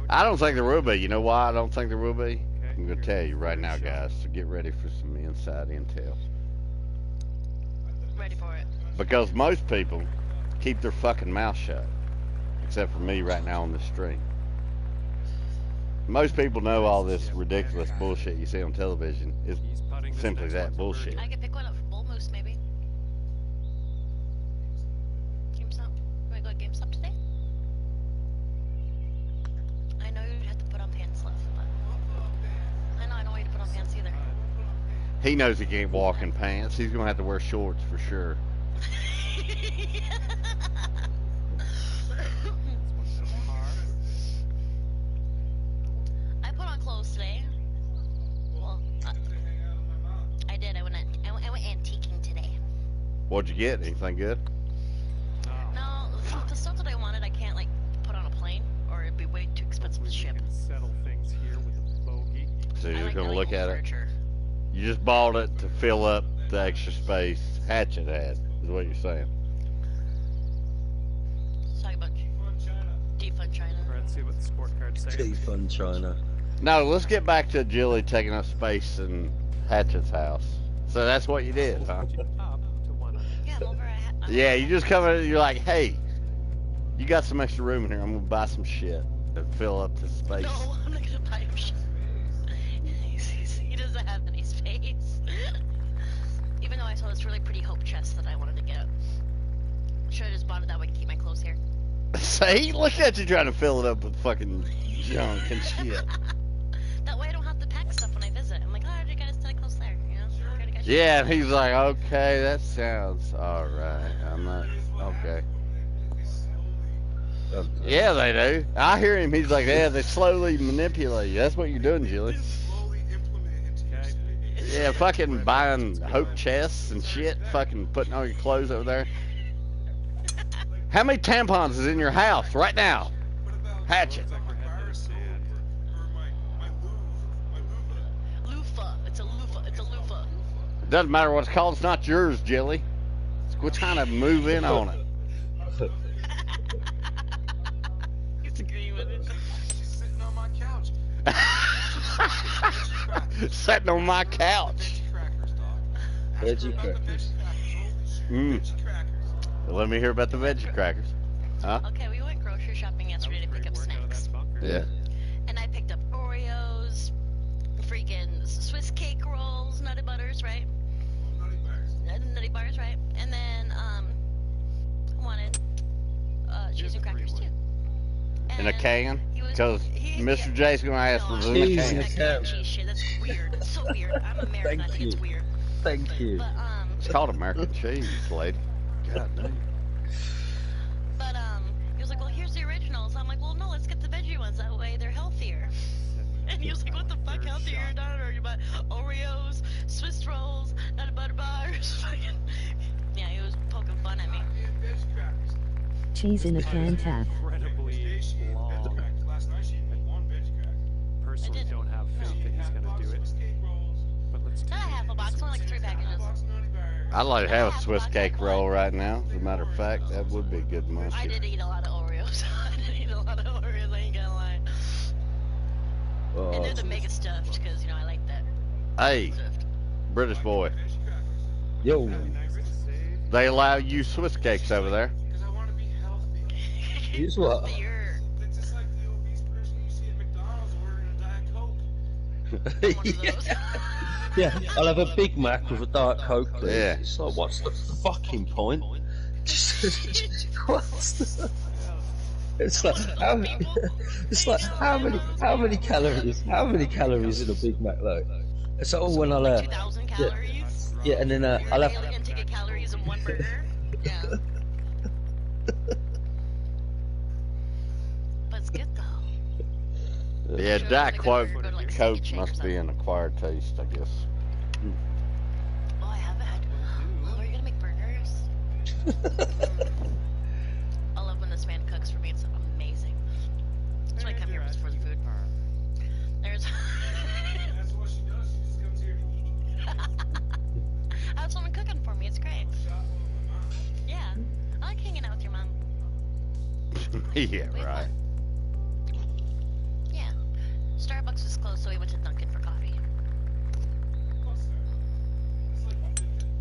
I don't think there will be. You know why I don't think there will be? I'm gonna tell you right now, guys. So get ready for some inside intel. Ready for it. Because most people keep their fucking mouth shut, except for me right now on this stream. Most people know all this ridiculous bullshit you see on television is simply that bullshit. I could pick one up from Bull Moose, maybe. GameStop. Want to go to GameStop today? I know you'd have to put on pants, love, but I know I don't want you to put on pants either. He knows he can't walk in pants. He's gonna have to wear shorts for sure. I put on clothes today. Well, I did. I went antiquing today. What'd you get? Anything good? No, the stuff that I wanted, I can't like put on a plane, or it'd be way too expensive to ship. Settle things here with a bogey. So you're like gonna really look old at furniture. it. You just bought it to fill up the extra space Hatchet had, is what you're saying. Talking about defund China. All right, let's see what the sport cards say. Defund China. No, let's get back to Jilly taking up space in Hatchet's house. So that's what you did, huh? Up to 100. Yeah, I'm over at. Yeah, you just come in and you're like, hey, you got some extra room in here. I'm gonna buy some shit to fill up the space. No, I'm not gonna buy him shit. He doesn't have any space. Even though I saw this really pretty hope chest that I wanted to get. Should have just bought it that way to keep my clothes here. See, look at you trying to fill it up with fucking junk and shit. That way I don't have to pack stuff when I visit. I'm like, oh, I got to close there, you know? Yeah, and he's like, okay, that sounds alright. I'm not, okay. Yeah, they do. I hear him. He's like, yeah, they slowly manipulate you. That's what you're doing, Julie. Yeah, fucking buying hope chests and shit. Fucking putting all your clothes over there. How many tampons is in your house right now? Hatchet. Loofah. It's a loofah. It's a loofah. It doesn't matter what it's called. It's not yours, Jilly. Quit trying to move in on it. He's agreeing with it. She's sitting on my couch. Sitting on my couch. Veggie crackers. Let me hear about the veggie crackers. Huh? Okay, we went grocery shopping yesterday to pick up snacks. Yeah. And I picked up Oreos, freaking Swiss cake rolls, Nutty Butters, right? Nutty Bars, right? And then, wanted, cheese and crackers too. In a can? Because Mr. Yeah. J's gonna ask No, for I'm in a not Cheese in can. a that can. cheese shit. That's weird. It's so weird. I'm American. I Thank think it's you. weird. Thank you. But It's called American cheese, lady. God damn. but he was like, well, here's the originals. I'm like, well, no, let's get the veggie ones. That way they're healthier. And he was like, what the fuck, healthier? You're not, or you buy Oreos, Swiss rolls, Nutty Butter bars. Fucking, yeah, he was poking fun at me. Cheese in a can tap. Incredibly long. Last night she ate one veggie cracker. Personally, I did. don't have faith that he's gonna do it. But let's do Not a half a box, only like 3 packages. I'd like to have a Swiss cake roll right now. As a matter of fact, that would be good I munchie. did eat a lot of Oreos. I did eat a lot of Oreos, I ain't gonna lie. Oh, And they're the geez. mega stuffed because you know I like that. Hey, Stuffed. British boy, Yo. they allow you Swiss cakes over there. Because I want to be healthy. Here's what? Healthier. It's just like the obese person you see at McDonald's ordering a Diet Coke. I'm one of those. Yeah, I'll have a Big Mac with a Diet Coke, please. Yeah. It's like, what's the fucking point? What's the... It's like how many calories in a Big Mac though? It's like, oh, when I'll 2,000 calories. yeah, and then Your I'll have daily intake of calories in one burger. Yeah. But it's good though. Yeah, Sure, Diet they Coke, go to, like, Coke Skate Shake or must be an acquired taste, I guess. Oh, I haven't had. Oh, are you gonna make burgers? I love when this man cooks for me. It's amazing. That's why I come here just for the food. There's. That's what she does. She just comes here to eat. I have someone cooking for me. It's great. Yeah, I like hanging out with your mom. Yeah, We have right. fun. Yeah. Starbucks was closed, so we went to Dunkin' for coffee.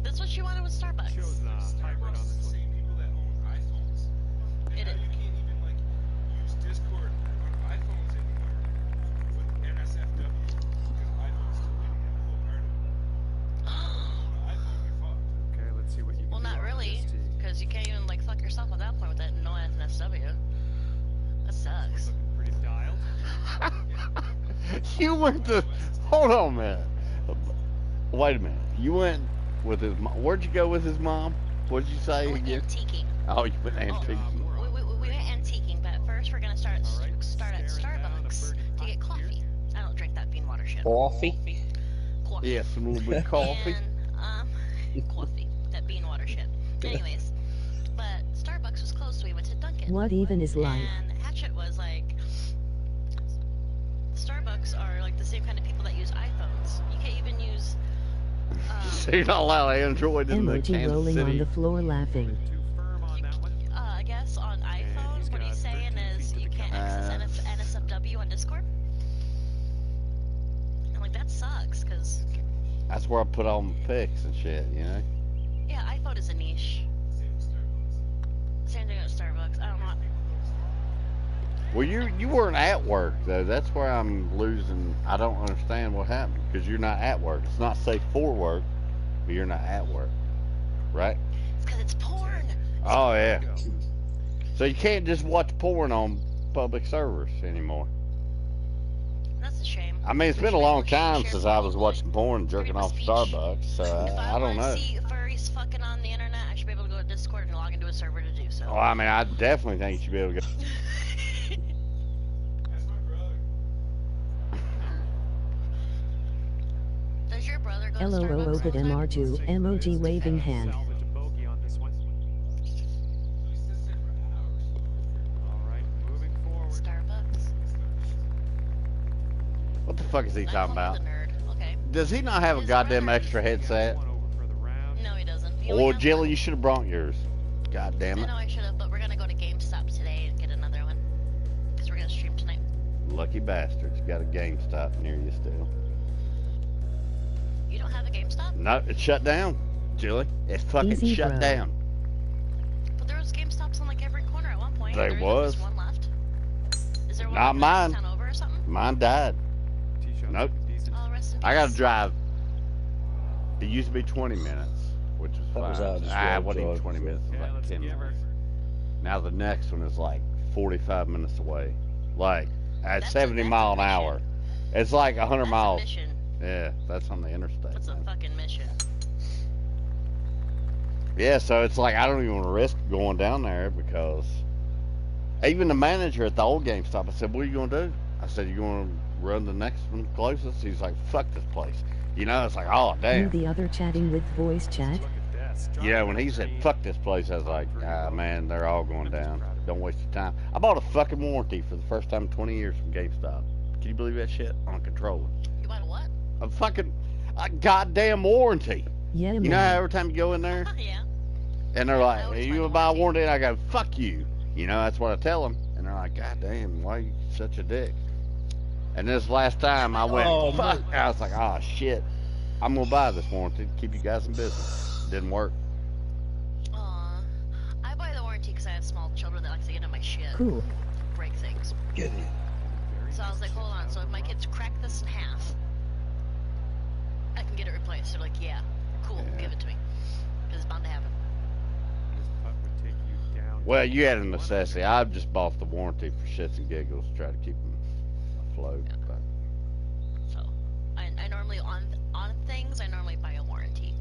That's what she wanted with Starbucks. Starbucks is the same people that own iPhones. And It now is. you can't even like use Discord on iPhones anymore with NSFW because iPhone's still waiting to have a whole part of it. On an iPhone, you're fucked. Okay, let's see what you can Well, do not off really, this tee. because you can't even like fuck yourself at that point with that no NSW. That sucks. Looking pretty dialed. You went to. Hold on, man. Wait a minute. You went with his mom. Where'd you go with his mom? What'd you say We went again? antiquing. Oh, you went antiquing. We went antiquing, but first we're gonna start at Starbucks to get coffee. I don't drink that bean water shit. coffee. Coffee. Yes, a little bit of coffee. And, coffee. That bean water shit. Anyways, but Starbucks was closed, so we went to Dunkin'. What even is life? And Hatchet was like, Starbucks are like the same kind of people that use iPhones. You can't even use. So you're not allowed Android in the Emoji Kansas rolling on City. the floor laughing. Too firm on that one. I guess on iPhone, what he's saying is you can't access NSFW on Discord. I'm like, that sucks, because, That's where I put all my pics and shit, you know? yeah, iPhone is a niche. Same thing at Starbucks. I don't know. Well, you weren't at work, though. That's where I'm losing. I don't understand what happened. Because you're not at work. It's not safe for work, but you're not at work. Right? It's because it's porn. Oh, yeah. So you can't just watch porn on public servers anymore. That's a shame. I mean, it's been a long time since I was watching porn and jerking off Starbucks, so If I don't want know. to see furries fucking on the internet, I should be able to go to Discord and log into a server to do so. Well, I mean, I definitely think you should be able to go. That's my brother. Does your brother go to LOL Starbucks? but all the time? MR2 emoji waving hand. Salvage a bogey on this one. He sits there for hours. All right, moving forward. Starbucks. What the fuck is he I talking call about? him the nerd. Okay. Does he not have a His goddamn brother- extra headset? One over for the round. No, he doesn't. He only Or has Jilly, one. you should have brought yours. God damn I it. know I should have, but we're gonna go to GameStop today and get another one. Because we're gonna stream tonight. Lucky bastards. Got a GameStop near you still. You don't have a GameStop? No, it's shut down, Jilly. It's fucking Easy, shut bro. down. But there was GameStops on like every corner at one point. There There's was. just one left. Is there one Not in the mine. next town over or something? Mine died. Tee shot's Nope. looking decent. Oh, rest in peace. I gotta drive. It used to be 20 minutes, which was That fine. was out of this It world wasn't even drive, 20 so- minutes. It was Yeah, like let's 10 give her. minutes. Now the next one is like 45 minutes away. Like at That's a- 70 that's a mile an mission. hour. It's like 100 That's miles. a mission. Yeah, that's on the interstate. That's a man. fucking mission. Yeah, so it's like I don't even want to risk going down there because even the manager at the old GameStop, I said, "What are you gonna do?" I said, "You gonna run the next one closest?" He's like, "Fuck this place." You know, it's like, oh You damn. the other chatting with voice chat. Look at this. Yeah, when he said "fuck this place," I was like, "Ah man, they're all going down. Don't waste your time." I bought a fucking warranty for the first time in 20 years from GameStop. Can you believe that shit on a controller? You bought a what? A goddamn warranty. Yeah, You know how man. every time you go in there Yeah. and they're I like, always "Hey, buy you the buy a warranty. warranty?" And I go, "Fuck you." You know, that's what I tell them. And they're like, "God damn, why are you such a dick?" And this last time I went, Oh, fuck. man. I was like, oh shit, I'm gonna buy this warranty to keep you guys in business. Didn't work. Aw. I buy the warranty because I have small children that like to get in my shit. Cool. Break things. Get it. So I was like, hold on. So if my kids crack this in half, I can get it replaced. They're like, yeah, cool, give it to me. Because it's bound to happen. This putt would take you down. Well, you had a necessity. I've just bought the warranty for shits and giggles to try to keep them afloat. But So I normally on things I normally buy a warranty.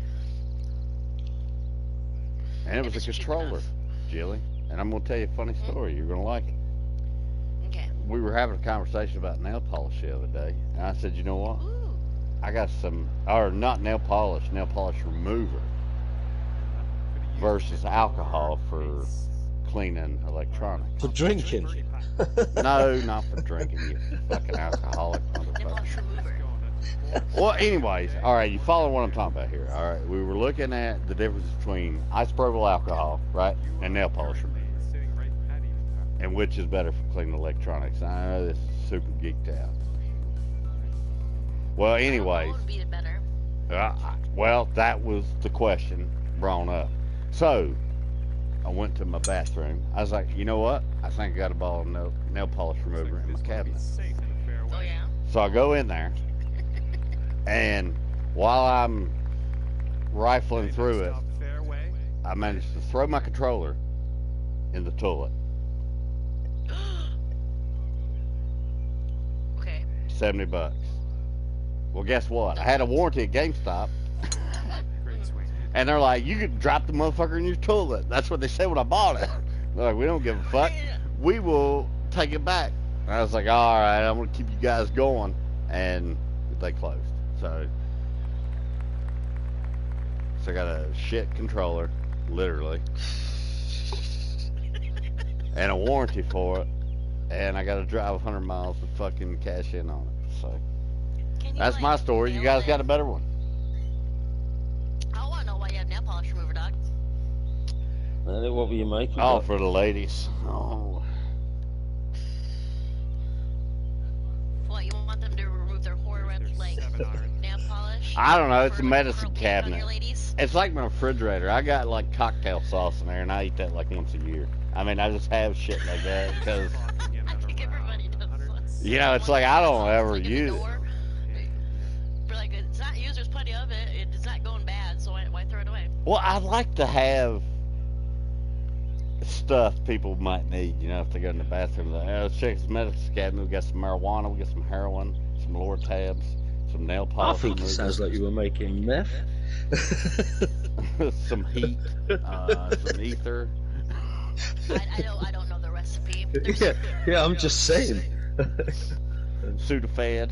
and it was If a it's cheap controller, enough. Jilly. And I'm gonna tell you a funny story. You're gonna like it. Okay. We were having a conversation about nail polish the other day, and I said, you know what? Ooh. I got some, or not nail polish remover versus alcohol for cleaning electronics. For drinking. No, not for drinking, you fucking alcoholic Nail motherfucker. polish remover. Well, anyways, all right, you follow what I'm talking about here. All right, we were looking at the difference between isopropyl alcohol, right, and nail polish remover, and which is better for cleaning electronics. I know this is super geeked out. Well, anyways, What would be better? well, that was the question brought up. So, I went to my bathroom. I was like, you know what? I think I got a ball of nail polish remover in my cabinet. Oh yeah. So I go in there, and while I'm rifling through it, I managed to throw my controller in the toilet. Okay. $70. Well, guess what? I had a warranty at GameStop, and they're like, you could drop the motherfucker in your toilet. That's what they said when I bought it. They're like, we don't give a fuck. We will take it back. And I was like, all right, I'm going to keep you guys going. And they closed. So I got a shit controller, literally, and a warranty for it. And I got to drive 100 miles to fucking cash in on it. So Can you, that's like, my story. You nail guys it? got a better one. I want to know why you have nail polish remover, dog. What were you making? Oh, bro? for the ladies. Oh. What, you want them to remove their horrid, like, nail polish? I don't know. It's a For, like, medicine curl paint on cabinet. your ladies? It's like my refrigerator. I got like cocktail sauce in there, and I eat that like once a year. I mean, I just have shit like that because, I think everybody does. you know, it's like I don't ever Like in the use it. door. But like, it's not used. There's plenty of it. It's not going bad, so why throw it away? Well, I like to have stuff people might need, you know, if they go in the bathroom. Let's check this medicine cabinet. We got some marijuana, we got some heroin, some lower tabs, some nail I polish. think it sounds like you were making meth. some heat, some ether. I don't know the recipe. yeah, I'm just saying. Sudafed.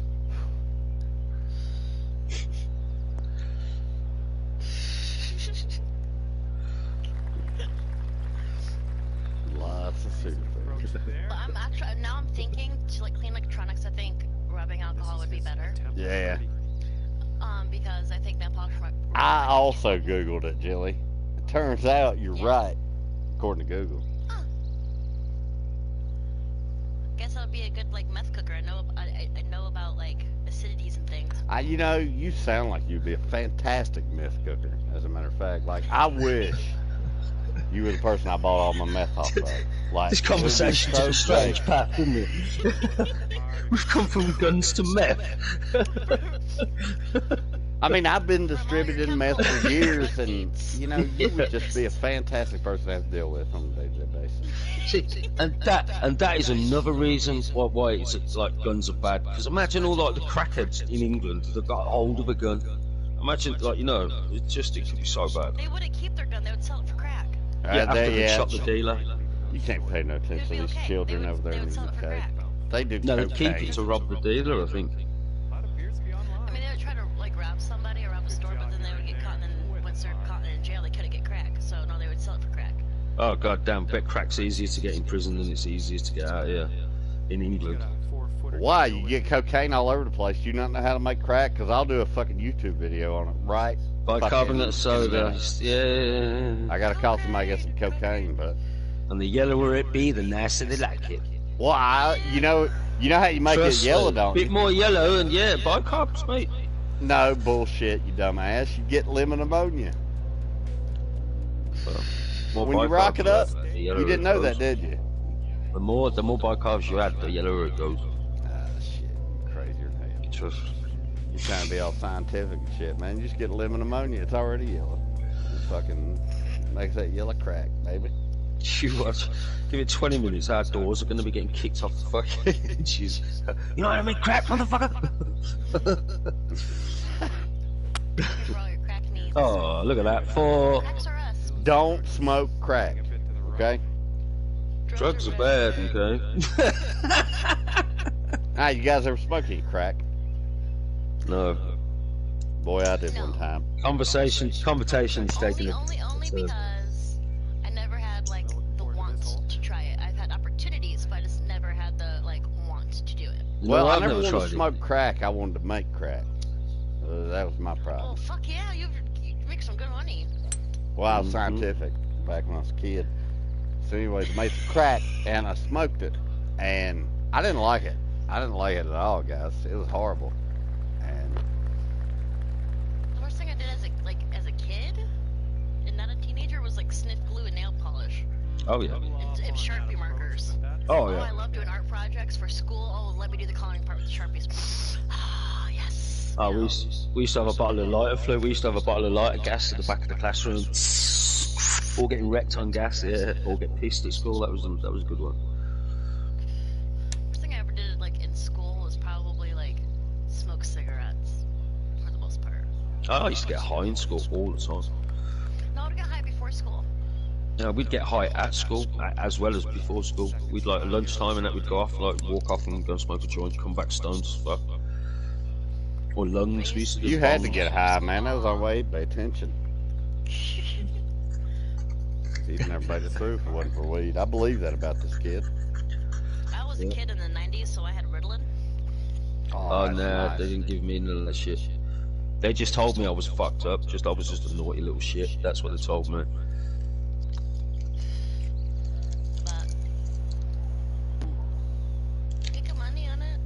Lots of Sudafed. But I'm actually now I'm thinking to like clean electronics. I think rubbing alcohol would be better. Yeah. Because I think nail polish. I also Googled it, Jilly. It turns out you're right, according to Google. Guess I'll be a good like meth cooker. I know about like acidities and things. You know, you sound like you'd be a fantastic meth cooker. As a matter of fact, like I wish you were the person I bought all my meth off of. Like This conversation took a strange path, didn't it? We've come from guns to meth. I mean, I've been distributing meth for years, and you know, you would just be a fantastic person to have to deal with on a day-to-day basis. See, and that is another reason why it's like guns are bad. Because imagine all like the crackheads in England that got hold of a gun. Imagine, like, you know, it could be so bad. They wouldn't keep their gun. They would sell it for crack. Yeah, after they shot the dealer. You can't pay no attention to these children over there in the UK. They do No, they cocaine. keep it to rob the dealer, I think. I mean, they would try to like rob somebody or rob a store, but then they would get caught, and then once they're caught in jail, they couldn't get crack. So no, they would sell it for crack. Oh god damn, bet crack's easier to get in prison than it's easier to get out here in England. Why? You get cocaine all over the place. You not know how to make crack? Because I'll do a fucking YouTube video on it, right? Bicarbonate of soda, yeah. I gotta call somebody to get some cocaine, but... And the yellower it be, the nicer they like it. Well, you know, You know how you make Trust it yellow, me. don't Bit you? more yellow and yeah, bicarbs, mate. No, bullshit, you dumbass. You get lemon ammonia. More When you bicarbs rock it up, the you yellower didn't it know goes. that, did you? The more bicarbs you add, the yellower it goes. Ah, shit. Crazier than hell. Trust. You're trying to be all scientific and shit, man. You just get lemon ammonia. It's already yellow. It fucking makes that yellow crack, baby. You watch. Give it 20 minutes outdoors, are going to be getting kicked off the fucking edges. You know what I mean? Crack, motherfucker! For all your crack needs. Oh, look at that. For Cracks are us. Don't smoke crack, okay? drugs are bad, okay? Ah, you guys ever smoked any crack? No. Boy, I did one time. Conversation's taking a Only because I never had like the want to try it. I've had opportunities, but I just never had the like want to do it. Well, No, I I've never never wanted to tried smoke crack. I wanted to make crack. That was my Oh problem. fuck yeah, you make some good money. Well, I was scientific back when I was a kid. So anyways, I made some crack, and I smoked it. And I didn't like it. I didn't like it at all, guys. It was horrible. And The first thing I did as a kid, and not a teenager, was like sniff glue and nail polish. Oh, yeah. And Sharpie markers. Oh, I yeah. love doing art projects for school. Oh, let me do the coloring part with the Sharpies. Ah, yes. Oh, You we know. used to have a bottle of lighter fluid. We used to have a bottle of lighter gas at the back of the classroom. All getting wrecked on gas, yeah. All get pissed at school. That was a good one. First thing I ever did like in school was probably like smoke cigarettes for the most part. I used to get high in school all the time. No, I would get high before school. Yeah, we'd get high at school as well as before school. We'd like at lunchtime and that we'd go off, like walk off and go and smoke a joint, come back stoned as fuck. Or lungs, we used to do you had to bombs. get high, man. That was our way. Pay attention. Even everybody through if it wasn't for weed. I believe that about this kid. I was a kid in the 90s, so I had Ritalin. Oh, that's nah, nice. they didn't give me none of that shit. They just told me I was fucked up, I was just a naughty little shit. That's what they told me. But make good money on it.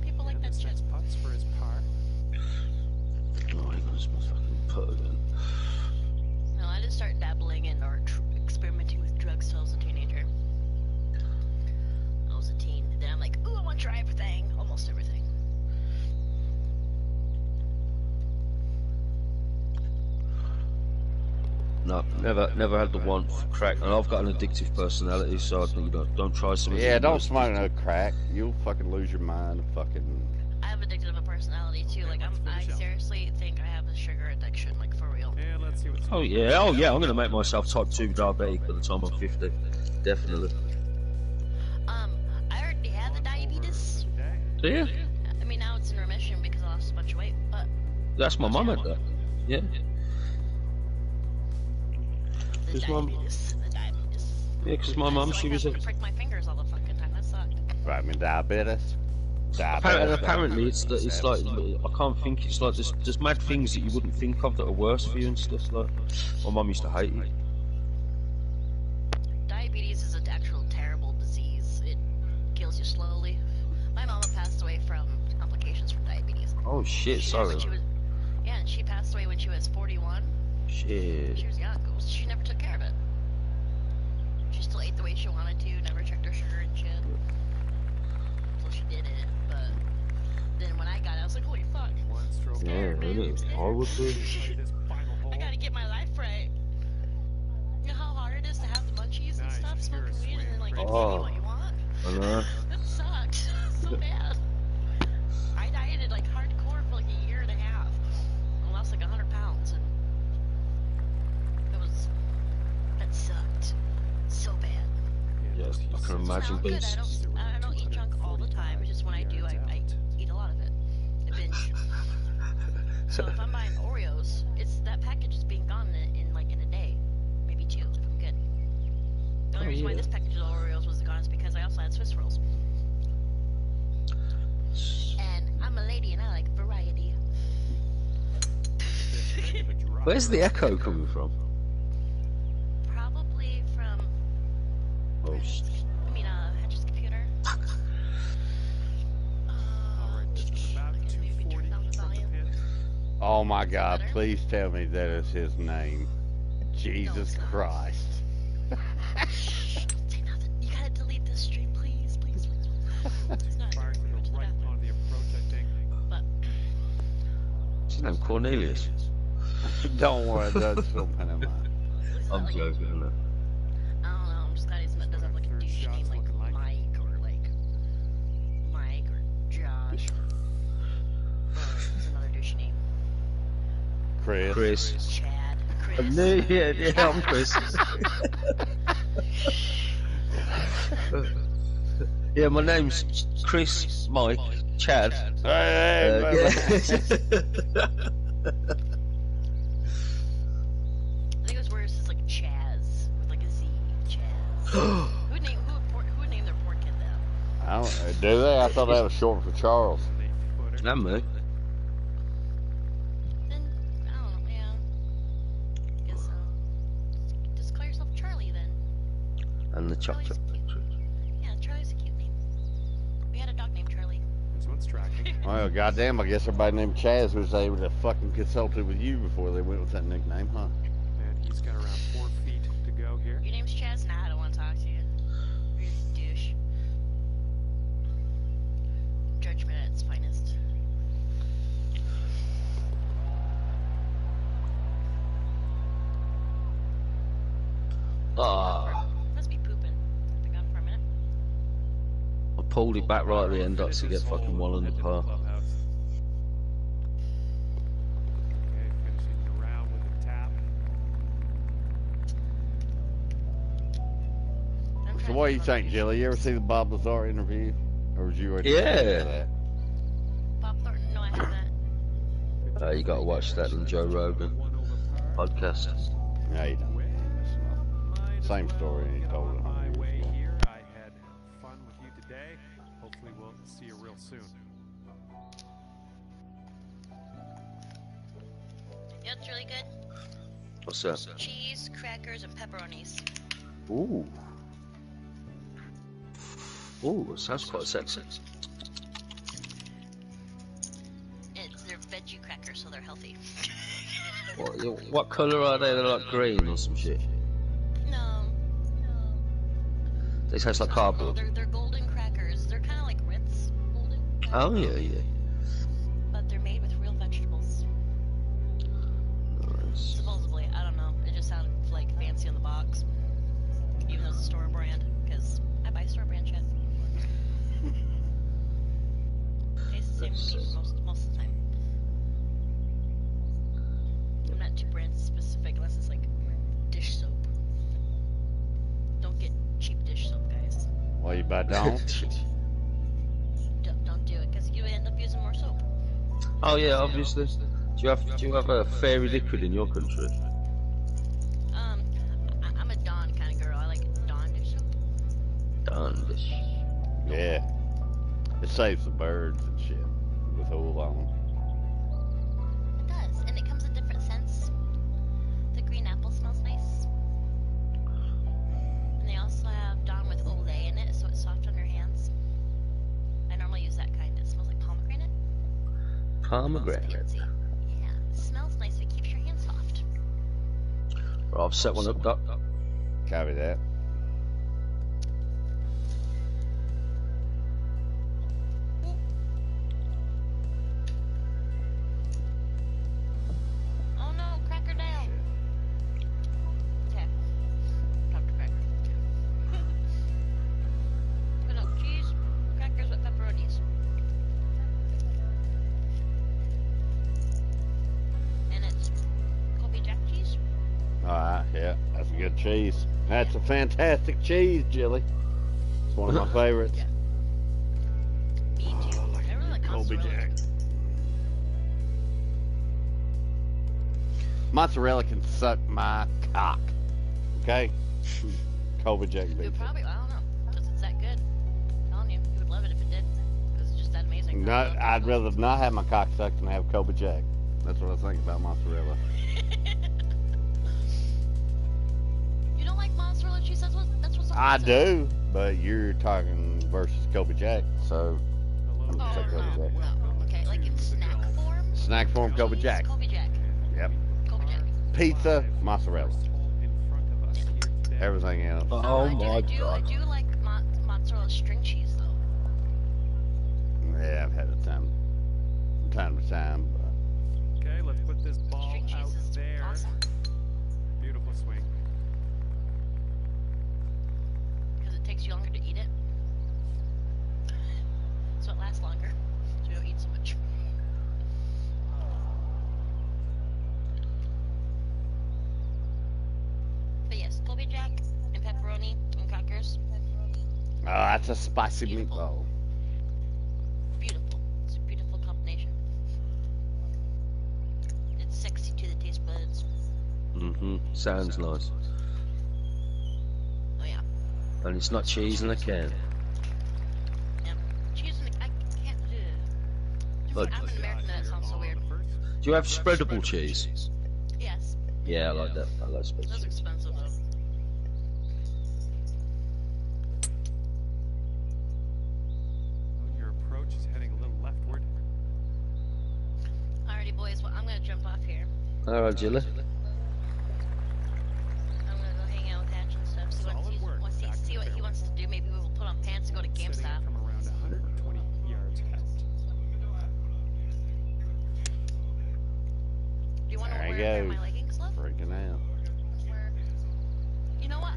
People like that shit. Putts for his par. Oh, hang on, this my fucking putt again. No, I just started dabbling in or experimenting with drugs till I was a teenager. I was a teen. Then I'm like, ooh, I want to try everything. Almost everything. No, never had the want for crack, and I've got an addictive personality, so I think don't try something. Yeah, that don't most smoke people- no crack. You'll fucking lose your mind. And fucking. I have addicted of a personality too. Like I seriously think I have a sugar addiction, like for real. And let's see what's Oh yeah, I'm gonna make myself type 2 diabetic by the time I'm 50. Definitely. I already had the diabetes. Yeah, I mean, now it's in remission because I lost a bunch of weight. But that's my mum had that. Yeah. the Who's mum? diabetes, the diabetes. Yeah, because my mum, So she I was a... prick my fingers all the fucking time. That sucked. Right, I mean, diabetes. Apparently it's like, I can't think, it's like, there's mad things that you wouldn't think of that are worse for you and stuff like. My mum used to hate it. Diabetes is an actual terrible disease. It kills you slowly. My mama passed away from complications from diabetes. Oh shit, sorry. Yeah, and she passed away when she was 41. Shit. She was young. She never took care of it. She still ate the way she wanted to, never checked her sugar and shit. So she did it, but then when I got it, I was like, holy fuck. Yeah, innit? I would do. I gotta get my life right. You know how hard it is to have the munchies and stuff, smoking weed, and then like you can't eat what you want? I know. That sucked so bad. I dieted like hardcore for like a year and a half. I lost like 100 pounds, and that sucked so bad. Yes, I can imagine Now I'm being. good. I don't eat junk all the time. It's just when I do, I eat a lot of it. I binge. So if I'm buying Oreos, that package is being gone in a day, maybe 2 if I'm good. The only reason why this package of Oreos was gone is because I also had Swiss rolls. And I'm a lady and I like variety. Where's the echo coming from? Probably from Oh, Hedge's computer. Oh my God! better? Please tell me that is his name. Jesus it's not. Christ. Shh, don't say nothing. You gotta delete this stream, please, please, please. It's not Far to we went the to the right bathroom. on the approach, I think. But What's his name? Cornelius. Don't worry, that's something in mind. at least I'm not like joking, isn't it? I don't know. I'm just glad he doesn't have like a Third douche shot's name like looking like. Mike or Josh or it's another douche name. Chris. Chad. Chris. Yeah, I'm Chris. Yeah, my name's Chris, Mike, Chad. Hey, Yeah. I think it was worse is like Chaz with like a Z. Chaz. who would name their poor kid that? I don't, do they? I thought that was short for Charles. That me. Then I don't know. Yeah. Guess so. Just call yourself Charlie then. And the Chop Chop Factory. Yeah, Charlie's a cute name. We had a dog named Charlie. This one's tracking. Well, goddamn, I guess everybody named Chaz was able to fucking consult it with you before they went with that nickname, huh? And he's got around 4 feet to go here. Your name's Chaz? Nah, I don't want to talk to you. You're just a douche. Judgment at its finest. Ah, Must be pooping. Been gone for a minute. I pulled it back right at the end to get fucking one under par. Okay, finishing the round with a tap. I'm So trying what to do you think think, of Jilly? You ever see the Bob Lazar interview? Or was you already Yeah. that? Bob Thornton? No, I haven't. You gotta watch that on Joe Rogan podcast. No, you don't. Same story he told it On my 100 way years ago. here, I had fun with you today. Hopefully we'll see you real soon. You know what's really good? What's that? Cheese, crackers, and pepperonis. Ooh. Ooh, sounds quite sexy. They're veggie crackers, so they're healthy. What colour are they? They're like green or some shit. No. They taste like Oh, cardboard. they're golden crackers. They're kind of like Ritz golden Oh, crackers, yeah. but they're made with real vegetables. Nice. Supposedly, I don't know. It just sounded like fancy on the box, even though it's a store brand. Because I buy store brand shit. Tastes the same to me most of the time. I'm not too brand specific unless it's like dish soap. Don't get cheap dish soap, guys. Well, you buy don't? Don't do it because you end up using more soap. Oh yeah, obviously. Do you have a fairy liquid in your country? I'm a Dawn kind of girl. I like Dawn dish soap. Done dish. Yeah. It saves the birds and shit with wool on them. It does, and it comes in different scents. The green apple smells nice. And they also have Dawn with Olay in it, so it's soft on your hands. I normally use that kind. It smells like pomegranate. It's Pomegranate. fancy. Yeah, it smells nice. It keeps your hands soft. Right, I've set one up, Doc. Copy that. Oh no, cracker down. Okay. Talk to cracker. But no, cheese, crackers with pepperonis. And it's Kobe Jack cheese. Alright, yeah, that's a good cheese. That's a fantastic cheese, Jilly. It's one of my favorites. Yeah. Me too. I really like Colby mozzarella. Jack. Mozzarella can suck my cock. Okay? Colby Jack It beats it. probably, I don't know, because it's that good. I'm telling you, you would love it if it did. Because it's just that amazing. Not, I'd rather not have my cock sucked than have Colby Jack. That's what I think about mozzarella. You don't like mozzarella cheese? That's what someone I said. do, but you're talking versus Colby Jack, so I'm Oh, gonna say Colby no, Jack. no. Okay, like in snack form? Snack form Colby cheese, Jack. Kobe pizza, mozzarella. Everything else. Oh my I god. do like mozzarella string cheese though. Yeah, I've had it time to time. But Okay, let's put this ball String cheese out is there. awesome Beautiful swing. because it takes you longer to eat it, so it lasts longer. So you don't eat so much. But yes, Colby Jack and pepperoni and crackers. oh, that's a spicy Beautiful. meatball. Beautiful. It's a beautiful combination. It's sexy to the taste buds. Sounds nice. Oh yeah. And it's not cheese in a can. Yeah. Cheese and I can't do. But I'm an American. That sounds so weird. do you have spreadable cheese? Yes. Yeah, I like that. I like spreadable Those are cheese. expensive though. Your approach is heading a little leftward. Alrighty, boys. Well, I'm gonna jump off here. All right, Jilla. I'm gonna go hang out with Hatch and stuff. See what he wants to do. Maybe we'll put on pants and go to Setting GameStop. from around 120 yards out. Do you want to There he wear goes. my leggings, love? Freaking out. You know what?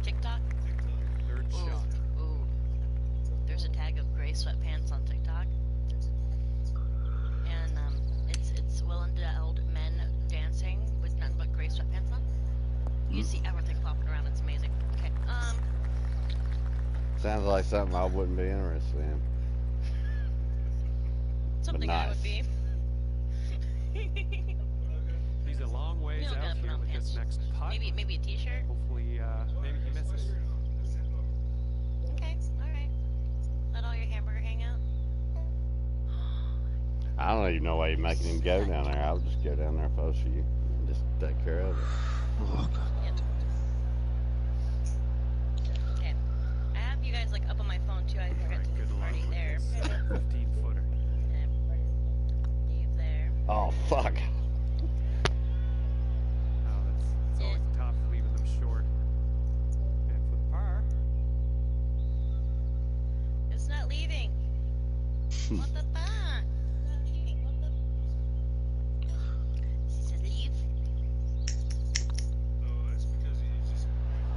TikTok. Third Ooh. shot. Ooh. There's a tag of gray sweatpants on TikTok, and it's well-endowed men dancing with nothing but gray sweatpants on. You see everything popping around. It's amazing. Okay. Sounds like something I wouldn't be interested in. Something I would be. He's a long ways You don't out gotta put here on with pants. this next putt. Maybe a t-shirt. Hopefully, maybe he misses. Okay. All right. Let all your hamburger hang out. I don't even know why you're making him go down there. I would just go down there if I was you. Just take care of it. Oh god. Yep. Okay. I have you guys like up on my phone too. I forgot to Good luck already with there. this 15-footer. Okay. Leave there. Oh fuck. Oh, it's always tough leaving them short. And for the par, It's not leaving. What the fuck? Not leaving. What the? She said leave.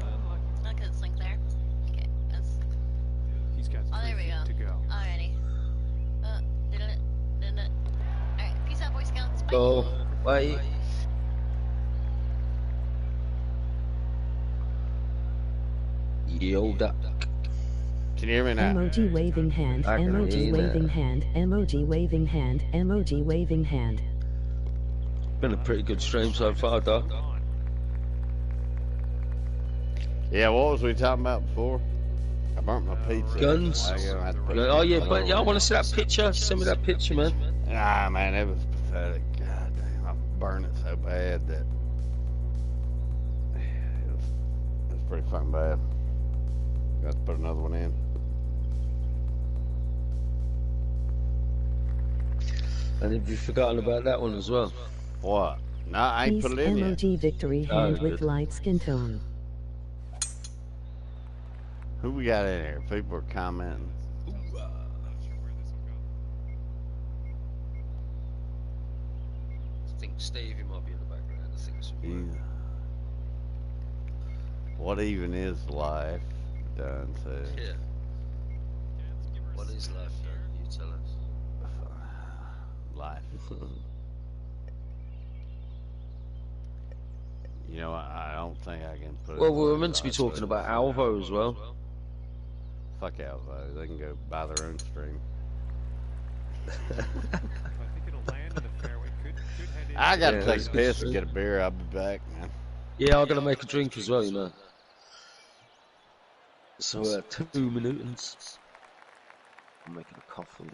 unlucky. Not because it's linked there. Okay. That's. He's got Oh, 3 there we feet go. to go. Alrighty. Did it. Alright. Peace out, Boy Scouts. Bye. Go. Bye. Yo, duck. Can you hear me now? Emoji waving hand, I can emoji hear waving that. hand, emoji waving hand, emoji waving hand. Been a pretty good stream so far, Doc. On. Yeah, what was we talking about before? I burnt my pizza. Guns. I have to put Oh yeah, some but oil y'all in want it. to see that picture? Send me that picture, man. Nah, man, it was pathetic. God damn, I burned it so bad that it was pretty fucking bad. Got to put another one in. And have you forgotten about that one as well? What? No, I ain't Peace put it in yet. emoji victory Oh, hand with good. light skin tone. Who we got in here? People are commenting. I think Stevie might be in the background. I think it's Yeah. What even is life? Done says. Yeah. What is life, Dan? You tell us. Life. You know, I don't think I can put it. Well, we were in meant to be life, talking but- about Alvo as well. Fuck Alvo. They can go buy their own stream. I think it'll land in the fairway. Could head in. I gotta Yeah, take that's a good piss stream. and get a beer. I'll be back, man. Yeah, I'm gonna make a drink as well, you know. So 2 minutes. I'm making a coffee.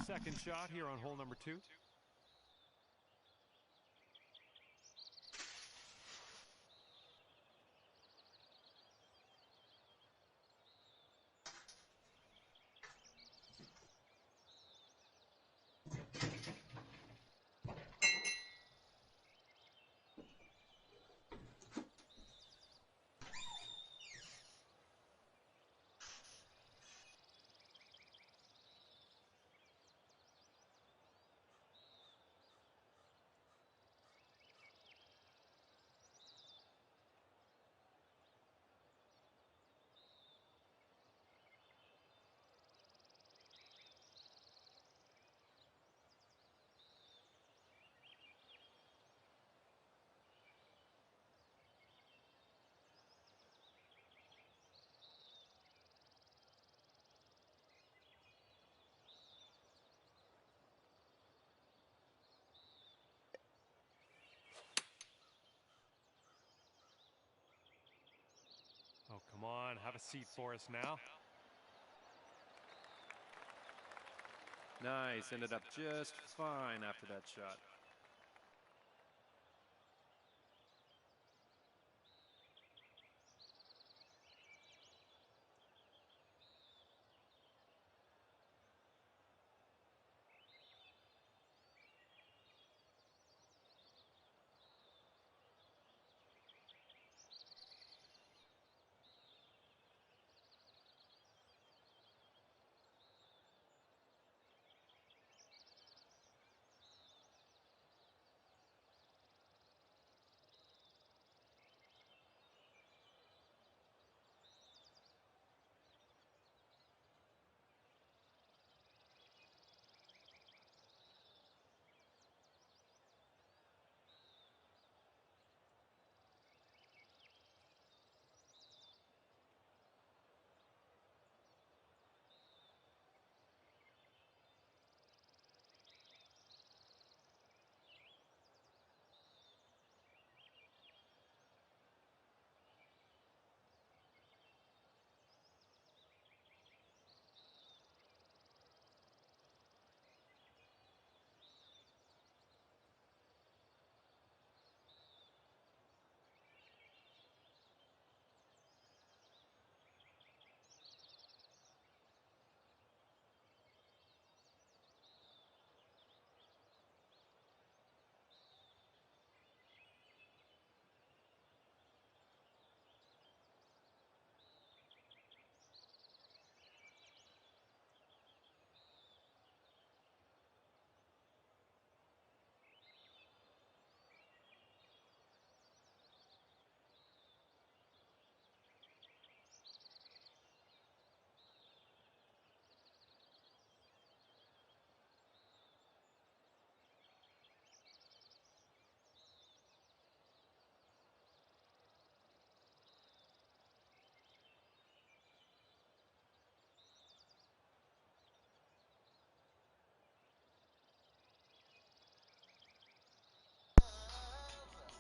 Second shot here on hole number 2. on, have a seat for us now. Nice, ended up just fine after that shot.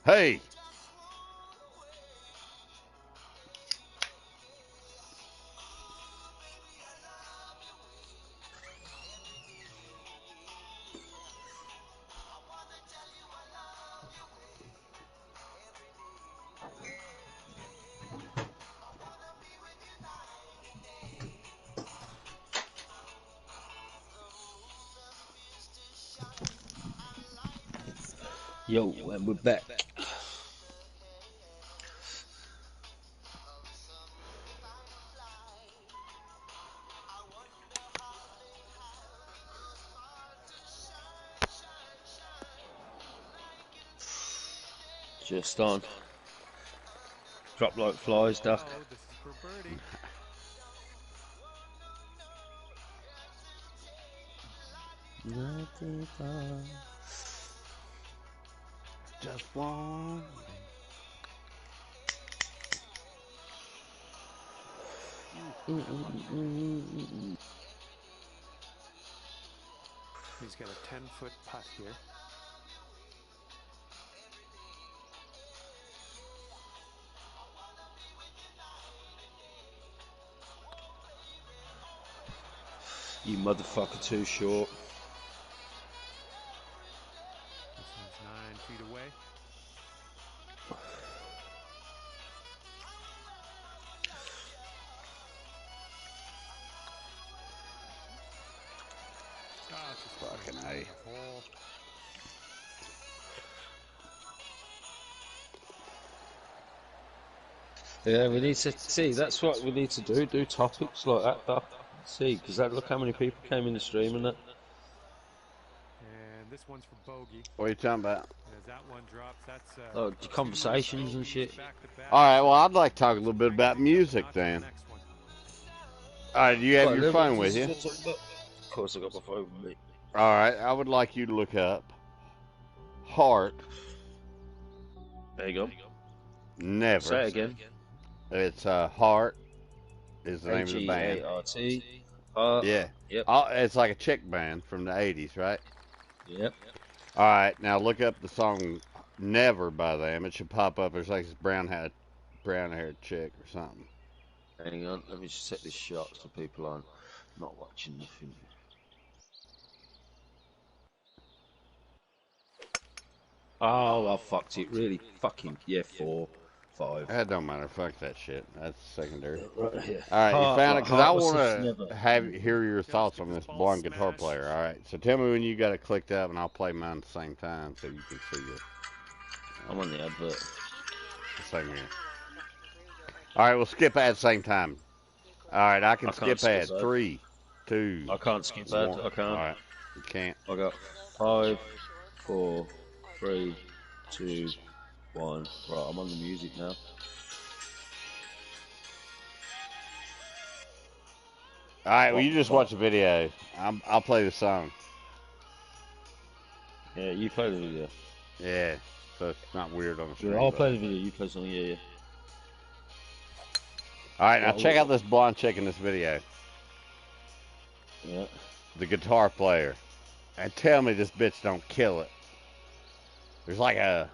Hey, Yo, and we're back. Just on. Drop like flies, duck. Oh, this is for birdie. just one. He's got a 10-foot putt here. You motherfucker, too short. This one's 9 feet away. Ah, it's just Fucking way A. out of the hole. Yeah, we need to see. That's what we need to do. Do topics like that, duck. See, because look how many people came in the stream and that. And this one's for bogey. What are you talking about? As that one drops, that's Like two conversations and bogeys shit. back to back. All right, well, I'd So like to talk a little bit about music notch on the then. next one. All right, do you have Right, your then what phone with is you? it talk about? Of course, I got my phone with me. All right, I would like you to look up Heart There you go. Never. Say it again. It's Heart is the name of the band. Hart. Yeah. Yep. It's like a chick band from the 80s, right? Yep. All right, now look up the song Never by them. It should pop up. There's like this brown haired chick or something. Hang on, let me just set this shot so people aren't not watching nothing. Oh, I fucked it. Really? Fucking, yeah, 4, 5. That don't matter. Fuck that shit. That's secondary. Right here. All right, you found it because I want Heartless to never. hear your thoughts on this blonde guitar player. All right, so tell me when you got it clicked up, and I'll play mine at the same time so you can see it. I'm on the advert. The same here. All right, we'll skip ad same time. All right, I can skip ad. 3, 2. I can't skip 1. ad. I can't. All right, you can't. I got 5, 4, 3, 2, 1. Right, I'm on the music now. All right, well, you just watch the video. I'll play the song. Yeah, you play the video. Yeah, so it's not weird on the screen. Yeah, I'll play the video. You play something. Yeah. All right, now check out this blonde chick in this video. Yeah. The guitar player. And tell me this bitch don't kill it. There's like a...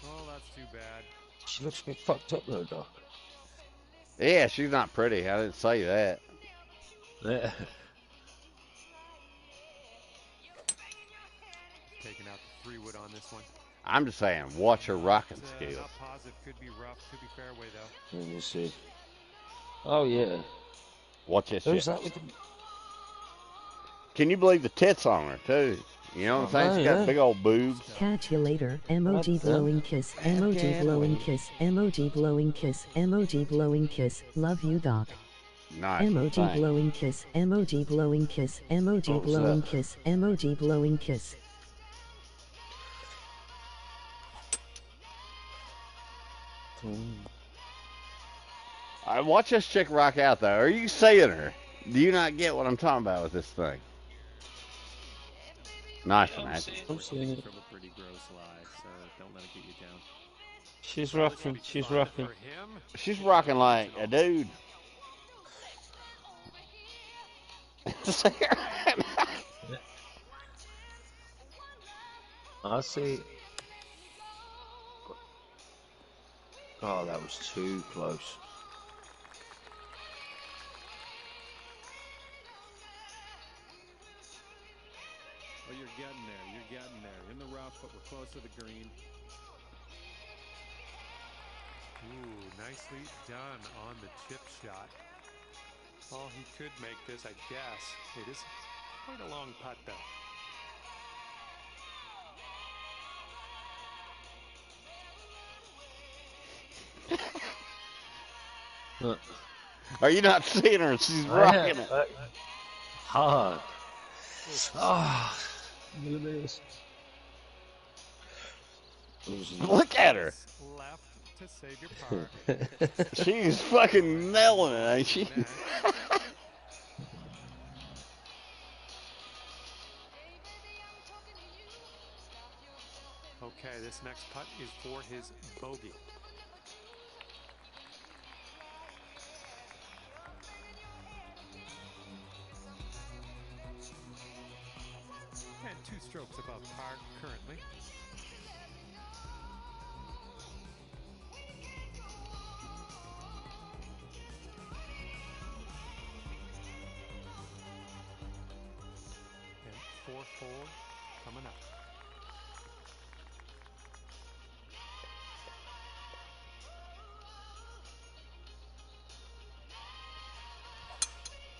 Oh, that's too bad. She looks a bit fucked up though, Doc. Yeah, she's not pretty. I didn't say that. Yeah. Taking out the 3-wood on this one. I'm just saying, watch her rocking skills. Not positive. Could be rough. Could be fairway though. Let me see. Oh yeah. Watch this Who's shit. that with the... Can you believe the tits on her too? You know what I'm saying? She's got big old boobs. Catch you later. Emoji blowing kiss. Emoji blowing kiss. Emoji blowing kiss. Emoji blowing kiss. Love you, Doc. Nice. Emoji Thanks. blowing kiss. Emoji blowing kiss. Emoji blowing kiss. Emoji blowing kiss. Alright, watch this chick rock out though. Are you seeing her? Do you not get what I'm talking about with this thing? Nice, man. I'm seeing it. From a pretty gross lie, so don't let it get you down. She's rocking. She's rocking. For him, She's rocking like a dude. I see. Oh, that was too close. oh, you're getting there. You're getting there. In the rough, but we're close to the green. Ooh, nicely done on the chip shot. Oh, he could make this, I guess. It is quite a long putt, though. Are you not seeing her? She's rocking it. Hard. Ah, look at this. Look at her. Left to save your par. She's fucking nailing it, ain't she? Okay, this next putt is for his bogey. And 2 strokes above par currently. And 4-4 coming up.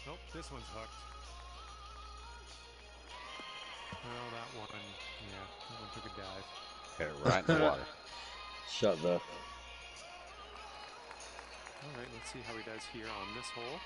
Nope, this one's hooked. Oh, that one, yeah, that one took a dive. Hit it right in the water. Shut the. All right, let's see how he does here on this hole.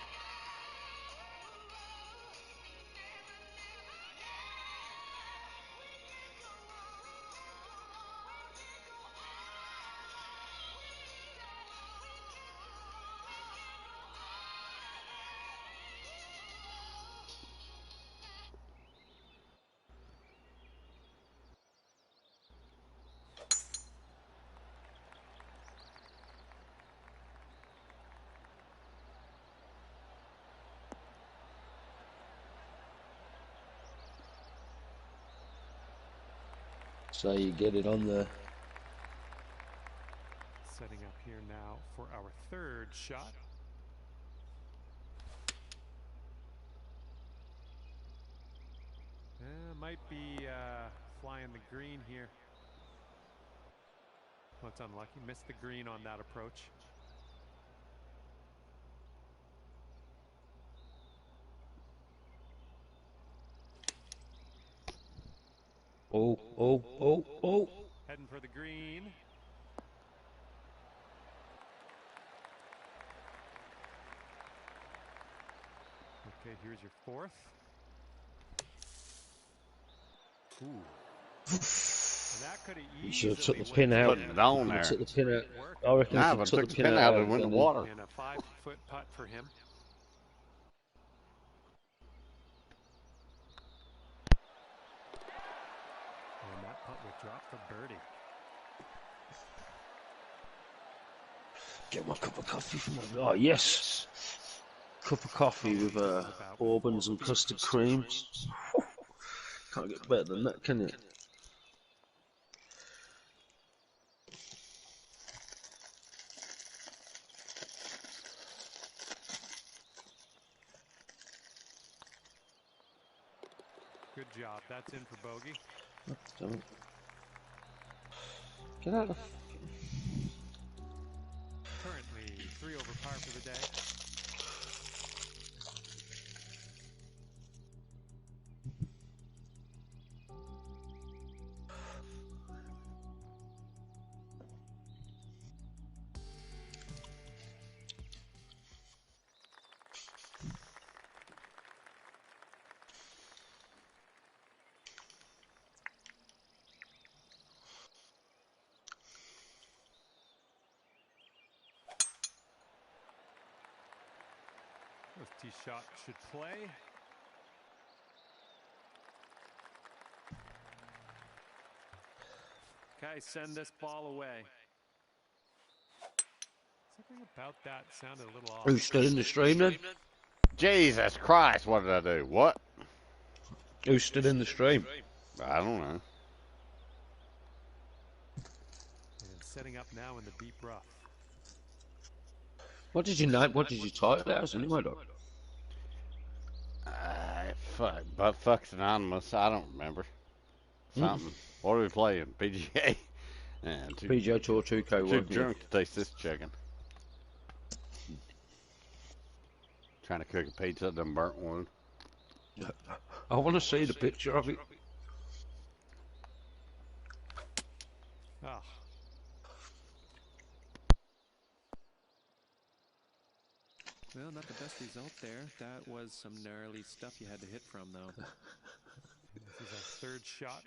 So you get it on the. Setting up here now for our 3rd shot. might be flying the green here. Well, it's unlucky. Missed the green on that approach. Oh. Heading for the green. Okay, here's your fourth. Ooh. And that could have You should have easily took the pin out. Putting it on You there. took the pin out. I reckon Nah, if you but took the pin out, it went in the water. And a 5-foot putt for him. And that putt would drop for birdie. Get my cup of coffee from over. Oh yes, cup of coffee with bourbons and custard creams. Can't get better than that, can it? Good job. That's in for bogey. Don't. Get out of. Currently 3 over par for the day. This tee shot should play. Okay, send this ball away. Something about that sounded a little off. Who's still in the stream then? Jesus Christ, what did I do? What? Who's still in the stream? I don't know. And setting up now in the deep rough. What did you name? What did you title it as anyway, though? Buttfucks Anonymous. I don't remember. Something. What are we playing? PGA? And Pga Tour 2K1. Too drunk to taste this chicken. Trying to cook a pizza, done burnt one. I want to see the picture of it. Oh. Well, not the best result there. That was some gnarly stuff you had to hit from, though. This is our third shot.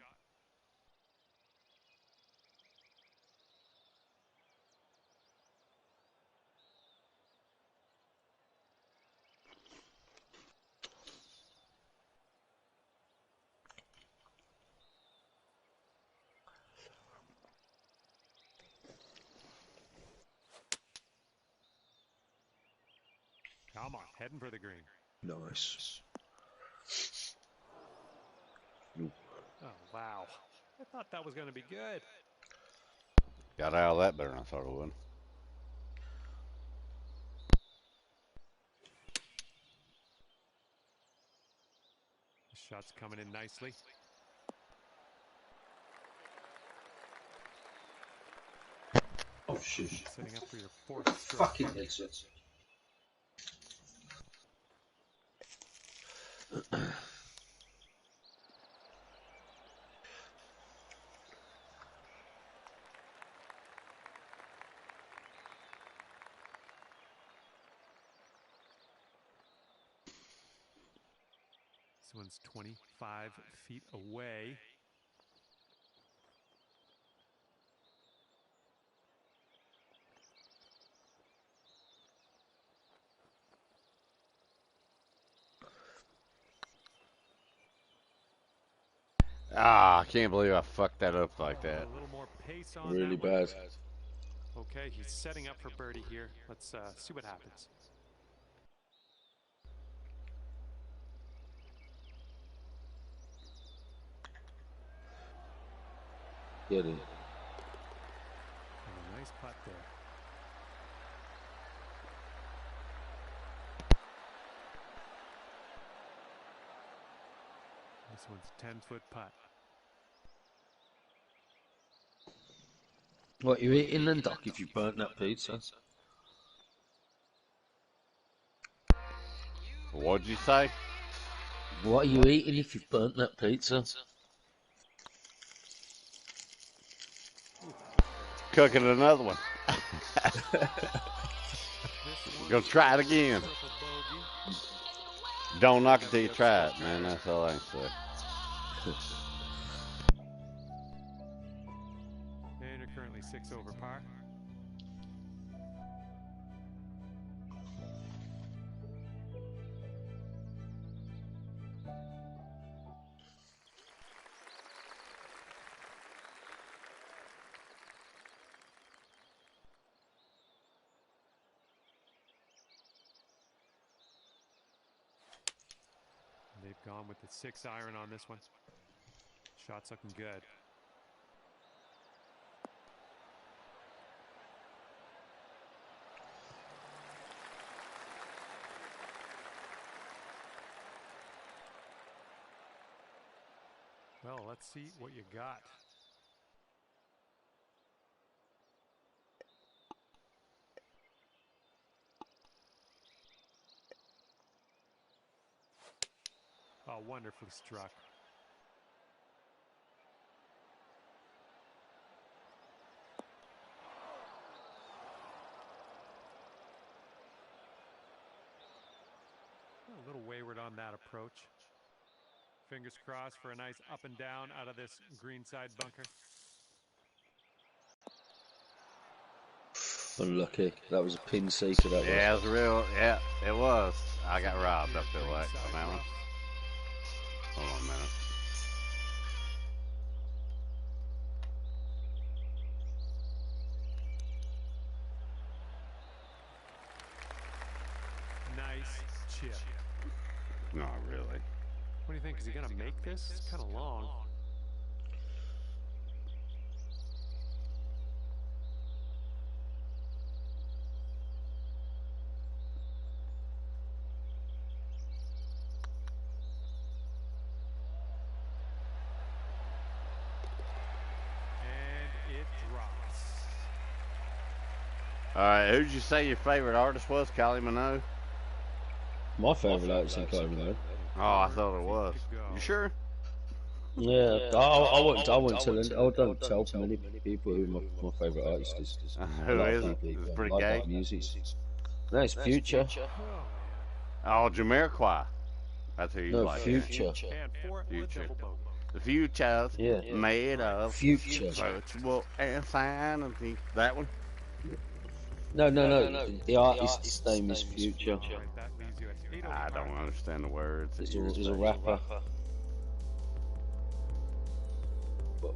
Come on, heading for the green. Nice. Oh, wow. I thought that was going to be good. Got out of that better than I thought it would. The shot's coming in nicely. Oh shit. Setting up for your fourth stroke. Fucking headset. This one's 25 feet away. Ah, I can't believe I fucked that up like that. A little more pace on Really that one. bad. Okay, he's setting up for birdie here. Let's see what happens. Get it. And a nice putt there. This one's a 10-foot putt. What you eating then, Doc, if you burnt that pizza? What'd you say? What are you eating if you've burnt that pizza? Cooking another one. Go try it again. Don't knock it till you try it, man. That's all I can say. And you're currently 6 over par. They've gone with the 6-iron on this one. Shot's looking good. Well, let's see what you got. Oh, wonderfully struck. A little wayward on that approach. Fingers crossed for a nice up and down out of this greenside bunker. Unlucky. That was a pin seeker, that was. Yeah, it was real. Yeah, it was. I got robbed, I feel like, on that one. Hold on a minute. Nice chip. Not really. What do you think? Is he going to make this? It's kind of long. And it drops. All right, who'd you say your favorite artist was? Kylie Minogue? My favourite artist in Kylie Minogue. Oh, I thought it was. You sure? Yeah, I won't tell him. I don't tell many people who my favourite artist is. Who is it? It's pretty gay. Music. No, it's Future. Oh, Jamiroquai. That's who you like. Future. Future. The future's made of Future. virtual insanity. That one? No. The artist's name is Future. I don't understand the words. He's a rapper.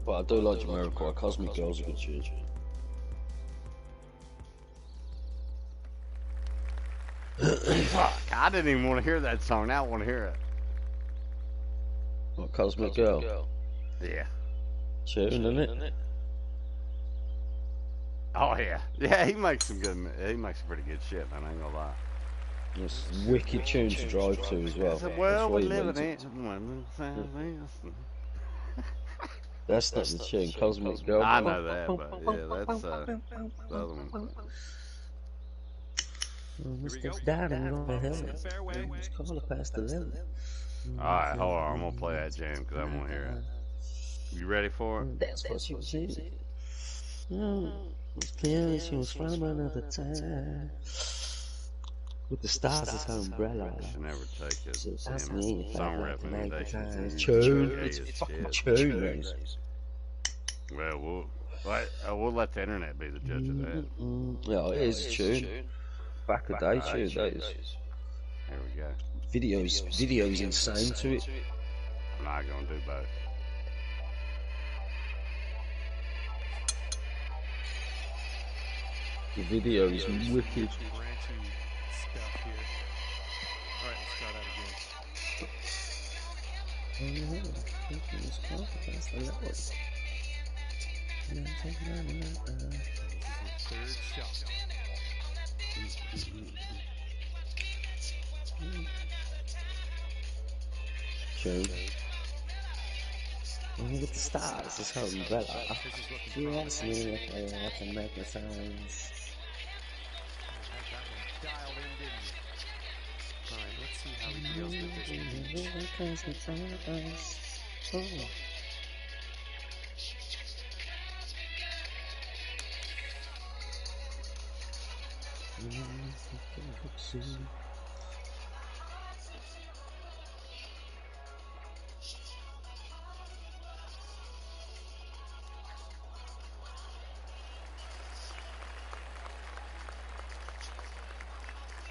But I do like Jamiroquai. Cosmic Girl's a good tune. Fuck, I didn't even want to hear that song. Now I want to hear it. What, Cosmic Girl? Yeah. Tune, isn't it? Oh yeah. Yeah, he makes some pretty good shit, man. I ain't gonna lie. It's a wicked tune to drive to as well. It's a world we live in. That's not the tune, Cosmic Girl. I know that, but yeah, that's the other one. Mr. Darling, go to hell. It's called past 11. Alright, hold on. I'm gonna play that jam because I want to hear it. You ready for it? That's what she said. It's clear she was from another time. With the stars as her umbrella. I should never take it. That's me. Song recommendations. Tune. It's fucking tune, mate. Well, we'll let the internet be the judge of that. Yeah, it is a tune. Back a day tune, that is. There we go. Video's insane to it. I'm not gonna do both. The video is wicked. Tune. With the stars, it's her umbrella. This is looking She promising. asked me if I can make the signs. You had that one dialed in, didn't you? All right, let's see how he deals with this beach. Oh.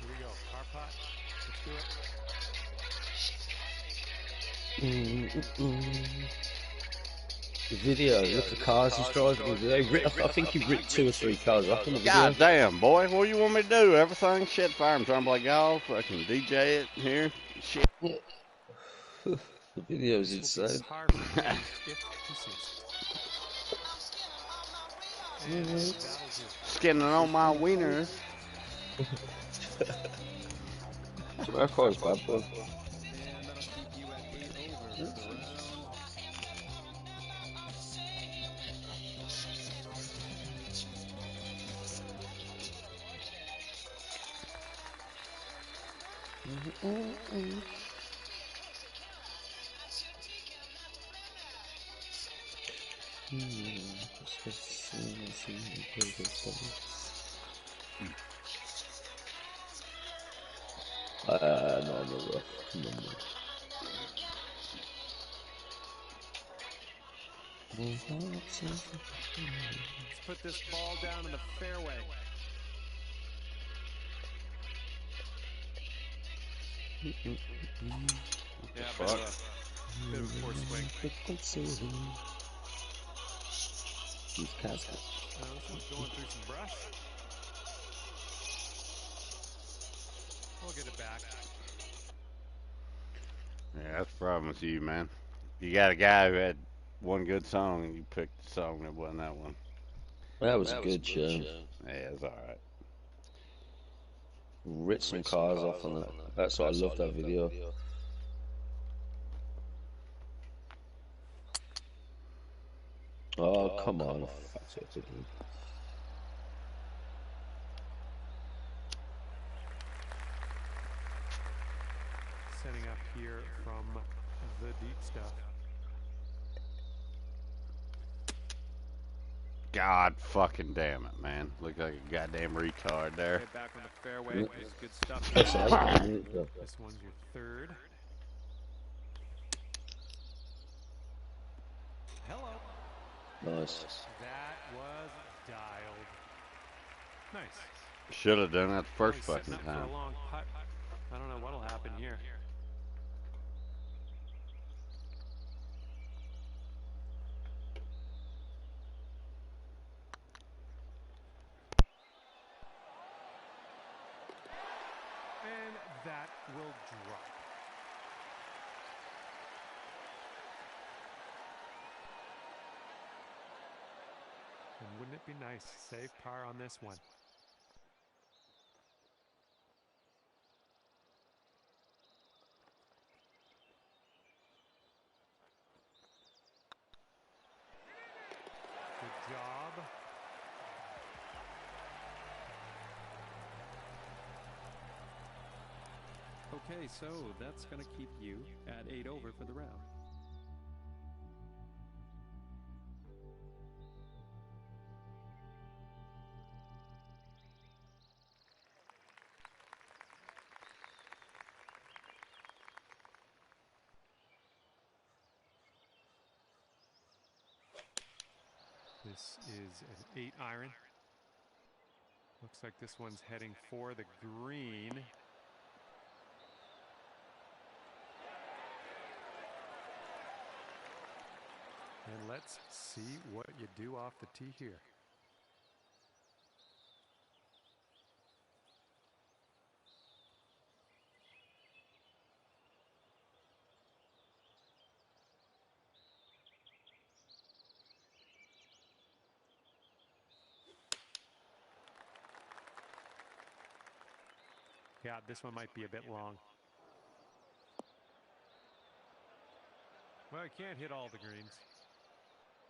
Here we go. Car pot. Let's do it. The video, look at the cars he's driving. I think he ripped 2 or 3 cars off in the video. God damn, boy, what do you want me to do? Everything shit fire. I'm trying to play golf, fucking DJ it here. Shit. Yeah. The video's insane. Par for him if he sinks it. And that'll do. Skinning on my wieners. My car's bad, bro. And that'll keep you at 8 over for the round. No, no. Let's put this ball down in the fairway. Yeah, bit of a poor swing. These cats. This one's going through some brush. We'll get it back. Yeah, that's the problem with you, man. You got a guy who had one good song, and you picked the song that wasn't that one. That was a good show. Yeah, it's alright. Ripped some cars off on that. That's what I love that video. Oh, come on. Setting up here from the deep stuff. God fucking damn it, man. Look like a goddamn retard there. Okay, back on the fairway. This is good stuff. This one's your third. Hello. Nice. That was dialed. Nice. Should have done that the first Setting fucking up time. for a long putt. I don't know what'll happen here. And that will drop. And wouldn't it be nice to save par on this one? Good job. Okay, so that's going to keep you at 8 over for the round. This is an 8-iron. Looks like this one's heading for the green. And let's see what you do off the tee here. Yeah, this one might be a bit long. Well, I can't hit all the greens.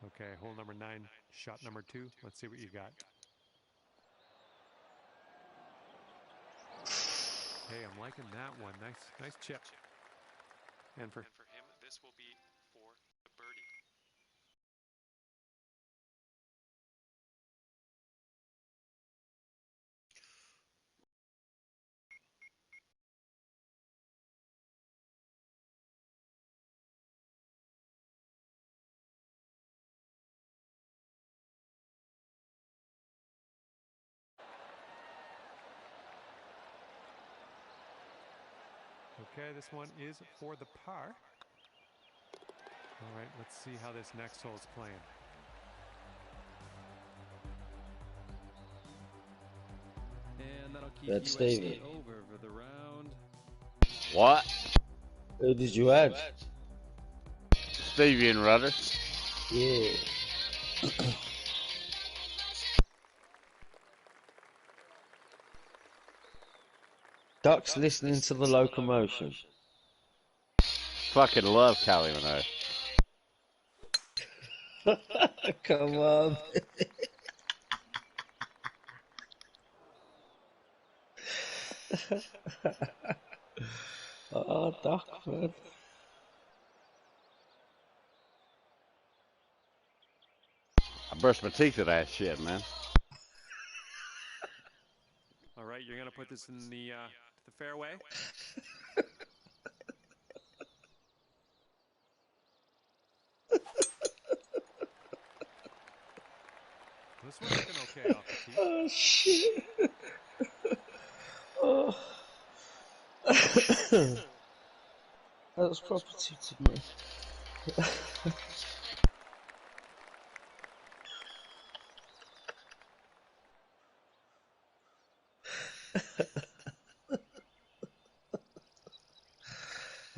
Okay, hole number 9, shot number 2. Let's see what you got. Hey, I'm liking that one. Nice chip. And for him, this will be for the birdie. Okay, this one is for the par. All right, let's see how this next hole is playing. And that'll keep That's USA Stevie. over for the round. What? Who did you add? Stevie and Rudder. Yeah. Duck's listening to the locomotion. Fucking love Kylie Minogue. Come on. Oh, Duck, man. I brushed my teeth with that shit, man. All right, you're gonna put this in the fairway. This one's looking okay off the tee. Oh, shit. Oh. That was proper tooted, man.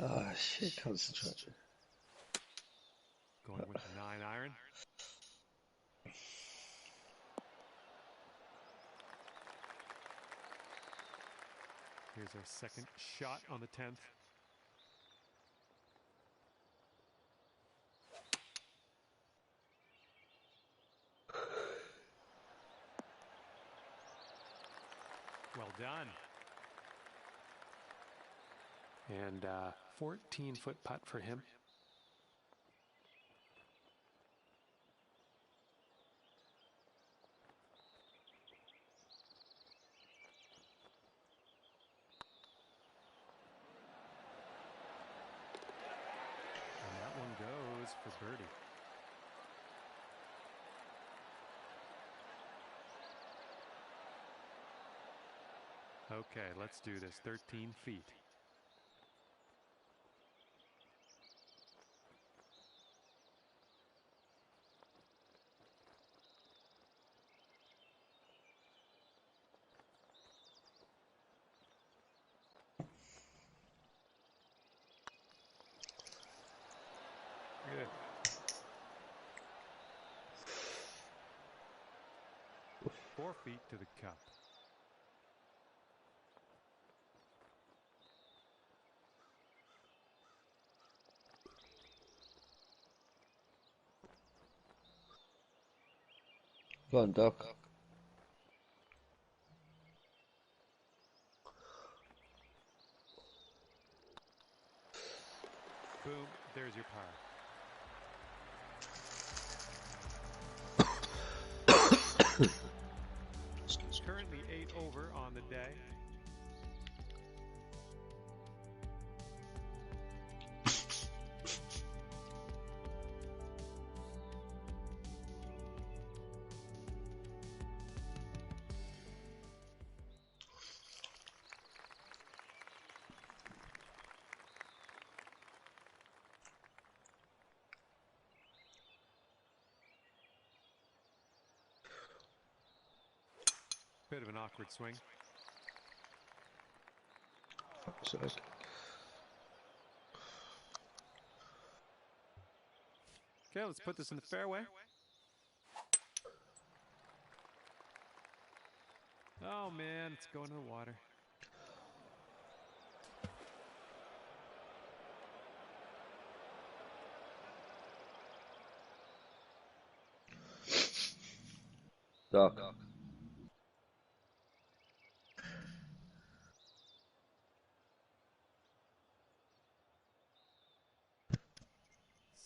Oh, shit, concentrate. Going with the 9-iron. Here's our second shot on the 10th. Well done. And 14-foot putt for him. And that one goes for birdie. Okay, let's do this. 13 feet. Good. Four feet to the cup. Go on, Duck. Boom, there's your par. Currently 8 over on the day. Bit of an awkward swing. Fuck's sake. Okay, let's put this in the fairway. Oh man, it's going to the water. Dark.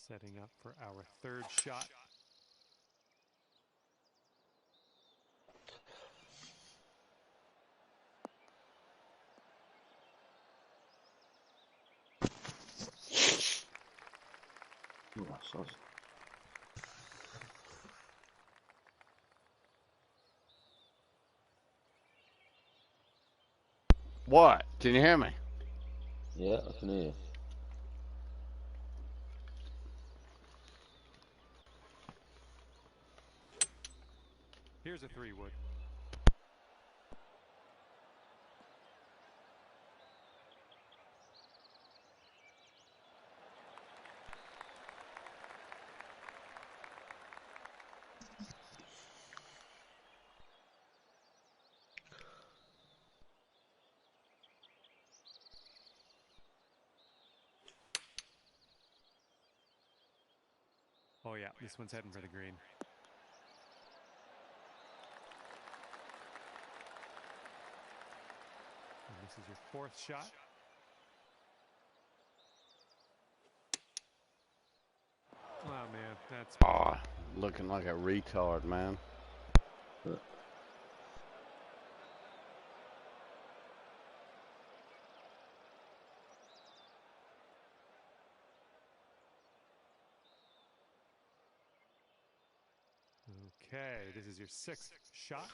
Setting up for our third shot. Oh, sorry. What? Can you hear me? Yeah, I can hear you. Here's a 3-wood. Oh yeah, this one's heading for the green. And this is your fourth shot. Oh man, that's Looking like a retard, man. okay. This is your sixth shot.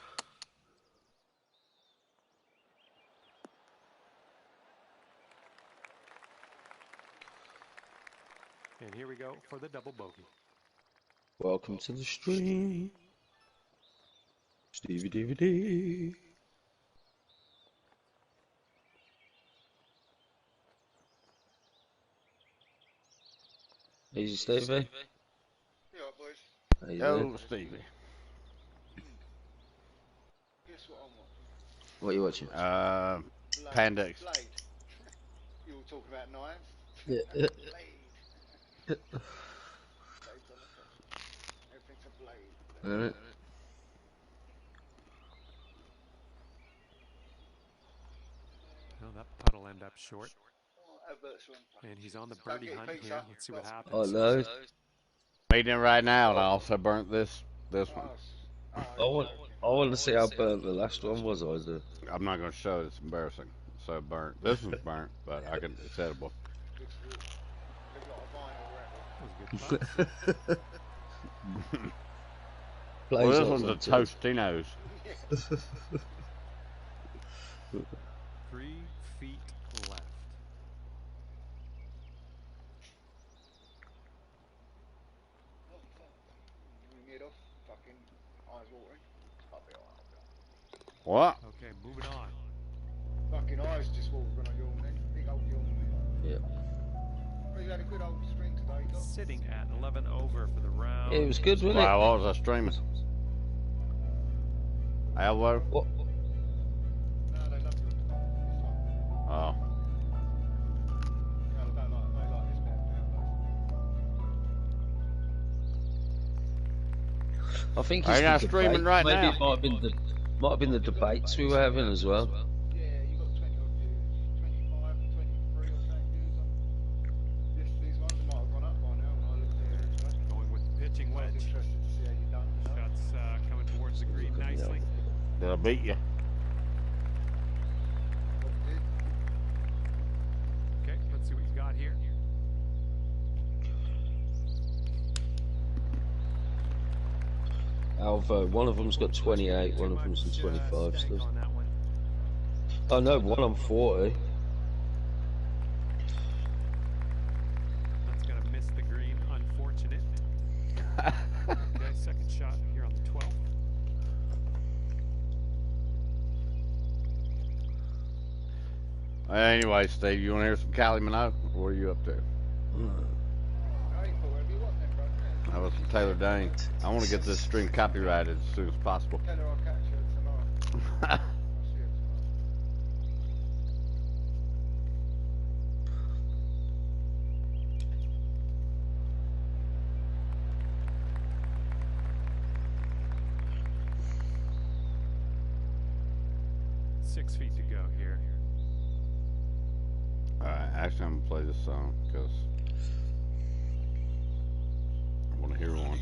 And here we go for the double bogey. Welcome to the stream, Stevie DVD. Easy, Stevie. Yeah, boys. How you Yo, doing? Stevie. Guess what I'm watching? What are you watching? Panda. Blade. You all talking about knives? Yeah. Blade. Blade's on the top. Everything's a blade. Alright. Well, that putt'll end up short. And he's on the birdie hunt here. Let's see what happens. Oh no. Eating it right now, and I also burnt this one. I want to see how burnt the last one was. I do. I'm not going to show it. It's embarrassing. So burnt. This one's burnt, but it's edible. Well, this one's a Tostinos. 3 feet left. What? Okay, moving on. Fucking eyes just walking on your neck. Big old yawn. Yeah. Well, you had a good old string today, Doc. Sitting at 11 over for the round. Yeah, it was good, wasn't it? Wow, what was I streaming? Elbow? What? No, they love you. Oh. No, they like this better. I think Are it's you the not debate. streaming right Maybe now? it might have been the debates we were having as well. Yeah, you got 20 odd views, 25, 23 or something views on these ones. Might have gone up by now when I looked at it. Going with the pitching I was wedge. interested to see how you done. Shots coming towards the green nicely. Did I beat you? Okay, let's see what you got here. Alvo, one of them's got 28, one of them's in 25 still. On that one. Oh no, one on 40. That's gonna miss the green. Unfortunate. Okay, second shot here on the 12th. Anyway, Steve, you want to hear some Kylie Minogue? What are you up to? That was from Taylor Dane. I want to get this stream copyrighted as soon as possible. Tell her I'll catch her tomorrow. I'll see her tomorrow. 6 feet to go here. Alright, actually I'm gonna play this song because I want to hear one.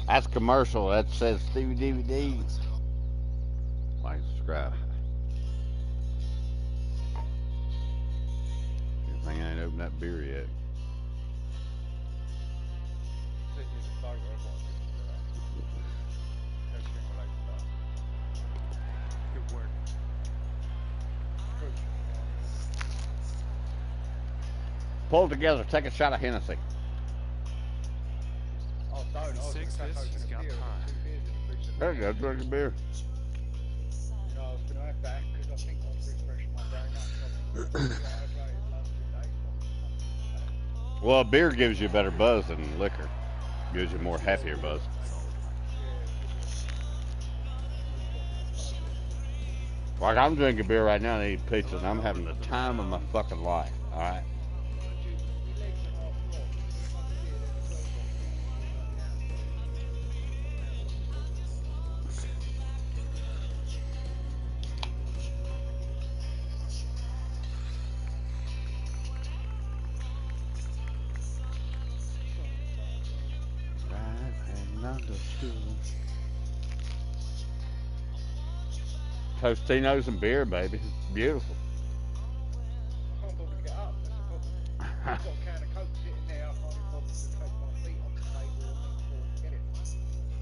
That's commercial. That says Stevie DVD. Like, subscribe. Good thing I ain't opened that beer yet. Good work. Pull it together. Take a shot of Hennessy. He sinks this, he's got time. There you go. Drink a beer. Well, beer gives you a better buzz than liquor. Gives you a more happier buzz. Like, I'm drinking beer right now and eating pizza, and I'm having the time of my fucking life. Alright? Tostinos and beer, baby. It's beautiful. I can't bother to get up. That's the problem. I've got a can of Coke sitting there. I can't even bother to take my feet off the table or get it.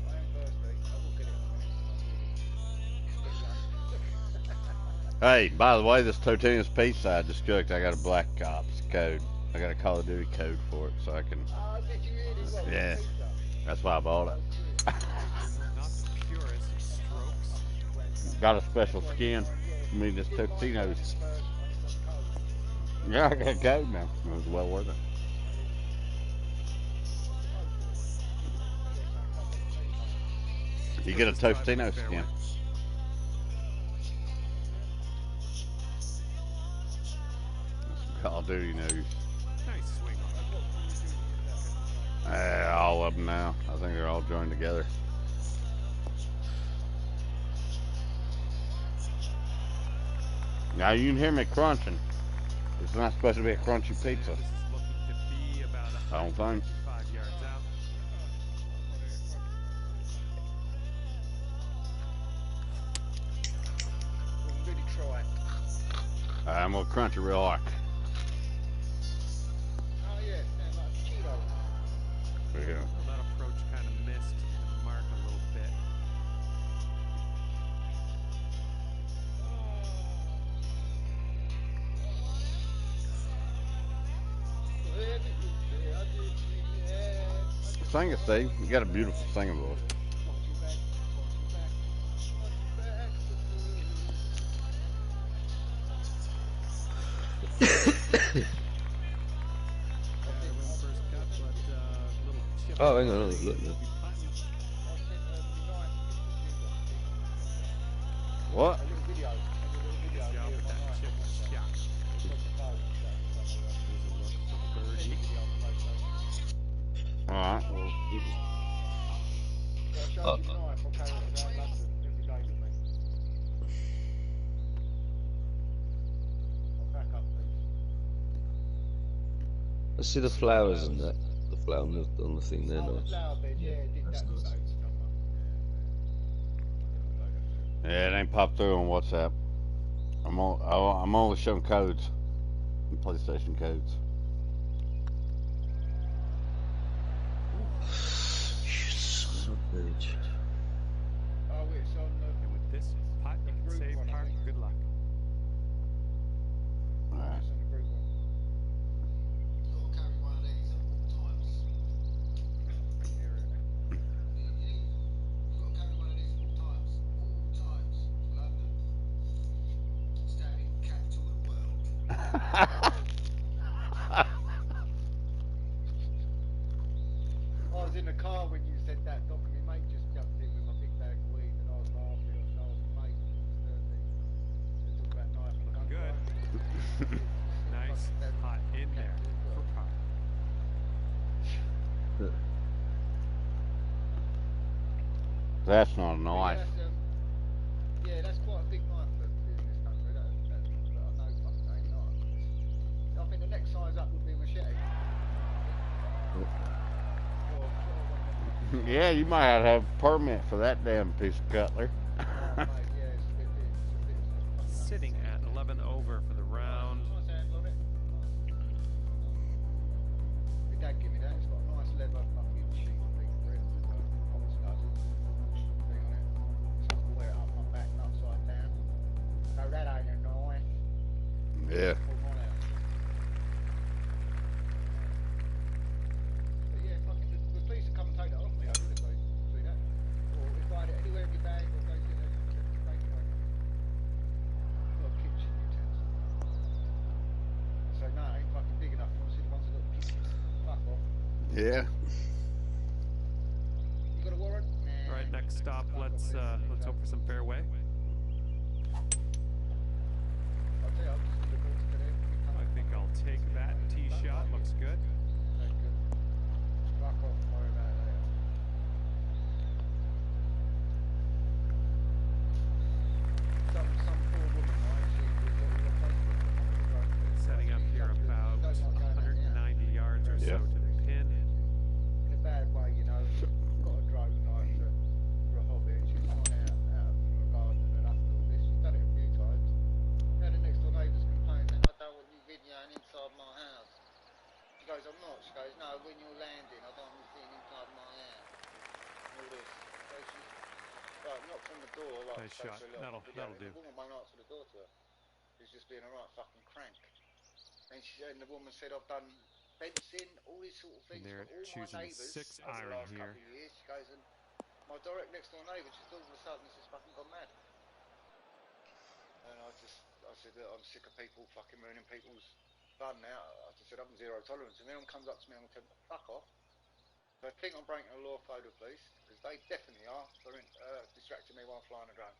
I am thirsty. I will get it in a minute. Hey, by the way, this Totino's pizza I just cooked, I got a Black Ops code. I got a Call of Duty code for it, so I can... Did you really? What, Yeah. pizza? That's why I bought it. Not the purest of strokes. Got a special skin. I mean, this Totino's. Yeah, I got a code now. It was well worth it. You get a Tostino skin. Call of Duty news. Nice swing on All of them now. I think they're all joined together. Now you can hear me crunching. It's not supposed to be a crunchy pizza. This is looking to be about I don't think. 5 yards out. We'll really try. I'm gonna crunch it real hard. Oh yeah, sounds like Cheetos. Yeah. Well, that approach kind of missed the mark a little bit. Sing it, Steve. You got a beautiful singing voice. Oh, hang on, look. What? Alright. I see the flowers and that. The flower on the thing there, nice. That's nice. Yeah, it ain't popped through on WhatsApp. I'm only showing codes. PlayStation codes. Son of a bitch. Oh, it's on And with this putt, you can save par. Good luck. Alright. it's on the group one. I was in the car when you said that, Doc, and my mate just jumped in with my big bag of weed, and I was laughing. I was like, mate, they're talking about knife and gun. Good. Nice putt in there for par. That's not a knife. Yeah, that's quite a big knife for in this country. But I know fucking ain't knife. I think the next size up would be a machete. Yeah, you might have to have a permit for that damn piece of cutlery. Oh, mate, yeah, it's a bit big. Sitting at 11 over for the round. Nice handle on it. My dad gave me that. It's got a nice leather fucking sheet thing for it. Box dozen thing on it. So I can wear it up my back and upside down. No, that ain't a knife. Yeah. But yeah, fucking the police would come and take that off me. I would if they do that. Or if I had it anywhere in my bag or go to the take it away. Got a kitchen utensil. So no, it ain't fucking big enough. You want to see the ones that got the kitchen? Fuck off. Yeah. You got a warrant? Nah. All right, next stop. Let's hope for some fairway. I'll tell you, I'll just need a water today. I think I'll take that tee shot. Looks good. Okay, good. Fuck off. Worry about it later. Some poor woman, right? She was on Facebook. Setting up here about 190 yards or so to the pin. In a bad way, you know. Got a drone knife for a hobby, and she's gone out of her garden and after all this. She's done it a few times. Now the next door neighbours complaining, I don't want you videoing inside my house. She goes, I'm not. She goes, no, when you're landing, I don't want you seeing inside my house. All this. So she's right, knocked on the door. Like, Nice shot. That'll do. The woman won't answer the door to her. She's just being a right fucking crank. And the woman said, I've done fencing, all these sort of things And they're for all choosing my neighbours 6 over the iron last here. couple of years. She goes, and my direct next door neighbour just all of a sudden has just fucking gone mad. And I said, look, I'm sick of people fucking ruining people's fun now. I just said, I'm zero tolerance. And anyone comes up to me, I'm going to tell them to fuck off. So I think I'm breaking the law for the police, because they definitely are for distracting me while flying a drone.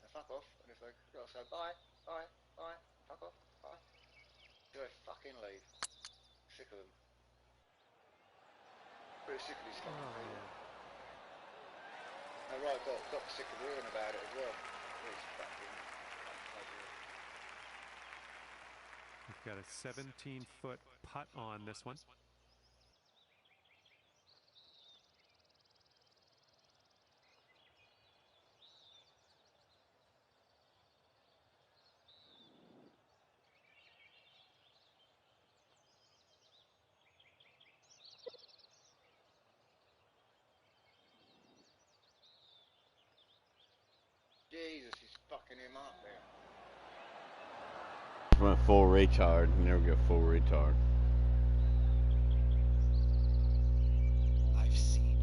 And fuck off. And if they, I'll say, bye, bye, bye, fuck off, bye. Do they fucking leave? Sick of them. Pretty sick of these fucking people. No, right, got sick of hearing about it as well. It's fucking idea. We've got a 17-foot putt on this one. Jesus, he's fucking him up there. Went full retard. You never get full retard. I've seen.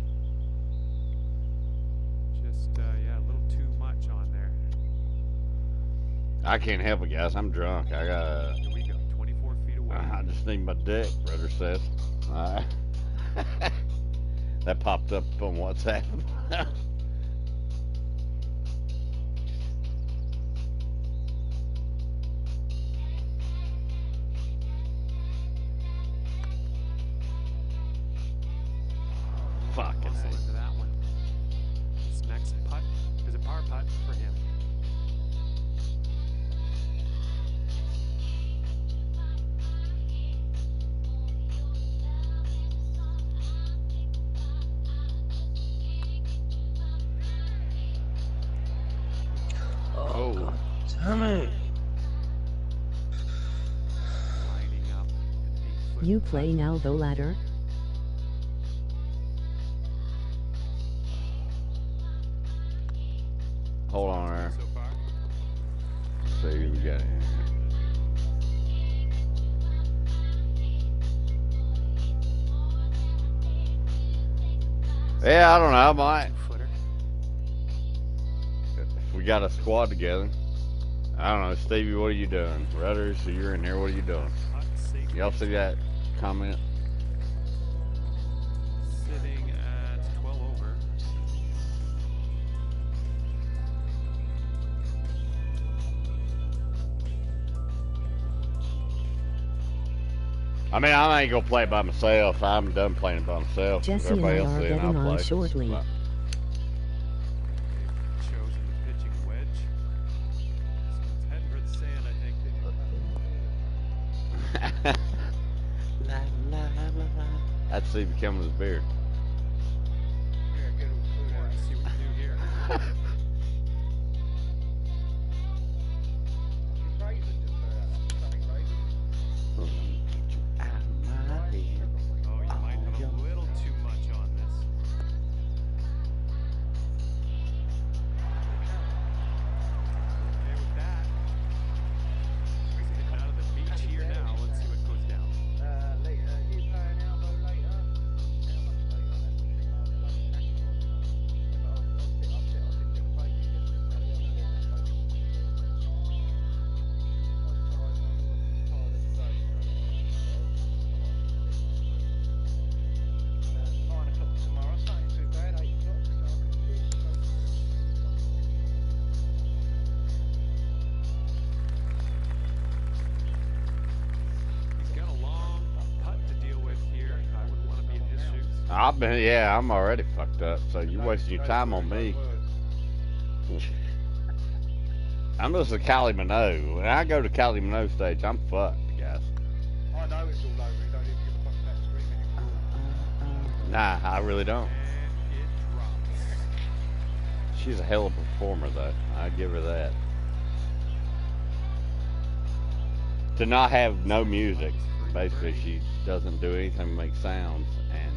Just, yeah, a little too much on there. I can't help it, guys. I'm drunk. I got. Here we go, 24 feet away. I just need my dick, brother says. That popped up on WhatsApp. Fucking Muscle into that one. This next putt is a par putt for him. Oh, God damn it. Lining up an 8-foot You putt. play now though ladder. Hold on there. So far. See who we got here. Yeah, I don't know. I might. 2-footer. If we got a squad together. I don't know. Stevie, what are you doing? Rudder, so you're in here. What are you doing? Putt safe. Y'all see that comment? Sitting at 12 over. I mean, I ain't gonna play it by myself. I'm done playing it by myself. Jesse and Everybody I else are in, getting I'll on play. shortly. But Chosen the pitching wedge. see if he come with his beard. Yeah, get all the food out. See what you do here. His razor just something razor. Get you out of my head. Oh, you might have a little too much on this. Okay with that. He's getting out of the beach here now. Let's see what goes down. Later, you play an elbow later. How much later? That's the thing I'll like national. But I didn't get the pay yesterday. I know there's no pay. Tomorrow, it's not too bad, 8 o'clock, so I can He's got a long putt to deal with here. I wouldn't want to be in his shoes. I'm already fucked up, so you're wasting your time on me. I'm just a Cali Minogue. When I go to Cali Minogue stage, I'm fucked, guys. I know it's all over, you don't even give a fuck about screaming anymore. Nah, I really don't. And it drops. She's a hell of a performer, though. I give her that. To not have no music, basically, she doesn't do anything but make sounds and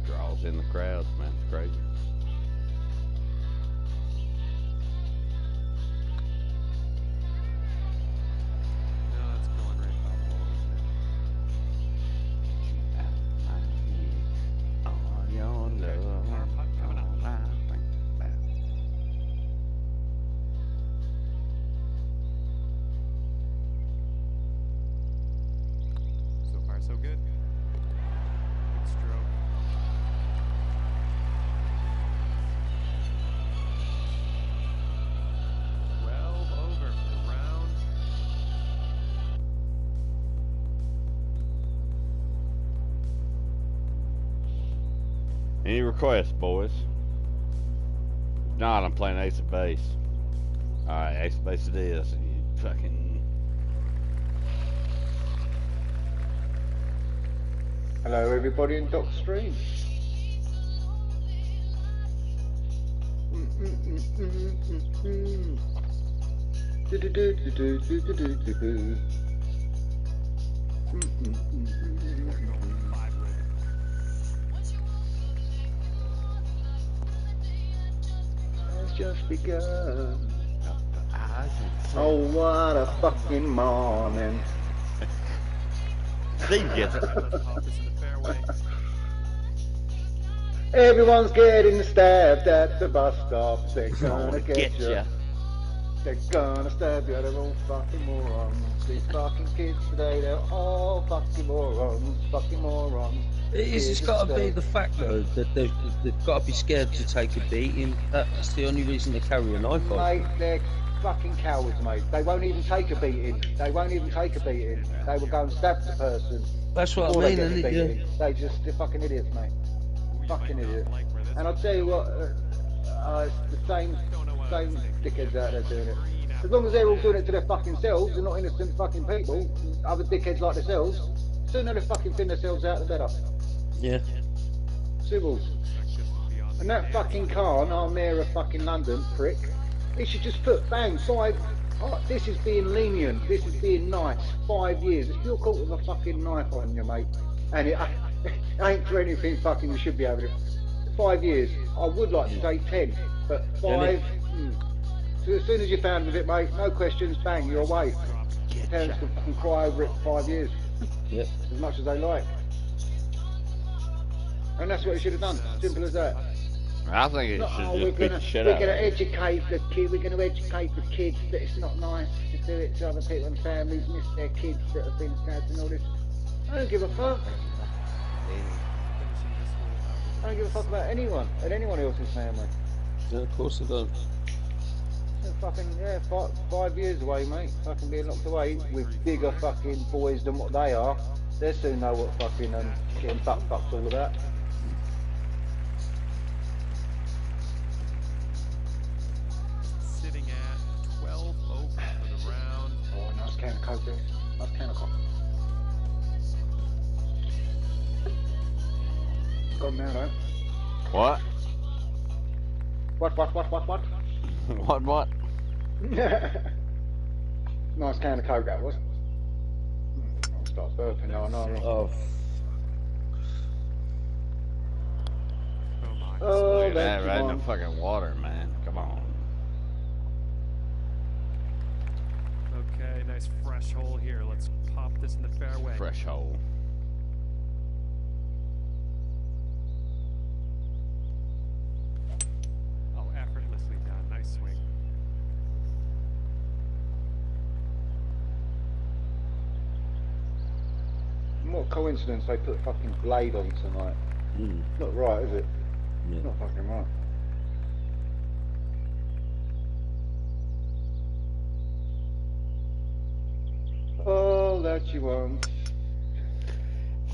draws in the crowds, man. It's crazy. No, it's going right by the hole, isn't it? All your love, Power putt coming up. all I think about. So far, so good. Good stroke. 12 over for the round. Any requests, boys? If not, I'm playing Ace of Base. Alright, Ace of Base it is. You fucking... Hello everybody in Doc Stream. It's just begun. Oh, what a fucking morning. Steve gets it. Let's pop this in the fairway. Everyone's getting stabbed at the bus stop. They're Gonna gonna get get you. ya. They're gonna stab you. They're all fucking morons. These fucking kids today, they're all fucking morons. Fucking morons. It's got to be the fact though that they've got to be scared to take a beating. That's the only reason they carry a knife on. Mate, they're fucking cowards, mate. They won't even take a beating. They won't even take a beating. They will go and stab the person. That's what before I they mean, get isn't the it? beating. They're fucking idiots, mate. Fucking idiots. And I'll tell you what, it's the same dickheads out there doing it. As long as they're all doing it to their fucking selves and not innocent fucking people, other dickheads like themselves, sooner they fucking thin themselves out the better. Yeah. Civils. And that fucking Khan, our mayor of fucking London, prick, he should just put, bang, 5, this is being lenient, this is being nice, 5 years. If you're caught with a fucking knife on you, mate, and it ain't for anything fucking you should be able to, 5 years. I would like to say 10, but 5, So as soon as you're found with it, mate, no questions, bang, you're away. Parents can fucking cry over it for 5 years. Yep. As much as they like. And that's what he should have done. Simple as that. I think it Not, should oh, just beat the shit out of we're gonna it. educate the kid. We're gonna educate the kids that it's not nice to do it to other people and families miss their kids that have been stabbed and all this. I don't give a fuck. I don't give a fuck about anyone and anyone else's family. Yeah, of course I don't. They're fucking 5 years away, mate. Fucking being locked away with bigger fucking boys than what they are. They soon know what fucking getting fuck's all about. Sitting at 12 over for the round. Oh, nice can of coke there. Nice can of coke. on now, though. What? What? What? Nice can of Coke that was. I'll start burping now. I know. Oh, Oh, Look at that, that's right in the one. fucking water, man. Come on. Okay, nice fresh hole here. Let's pop this in the fairway. Fresh hole. Oh, effortlessly done. Nice swing. What coincidence they put fucking Blade on tonight. Not right, is it? yeah. Not fucking right. All that you want.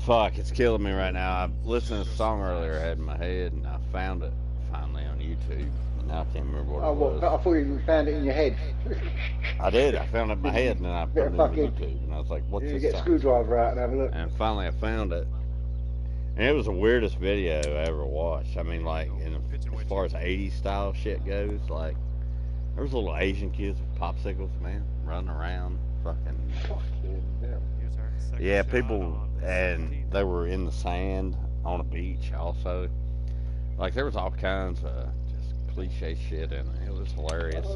Fuck, it's killing me right now. I listened to a song earlier I had in my head, and I found it finally on YouTube. And now I can't remember what Oh, it what? was. I thought you found it in your head. I did. I found it in my head, and then I put it Better on YouTube, and I was like, "What's You this get a song?" screwdriver out and have a look. And finally, I found it, and it was the weirdest video I ever watched. I mean, like, as far as '80s style shit goes, like, there was little Asian kids with popsicles, man, running around, fucking. Fucking hell. Here's our second Yeah, shot people, on the and 17th. they were in the sand on a beach also. Like, there was all kinds of just cliche shit in it. It was hilarious.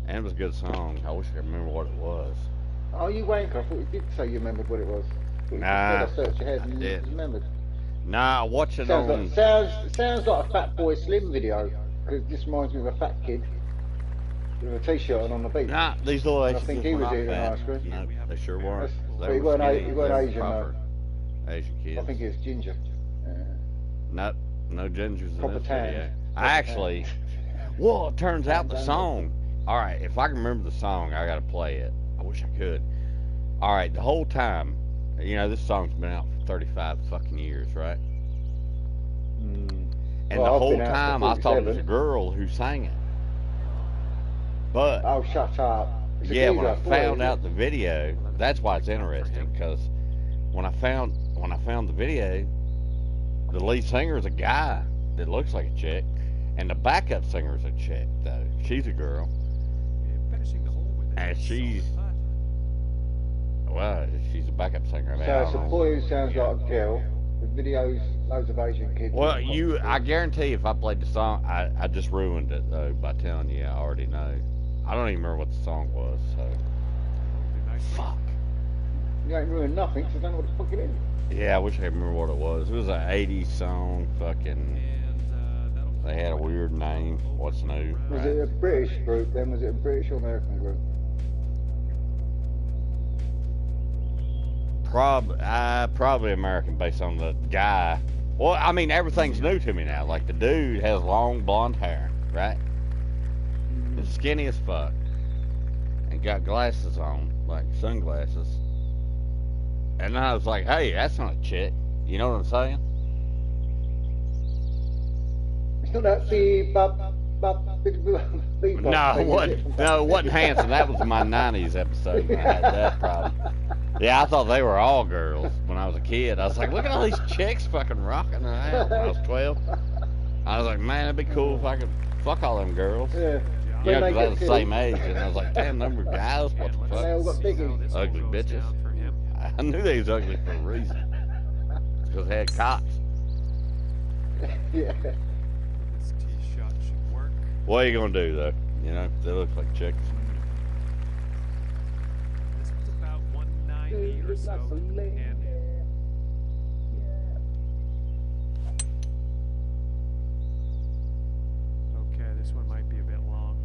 And it was a good song. I wish I could remember what it was. Oh, you wanker. I thought you did say you remembered what it was. I Nah, I searched your head I and you didn't. remembered. Nah, I watched it Sounds on. like, sounds like a Fat Boy Slim video. Because this reminds me of a fat kid with a t-shirt on the beach. Nah, these little I Asian think kids he were was not eating fat. ice cream. No, they sure weren't. But They he were weren't, skinny. he weren't They were Asian though. proper Asian kids. I think he was ginger. Nope, no gingers in Proper this tan. video. Proper I actually, well, it turns out the Tan. song. All right, if I can remember the song, I gotta play it. I wish I could. All right, the whole time, you know, this song's been out for 35 fucking years, right? And Well, the I've whole been out for time I thought it was a 47. girl who sang it. But Oh, shut up. It's a yeah, when I geezer, boy, found isn't out it? the video, that's why it's interesting, because when I found the video, the lead singer is a guy that looks like a chick, and the backup singer is a chick though. She's a girl, And finishing the hole with a and nice she's solid putt. well, she's a backup singer. I mean, I So it's a don't know. boy who sounds like a girl. The videos, loads of Asian kids. Well, I guarantee if I played the song, I just ruined it though by telling you I already know. I don't even remember what the song was. So fuck. You ain't ruined nothing, so I don't know what the fuck it is. Yeah, I wish I could remember what it was. It was an '80s song. Fucking. And that'll They had a weird name. What's new? Was Right. it a British group then? Was it a British or American group? Probably American based on the guy. Well, I mean, everything's new to me now. Like, the dude has long blonde hair, right? He's skinny as fuck. And got glasses on, like sunglasses. And I was like, hey, that's not a chick. You know what I'm saying? It's not that beep, bop, bop, beep, beep, bop No, thing, it is wasn't. No, it wasn't Hanson. That was my '90s episode when I had that problem. Yeah, I thought they were all girls when I was a kid. I was like, look at all these chicks fucking rocking around when I was 12. I was like, man, it'd be cool if I could fuck all them girls. Yeah. You know, When they because I was get the same age, and I was like, damn, them were guys. What the They all fuck? got biggies. Ugly bitches. I knew they was ugly for a reason. Because they had cocks. Yeah. This tee shot should work. What are you gonna do though? You know, they look like chicks. This one's about 190 or so. And okay, this one might be a bit long.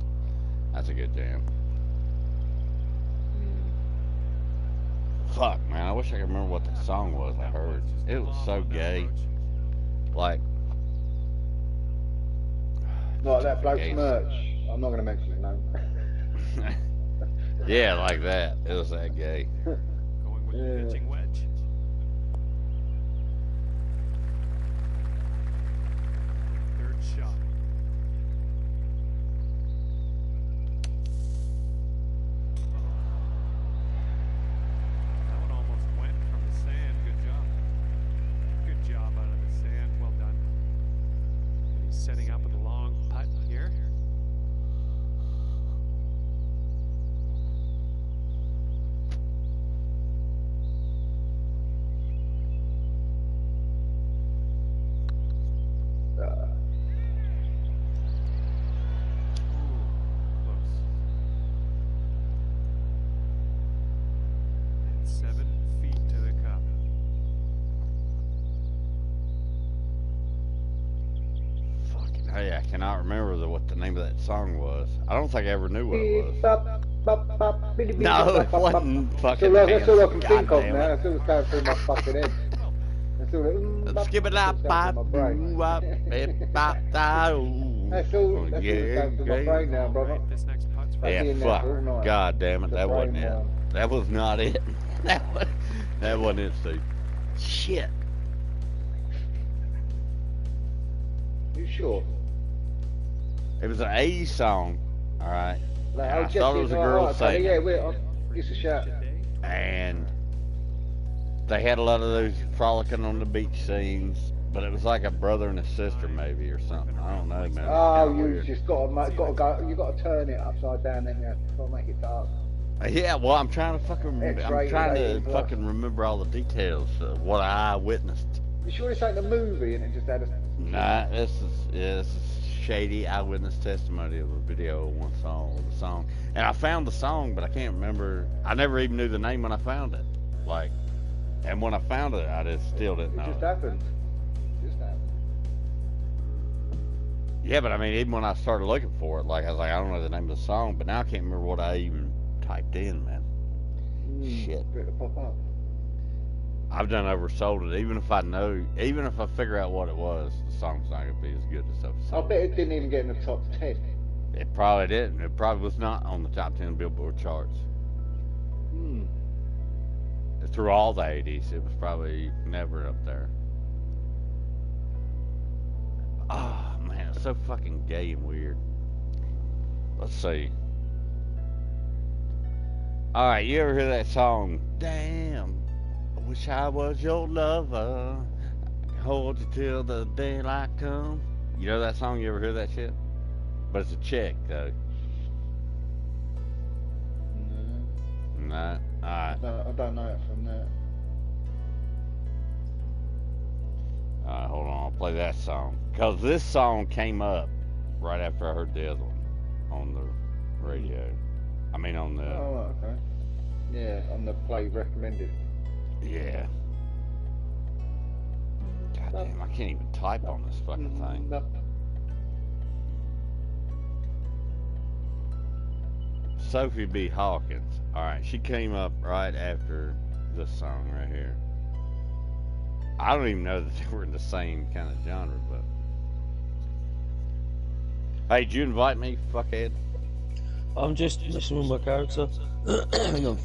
That's a good jam. Fuck, man, I wish I could remember what the song was I heard. It was so gay. Like, Like that bloke's Gay. merch. I'm not going to mention his name. yeah, like that. It was that gay. Going with the Yeah. pitching wedge. Third shot. That one almost went from the sand. Good job. Good job out of the sand. Well done. Hey, I cannot remember what the name of that song was. I don't think I ever knew what it was. No, it wasn't fucking That's all I can God think of damn now. it. That's all that's going through my fucking head. That's all Skip it that's up, all that's bop, going through my boo, brain. wop, it, bop, da, ooh. That's all that's Yeah, going through my great. brain now, brother. Right, this next putt's for Yeah, Being there fuck. all night. God damn it, The that wasn't brain it. one. That was not it. That wasn't it, Steve. Shit. You sure? It was an 80s song, alright? Like, I thought it was a girl singing. Yeah, it's a shout. And they had a lot of those frolicking on the beach scenes, but it was like a brother and a sister maybe or something. I don't know, man. It was Oh, kinda you weird. just got to go. You got to turn it upside down, then you got to make it dark. Yeah, well, I'm trying to fucking remember all the details of what I witnessed. You sure this ain't a movie and it just had a... Nah, this is shady eyewitness testimony of a video of one song, and I found the song, but I can't remember. I never even knew the name when I found it. Like, and when I found it, I just still didn't know. It just happened. It just happened. Yeah, but I mean, even when I started looking for it, like I was like, I don't know the name of the song, but now I can't remember what I even typed in, man. Shit. Better pop up. I've done oversold it. Even if I figure out what it was, the song's not gonna be as good as I bet it didn't even get in the top 10. It probably didn't. It probably was not on the top 10 Billboard charts. Through all the 80s, it was probably never up there. Oh, man, it's so fucking gay and weird. Let's see. Alright, you ever hear that song? Damn, I wish I was your lover. Hold you till the daylight comes. You know that song? You ever hear that shit? But it's a chick, though. No. Alright. I don't know it from that. Alright, hold on. I'll play that song. Because this song came up right after I heard the other one on the radio. I mean, on the... Oh, okay. Yeah, on the play recommended. Yeah. God damn, I can't even type on this fucking thing. No. Sophie B. Hawkins. Alright, she came up right after this song right here. I don't even know that they were in the same kind of genre, but... Hey, did you invite me, fuckhead? I'm just messing with my character. Hang on.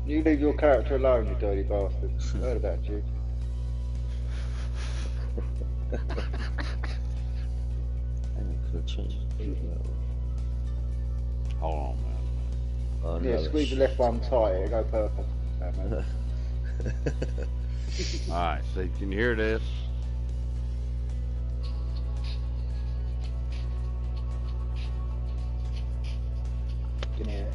You leave your character alone, you dirty bastard. I heard about you. Hang on, could I change it? Hold on, man. Oh, Yeah, no, squeeze the left one tight, it'll go purple. Alright, see, can you hear this? Can you hear it?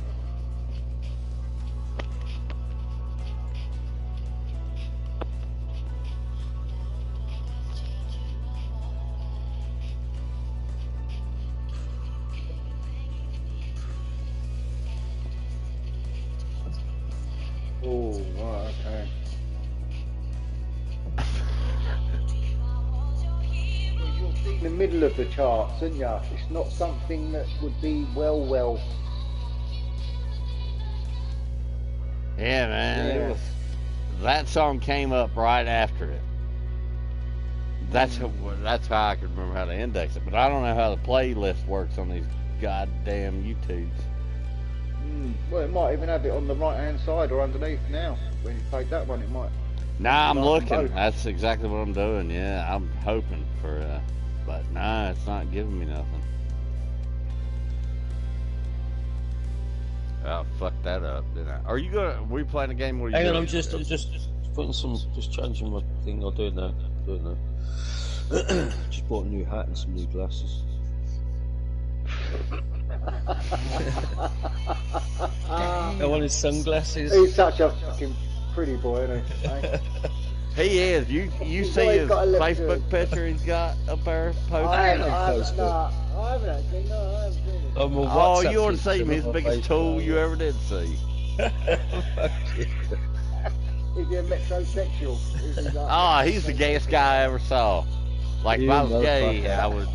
Oh, right, okay. Well, you're in the middle of the charts, aren't you? It's not something that would be well. Yeah, man. Yeah. It was, that song came up right after it. That's how I could remember how to index it, but I don't know how the playlist works on these goddamn YouTubes. Well, it might even have it on the right-hand side or underneath now. When you played that one, it might. Nah, I'm Like looking. both. That's exactly what I'm doing. Yeah, I'm hoping for, but nah, it's not giving me nothing. Oh, fuck that up, didn't I? Are you gonna? Were you playing a game? Where you? Hang on, doing? I'm just putting just changing my thing. I'll do it now. Just bought a new hat and some new glasses. I wanted sunglasses. He's such a fucking pretty boy, isn't he? Eh? He is. You He's see always his got a look Facebook good. picture he's got up there posted? I haven't Facebook. actually, no, I haven't seen it. Oh, my Oh, WhatsApp you ought to see him. picture His on my biggest Facebook. tool you ever did see. Is he a metrosexual? Is he like Ah, he's the gayest guy I ever saw. Like, if You I was gay, motherfucker.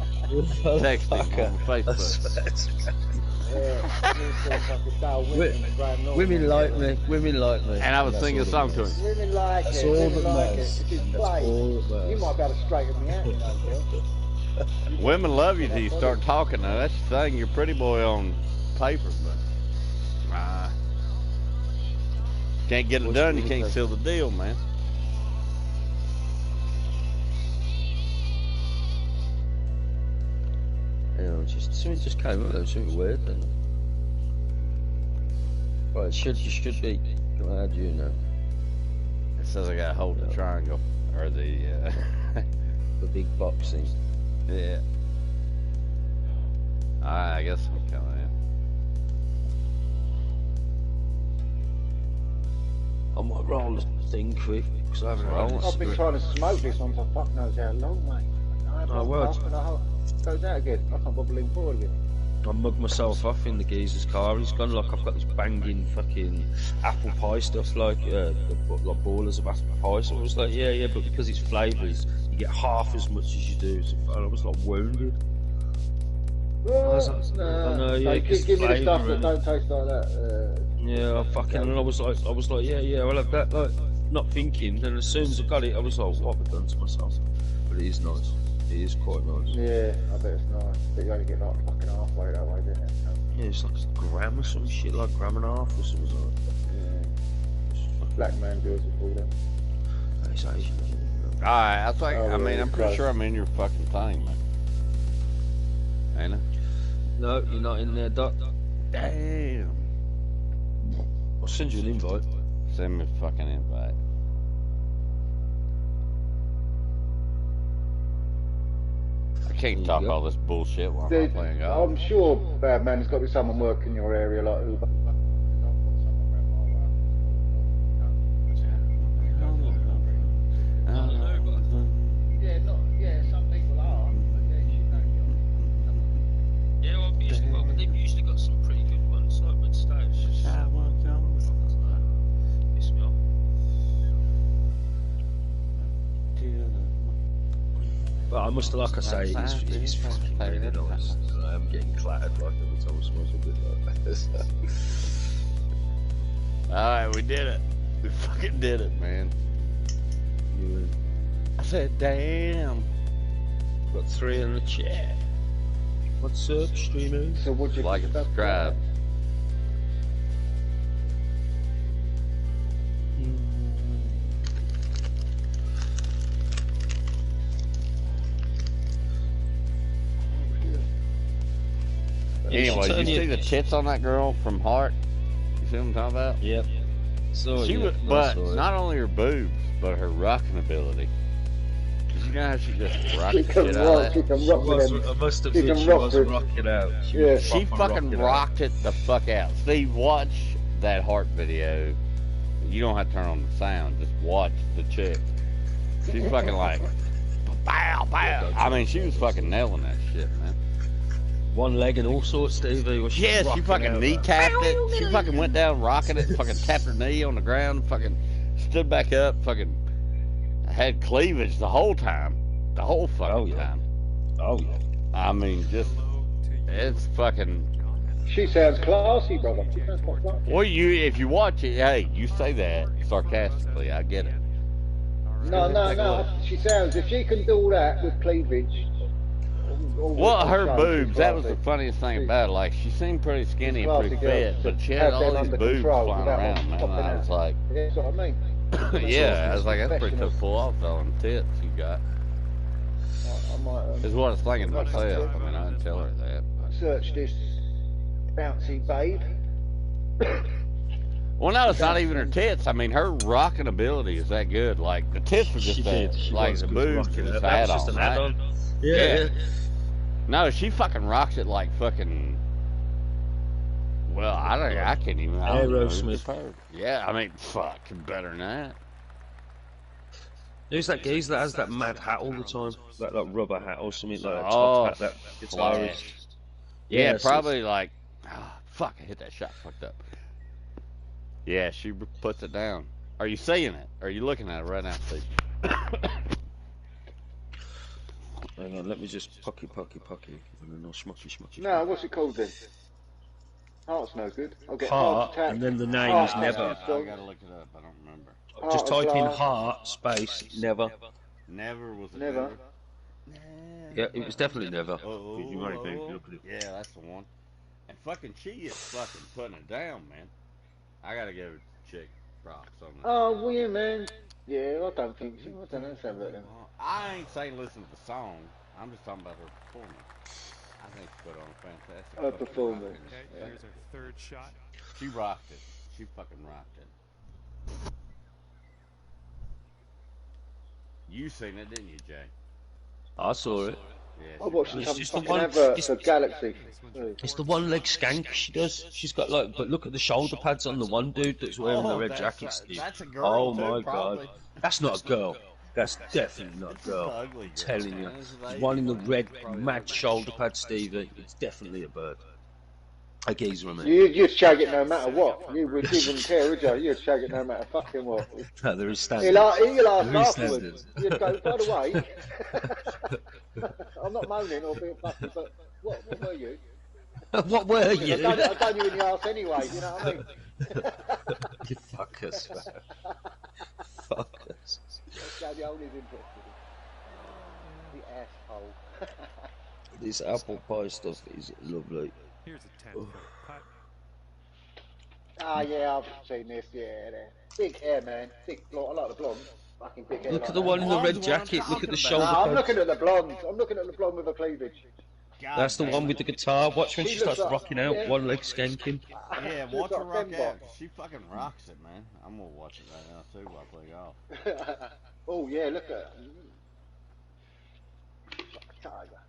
Text him on Facebook. Women like me. Women like me. And I was singing a song to him. Women like That's it. all Women that like it. matters. If it's And that's plain, all that matters. you might be able to straighten me out, you know, girl. Women love you till you start talking. Now that's the thing. You're a pretty boy on paper, but can't get it done. You can't seal the deal, man. You know, something just came up. There was something weird. Then. Right, you should be. How do you know? It says I gotta hold the triangle or the the big box thing. Yeah. Alright, I guess I'm coming in. I might roll this thing quick because I haven't rolled it. I've been trying to smoke this one for fuck knows how long, mate. I haven't half and a half. Goes out again. I can't bother leaning forward again. I mugged myself off in the geezer's car. He's gone like I've got this banging fucking apple pie stuff, like ballers of apple pie. So I was like, yeah, but because it's flavours, you get half as much as you do. So I was like wounded. No, give me the stuff that don't taste like that. Yeah, and I was like, yeah, I'll have that. Like, not thinking. And as soon as I got it, I was like, what have I done to myself? But it is nice. It is quite nice. Yeah, I bet it's nice. But you only get like fucking halfway that way, didn't it? Yeah, it's like a gram or some shit, like gram and a half or something like that. Yeah. Black man girls are called them. It's Asian. Alright, I think, I mean, I'm pretty sure I'm in your fucking thing, man. Ain't I? No, you're not in there, Doc. Damn. I'll send you an invite. Send me a fucking invite. I can't talk all this bullshit while I'm playing golf. I'm sure, bad man, there's got to be someone working your area like Uber. Yeah, some people are. Yeah, well, they've usually got some pretty good ones, like with Stoves. Piss me off. But I must, like I say, it's fucking really nice. I'm getting clattered like every time I smoke a bit like that. Alright, we did it. We fucking did it, man. Yeah. I said, damn. Got 3 in the chat. What's up, streamers? So what you Like and subscribe. Anyway, you see the tits on that girl from Heart? You see what I'm talking about? Yep. So she was, but not only her boobs, but her rocking ability. Did you know how she just rocked the shit out of that? She can rock it. I must admit, she was rocking out. She fucking rocked it the fuck out. Steve, watch that Heart video. You don't have to turn on the sound. Just watch the chick. She's fucking like, bow, bow. I mean, she was fucking nailing that shit, man. One leg and all sorts, Stevie. Yeah, she fucking knee tapped it. She fucking went down rocking it, fucking tapped her knee on the ground, fucking stood back up, fucking had cleavage the whole time. The whole fucking time. Oh, yeah. I mean, just, it's fucking... She sounds classy, brother. She sounds quite classy. Well, if you watch it, hey, you say that sarcastically, I get it. No. She sounds, if she can do that with cleavage... Well, her boobs, that was the funniest thing about it. Like, she seemed pretty skinny and pretty fit, but she had all these boobs flying around, man. And I was like... That's what I mean. Yeah, I was like, that's pretty tough to pull off, though, on tits you got. Is what I was thinking to myself. I mean, I didn't tell her that. But. Search this bouncy babe. Well, no, it's not even her tits. I mean, her rocking ability is that good. Like, the tits were just that. Like, the boobs just add on, right? Yeah. No, she fucking rocks it like fucking... Well, I can't even... Aerosmith. Yeah, I mean, fuck, better than that. Who's that geezer that has that mad hat all the time? That like rubber hat or something like that Oh, top hat, that guitarist. Yeah, probably like... Oh, fuck, I hit that shot fucked up. Yeah, she puts it down. Are you seeing it? Are you looking at it right now, Steve? Hang on, let me just pocky, and then I'll schmucky. No, what's it called then? Heart's no good. I'll get Heart, Heart Attack. and then the name Heart is Attack's Never. too I strong. gotta look it up. I don't remember. Just Heart of type in Glass. Heart space Never. Never was it Never. Yeah, it was definitely Never. Oh, You might think, look at it. yeah, that's the one. And fucking she is fucking putting it down, man. I gotta give it chick props on that. Oh, well, yeah, man. Yeah, I don't think so. I don't know. Let's have a look then. I ain't saying listen to the song. I'm just talking about her performance. I think she put on a fantastic Her fucking performance. rock. Okay, Yeah. here's our third shot. She rocked it. She fucking rocked it. You seen it, didn't you, Jay? I saw it. Yeah, I watched It's some just the fucking one- advert it's- for Galaxy. It's the one leg skank she does. She's got like, but look at the shoulder pads on the one dude that's wearing the red jacket. Steve. That's a girl. Oh too, my probably. god, that's not a girl. That's definitely not a It's an girl. ugly I'm girl, telling you, man. It's the like- one in the red probably mad ugly. shoulder pad, Stevie. It's definitely a bird. A geezer, I mean. You'd shag it no matter what. You wouldn't care, would you? You'd shag it no matter fucking what. No, there is He'll standards. ask There is afterwards. You'd go, by the way, I'm not moaning or being fussy, but what were you? What were you? I've done you in the arse anyway, you know what I mean? You fuckers, man. Fuckers. That's the only interested in. The asshole. This apple pie stuff is lovely. Here's a 10-foot putt. Ah, yeah, I've seen this, yeah. Big hair, man. Big blonde. I like the blonde. Fucking big hair. Look like at the that. one in the red Blonde's what I'm jacket. Look at talking the about. shoulder Nah, I'm pads. looking at the blonde. I'm looking at the blonde with a cleavage. God That's the damn one it. with the guitar. Watch when She she looks starts like- rocking out, yeah. one leg skanking. Yeah, She watch looks her like rock Fembot. out. 'Cause she fucking rocks it, man. I'm gonna watch it right now too while I play golf. Oh, yeah, look at her. Tiger.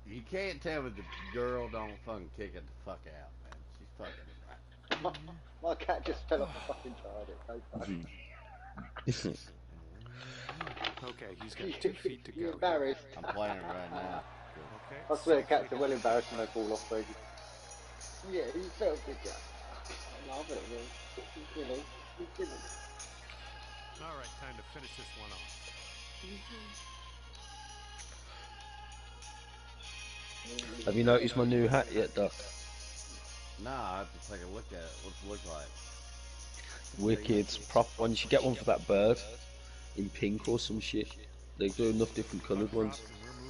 You can't tell me the girl don't fucking kick it the fuck out, man. She's fucking right. My cat just fell off the fucking tire. It's so funny. Okay, he's got 2 feet to You go. embarrassed. I'm playing it right now. Okay. I swear cats are well embarrassed when they fall off, baby. Yeah, he felt it, yeah. I love it, man. He's silly. He's silly. All right, time to finish this one off. Have you noticed my new hat yet, Duck? Nah, I have to take a look at it. What's it look like? Wicked. Prop one. You should get one for that bird in pink or some shit. They do enough different coloured ones.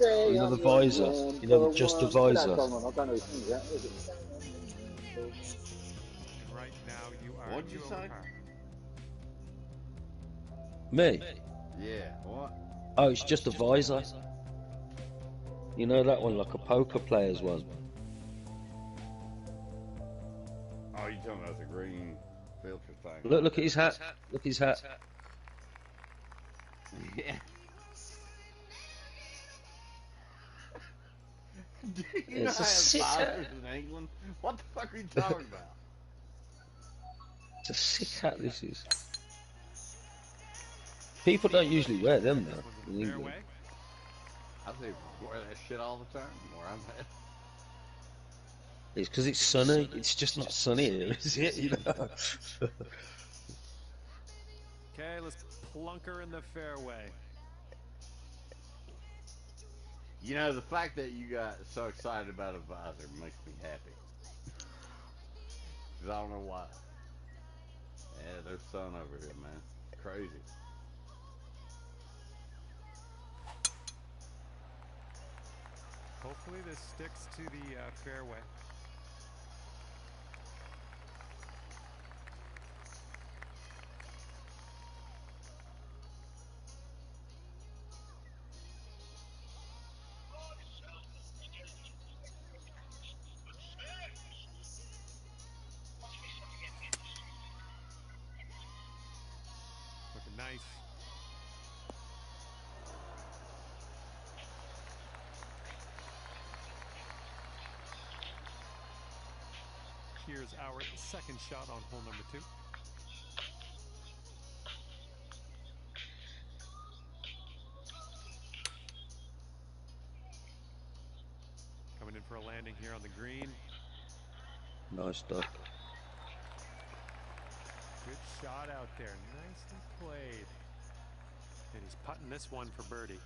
You know the visor? You know, just the visor. I don't know who sings that, is it? And right now you are What'd you two say? over par. Me? Yeah, what? Oh, it's just a visor. You know that one, like a poker player's one. Oh, you talking about the green filter thing? Look at his hat. Look at his hat. Yeah. Do you It's know a how sick hat. visors in England? What the fuck are you talking about? It's a sick hat, this is. People don't usually wear them though in England. Fairway. I say wear that shit all the time where I'm at. It's because it's sunny. It's just not sunny here, is it? You know? Okay, let's plunk her in the fairway. You know, the fact that you got so excited about a visor makes me happy. Cause I don't know why. Yeah, there's sun over here, man. Crazy. Hopefully this sticks to the fairway. Looking nice. Here's our second shot on hole number 2. Coming in for a landing here on the green. Nice, Duck. Good shot out there. Nicely played. And he's putting this one for birdie.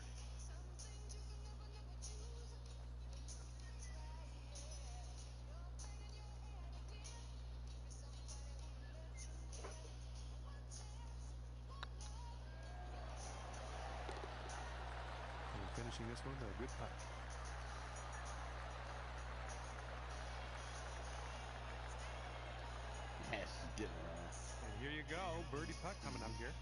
finishing this one with a good putt. Yes, getting around. And here you go, birdie putt coming up here.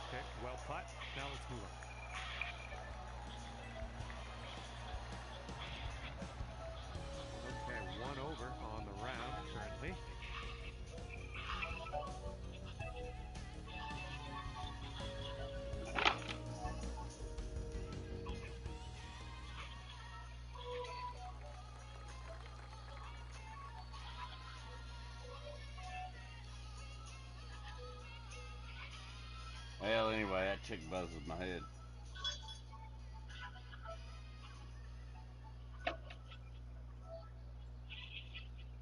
Okay, well putt. Now let's move on. Okay, 1 over on the round currently. Well, anyway, that chick buzzes my head.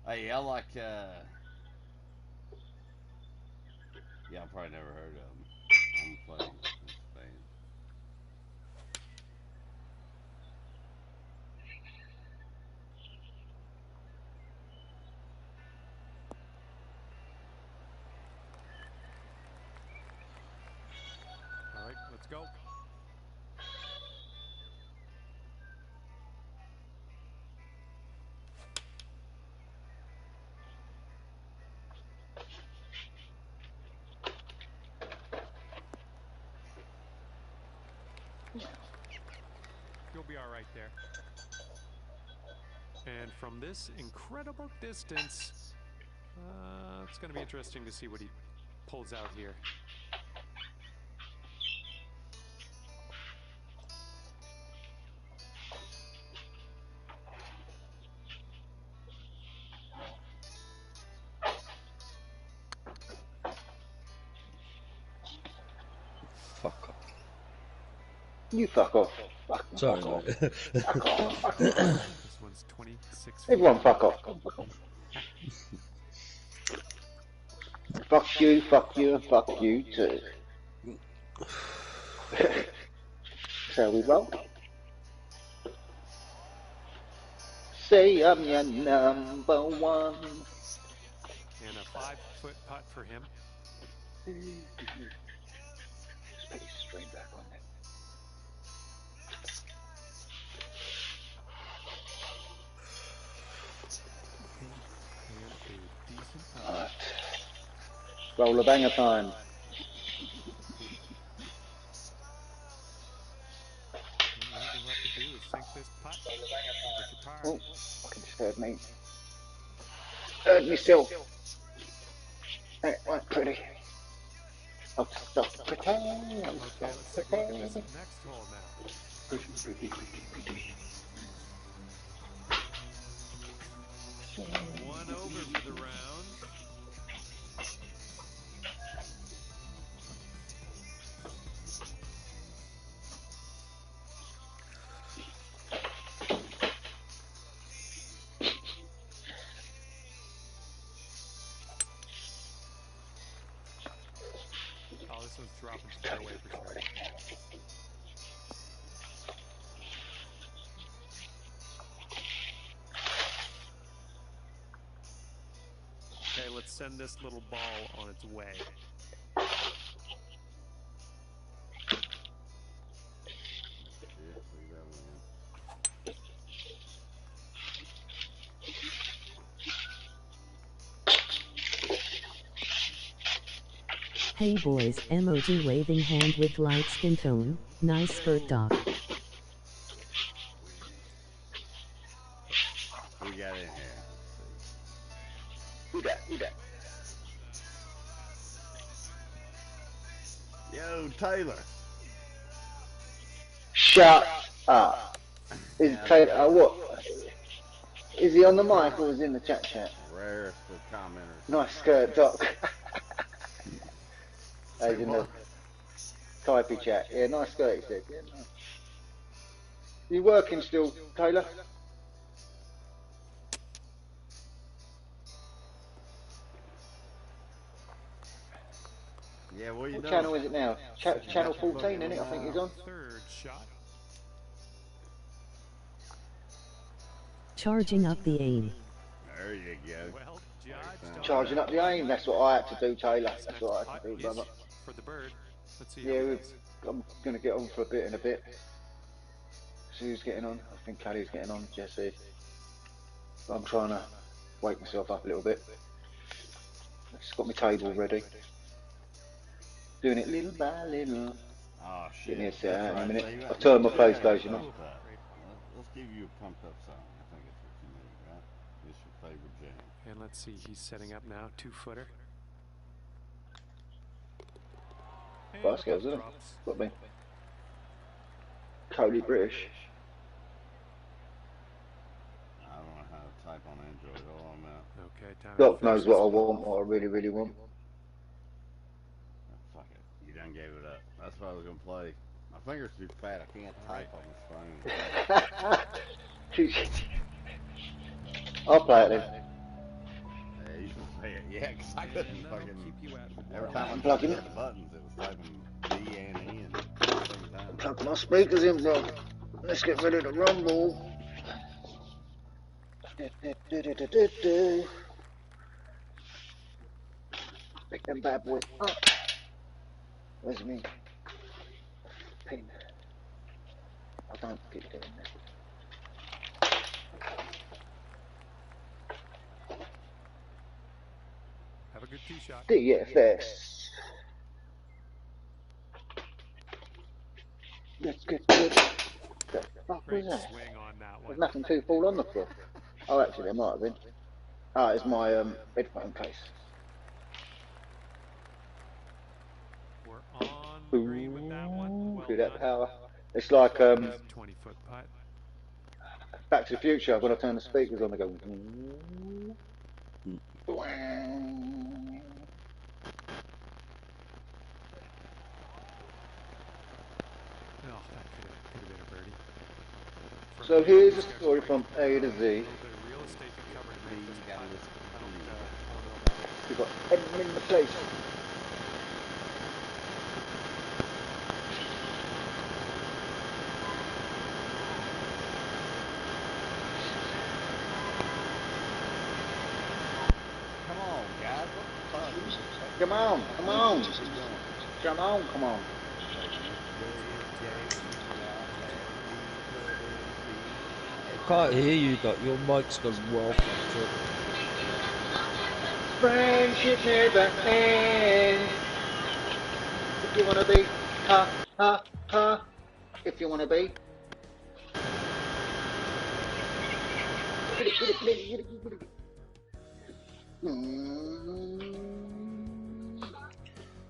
Hey, I like, yeah, I've probably never heard of them. I'm playing this band. All right, let's go. You'll be all right there. And from this incredible distance, it's going to be interesting to see what he pulls out here. Fuck off. You fuck off. Sorry, Fuck off. mate. Fuck off. Fuck off. This one's 26 feet. Everyone fuck off. Fuck you, and fuck you too. Shall we roll? Say I'm your number one. And a 5-foot putt for him. Just put your stream back on there. And a decent putt. Alright. Roll a banger time. All you have to do is sink this putt. Oh, fucking disturbed me. Heard me still. It weren't pretty. Oh, stop pretend. Okay, let's take a look at this next hole now. One over for the round. Oh, this one's dropping fairway for sure. Okay, let's send this little ball on its way. Hey boys, emoji waving hand with light skin tone, nice skirt doc. We got in here. Who that? Who that? Yo, Taylor. Shut up. Is Taylor, what? Is he on the mic or is he in the chat? Rarest of commenters. Nice skirt, Doc. He's in the typey chat. Yeah, nice skirt, he said. Yeah, nice. You working still, Taylor? Yeah, what are you What doing? channel is it now? Channel 14, isn't it? I think he's on. Third shot. Charging up the aim. There you go. Well, Charging up the aim, that's what I had to do, Taylor. That's what I had to do, brother. For the bird. Let's see Yeah, I'm going to get on for a bit in a bit. See who's getting on. I think Callie's getting on, Jesse. I'm trying to wake myself up a little bit. Just got my table ready. Doing it little by little. Oh shit! Give me a second, Right. a minute. So I've turned my PlayStation on. Let's give you a pumped up song. I think that's what you need, right? It's your favorite jam. And let's see, he's setting up now, 2-footer. Vice girls, isn't it? Got me. Totally British. I don't know how to type on Android. All I'm out. Okay, time. Doc knows what I want, what I really, really want. Oh, fuck it. You done gave it up. That's what I was gonna play. My fingers too fat. I can't type on this phone. I'll play it then. Yeah, you should play it. Yeah, because I couldn't fucking. Every time I Unplugging hit the buttons, it was typing D and E at the same time. Plug my speakers in, bro. Let's get ready to rumble. Pick them bad boys up. Where's me? Pin. I don't keep doing that. Have a good tee shot. DFS. Let's get good. The fuck was that? Swing on that one. There's nothing too full on the floor. Oh, actually, there might have been. Ah, it's my headphone case. We're on the green with that one. Well Through that done. power. It's like 20-foot putt. Back to the Future. When I turn the speakers on, they go. Oh, that could have been a birdie. So here's a story from A to Z. A little bit of real estate to cover to make this putt. I don't know about it. We've got everyone in the place. Come on, guys. What the fuck? Come on, come on. Come on, come on. I can't hear you, Doc. Your mic's gone well fucked up. Friendship never ends. If you wanna be, ha, ha, ha. If you wanna be.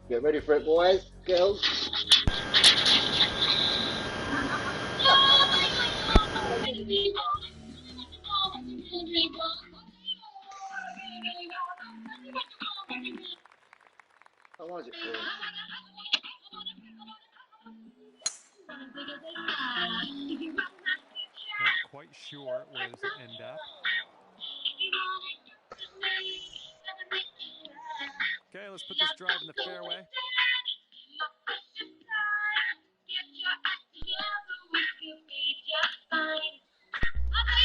Get ready for it, boys, girls. How long is it for? Not quite sure where this will end up. Okay, let's put this drive in the fairway.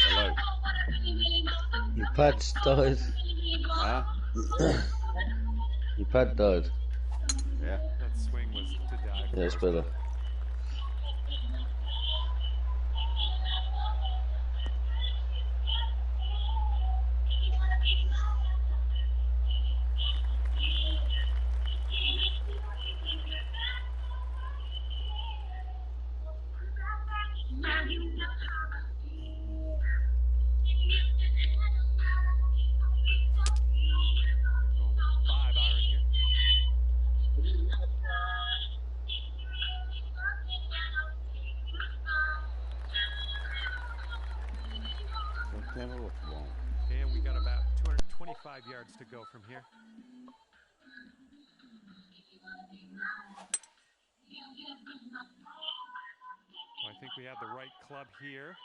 Hello. Your pad's died. Huh? Your pad died. Yeah. That swing was to die for. Yeah, it's better. Going with 5 iron here. So tell me what you want. And we got about 225 yards to go from here. I think we have the right club here.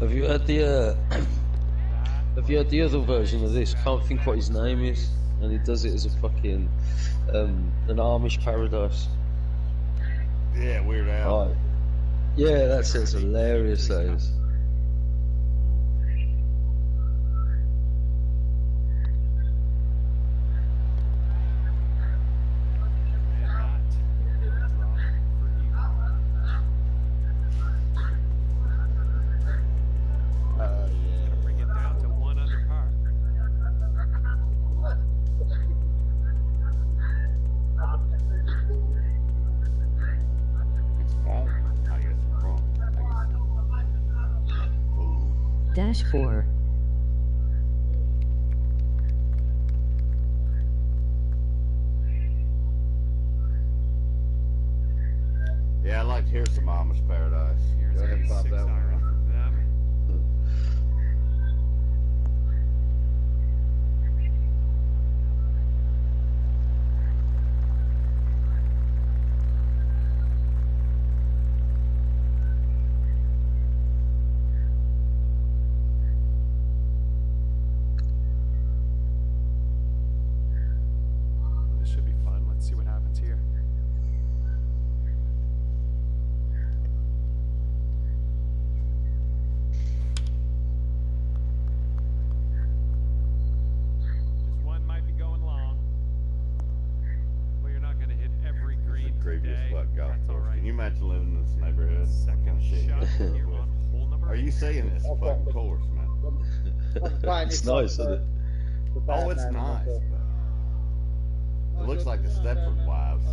Have you heard the have you heard the other version of this? Can't think what his name is, and he does it as a fucking an Amish paradise. Yeah, Weird Al. Oh, yeah, that's it's hilarious. That is. Bring it down to 1 under par. Dash 4. Yeah, I'd like to hear some Amish Paradise. Go ahead and pop that one on. This should be fun. Let's see what happens here. This one might be going long. Well, you're not going to hit every green Previous today. fuck golf That's all course. right. Can you imagine living in this neighborhood? What kind of shit you Shot have to here live with? on hole number Are 8. you saying this fucking course, man? It's nice, isn't it? Oh, it's nice. But it looks like the Stepford Wives.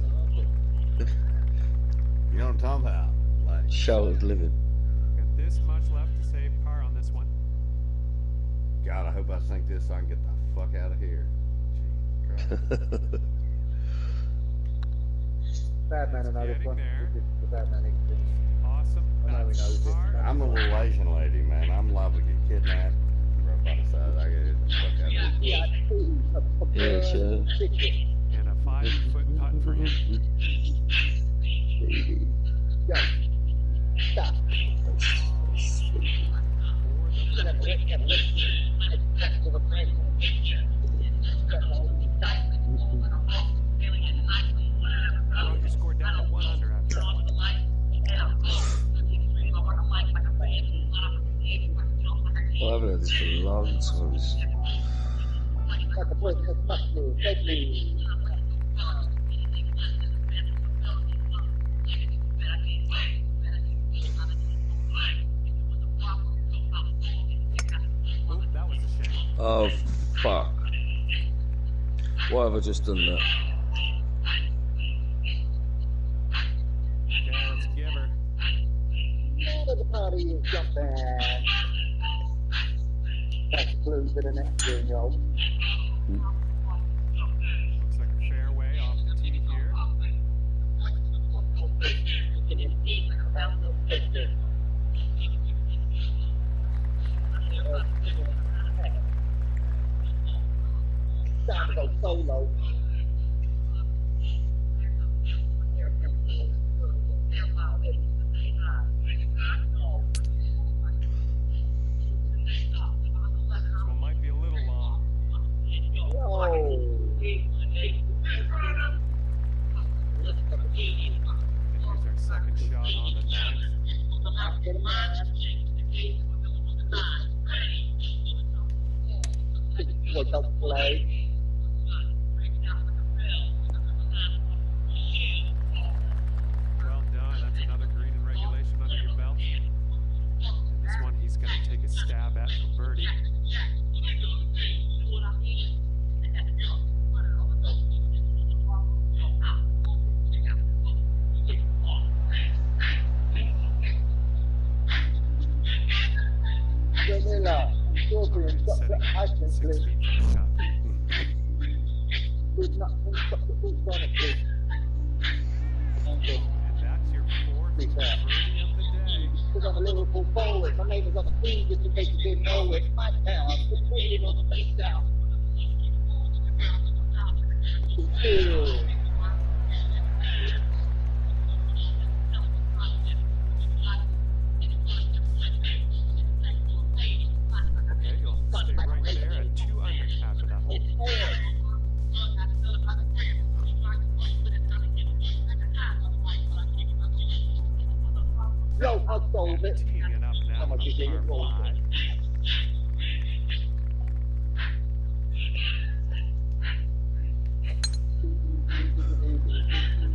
You know what I'm talking about? Like Sheltered living. Got this much left to save par on this one. God, I hope I sink this so I can get the fuck out of here. Gee, Christ. Bad man, another Getting one. there. This is the bad man experience. Awesome. I know he That's knows it. par. I'm a little Asian lady, man. I'm liable to get kidnapped. Right by the side. I gotta get the fuck out of here. Yeah, sure. And a 5-foot putt for him. Yo, stop. Well, you scored down to 1 under after that one. I haven't heard this for a long time. Like a person that's much more deadly. Oh, that was a shame. Oh, fuck. Why have I just done that? Okay, let's give her. All the party is jumping. That's blue to the next green, yo. Looks like a fairway off the tee here. Time to go solo. This one might be a little long. Yo. And here's our second shot on the 9th. Boy, don't play. Well done. That's another green in regulation under your belt. And this one he's going to take a stab at for birdie. Vanilla. Strawberry and chocolate ice cream, 6 please. feet from the cup. With nuts and chocolate fruits on it, please. Thank you. And that's your 4th birdie of the day. Because I'm a Liverpool forward. My name is on the screen just in case you didn't know it. My town, I'm just waiting on the face down. Chill. Yo, I'll solve it. Teeing it up now How much on is it? par Roll 5. it.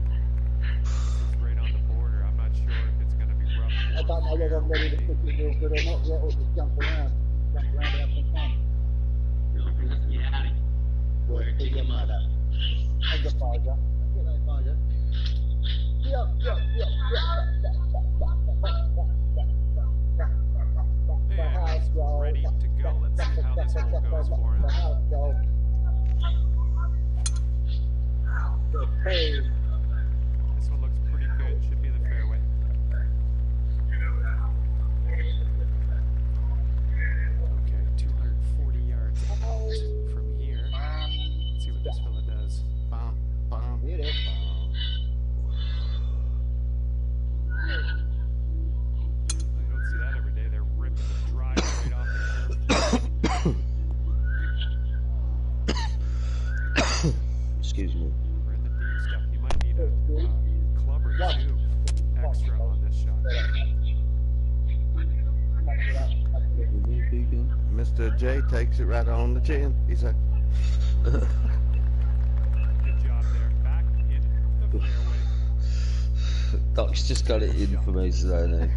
It's right on the border. I'm not sure if it's going to be rough. I don't know whether I'm ready to fairway. push it real good or not yet, or just jump around out some fun. Well, it doesn't matter. And the Pga. You know, Pga. And he's ready to go. Let's see how this hole goes for him. This one looks pretty good. Should be in the fairway. Okay, 240 yards out from here. Let's see what this fella does. Bum, bum, Hit it. I don't see that every day. They're ripping the drive right off the curb. Excuse me. We're in the deep stuff. You might need a club or two extra on this shot. Mr. J takes it right on the chin. He's like, Good job there. Back in the fairway. Doc's just got it in for me today now.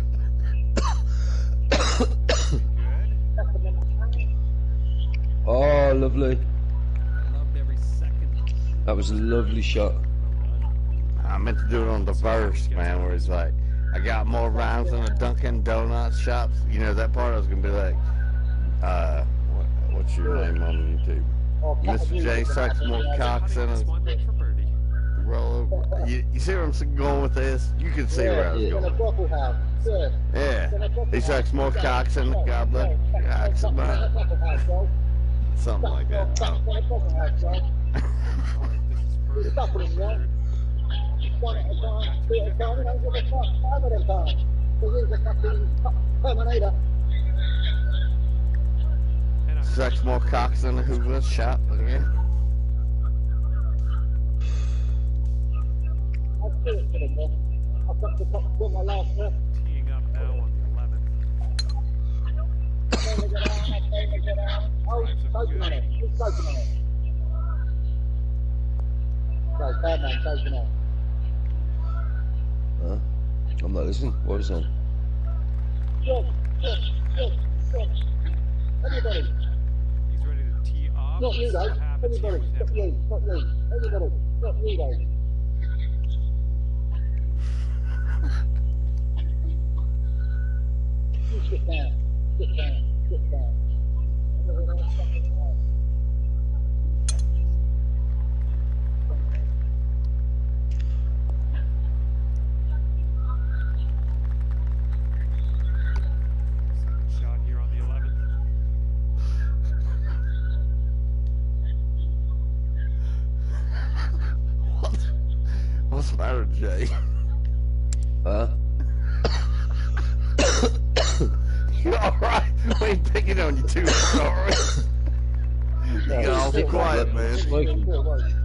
Good. Oh, lovely. Loved every second. That was a lovely shot. I meant to do it on the verse, man, where it's like, I got more rhymes than a Dunkin' Donuts shops. You know, that part I was going to be like, what's your name on YouTube? Mr. J sucks more cocks than This a one for birdie. roll over. You see where I'm going with this? You can see where I was going. Yeah. He sucks more cocks than a goblin. Cocks about. Something like that. This is first. Sucks more cocks than a Hoover shop. Again. Teeing up now on the 11th. Huh? I'm not listening. What is that? Everybody, He's ready to tee off. not you What though. happens here Everybody, with not him? you, not you. Everybody, not you though. You sit down, sit down, sit down. Second shot here on the 11th. What's the matter, Jay? Huh? You alright? We ain't picking on you too hard. You got awful quiet, man.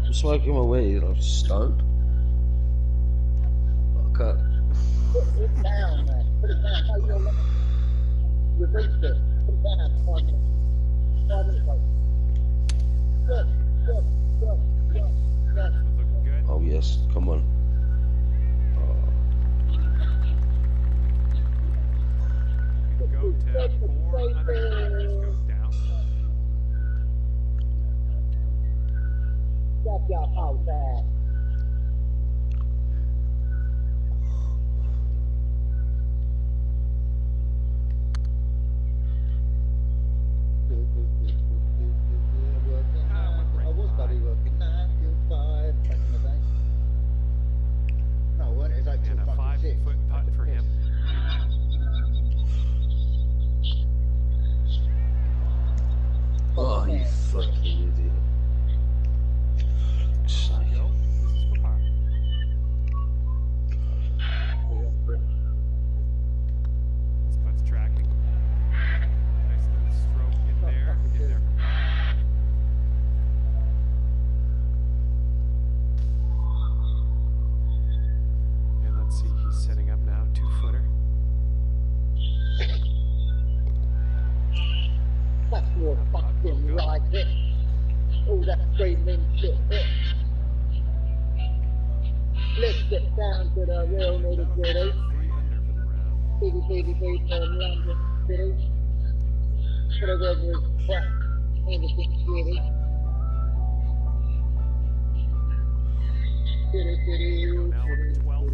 I'm smoking my weed. I'm stoned. Okay. Put it down, man. Put it down. How you limit? You reached it. Put it down. 5 minutes. 5 minutes, mate. Good. Looking good. Oh yes. Come on. Go to 4 under. Just goes down. Stop your house there. I was bloody working 9 till 5 back in the day. No, weren't it? It's like And a till fucking 6. 5-foot putt for him. Oh, you fucking idiot. Fuck's sake. to the real nitty gritty. 3 under for the round. Bitty bitty bitty from London City. For the river is crap. Everything shitty. City, city, Now on the 12th.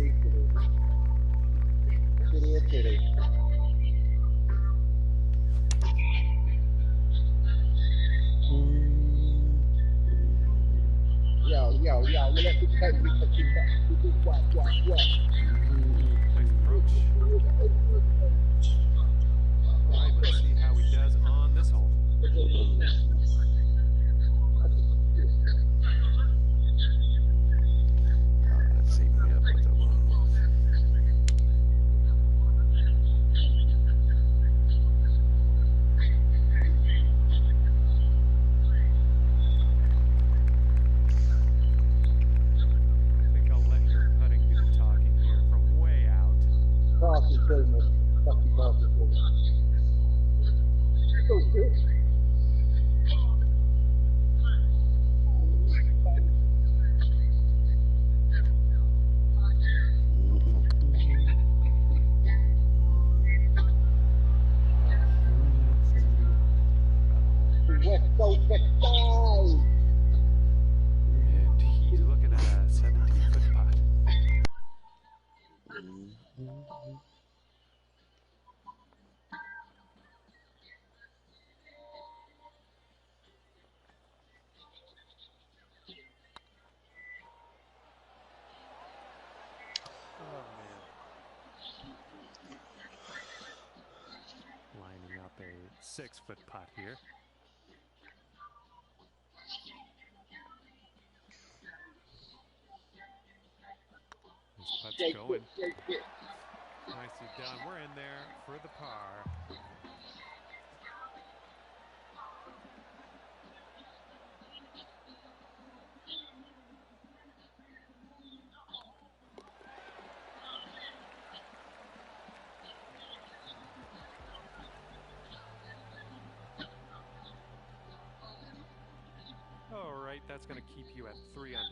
city, city, city. Yo, let's just take this to keep that. This is what. Nice approach. Alright, let's see how he does on this hole. Let's see me up with the one. I think I'll let your putting do the talking here from way out. Coffee business. Fucking coffee business. So good. West Coast, West Side. And he's looking at a 17-foot putt. Oh, man. Lining up a 6-foot putt here. This putt's going. Nicely done. We're in there for the par. All right, that's going to keep you at 3 under.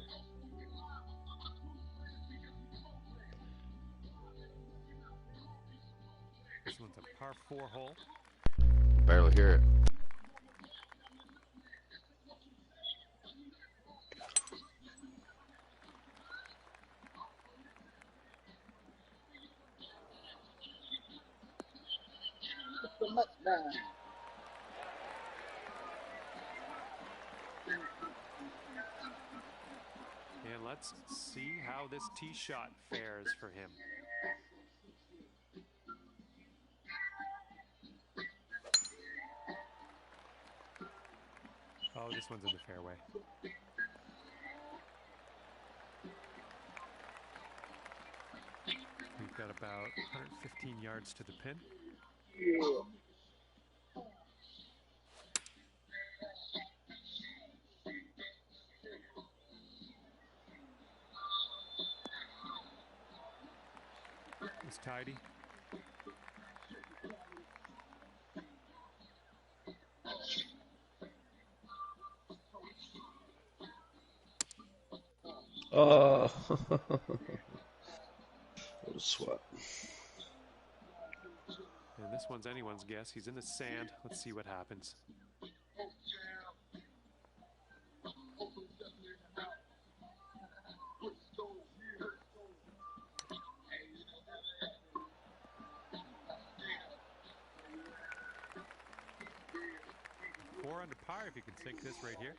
This one's a par 4 hole. Barely hear it. And let's see how this tee shot fares for him. Oh, this one's in the fairway. We've got about 115 yards to the pin. It's tidy. Oh, what a sweat. And this one's anyone's guess. He's in the sand. Let's see what happens. Four under par if you can sink this right here.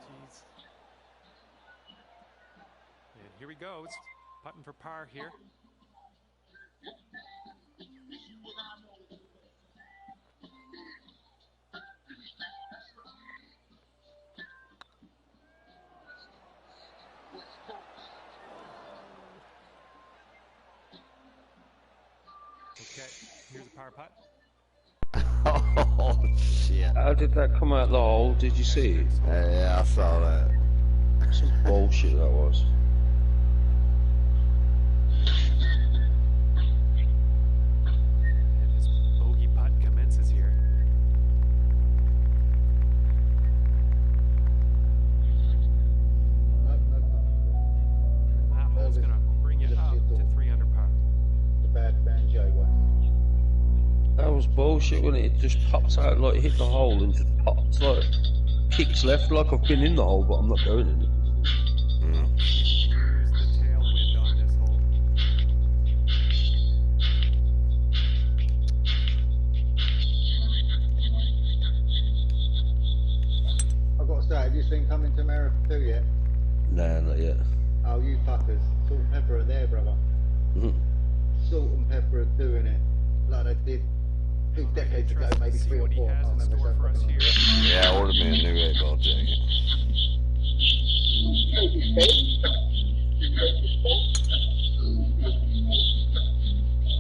Jeez. And here he goes, putting for par here. Okay, here's a par putt. Oh, shit. How did that come out the hole? Did you see it? Yeah, I saw that. Some bullshit that was. LPGA one. That was bullshit, wasn't it? It just popped out, like, hit the hole and just popped, like, kicks left, like I've been in the hole, but I'm not going in it. Use the tailwind on this hole. I've got to say, have you seen Coming to America 2 yet? Nah, not yet. Oh, you fuckers. Salt and Pepper are there, brother. Salt and Pepper are doing it like they did 2 decades ago, maybe 3 or 4. I can't remember so fucking long ago. Yeah, I ordered me a new 8-ball jacket.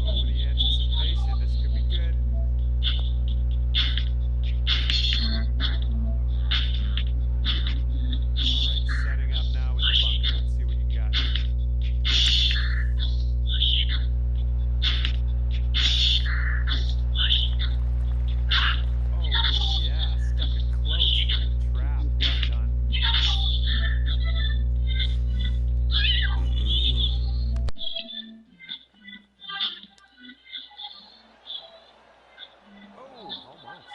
Oh, the anticipation. This could be good. All right, setting up now in the bunker. Let's see what you got. Oh, yeah. Stuck it close. Good trap. Well done. Oh, almost.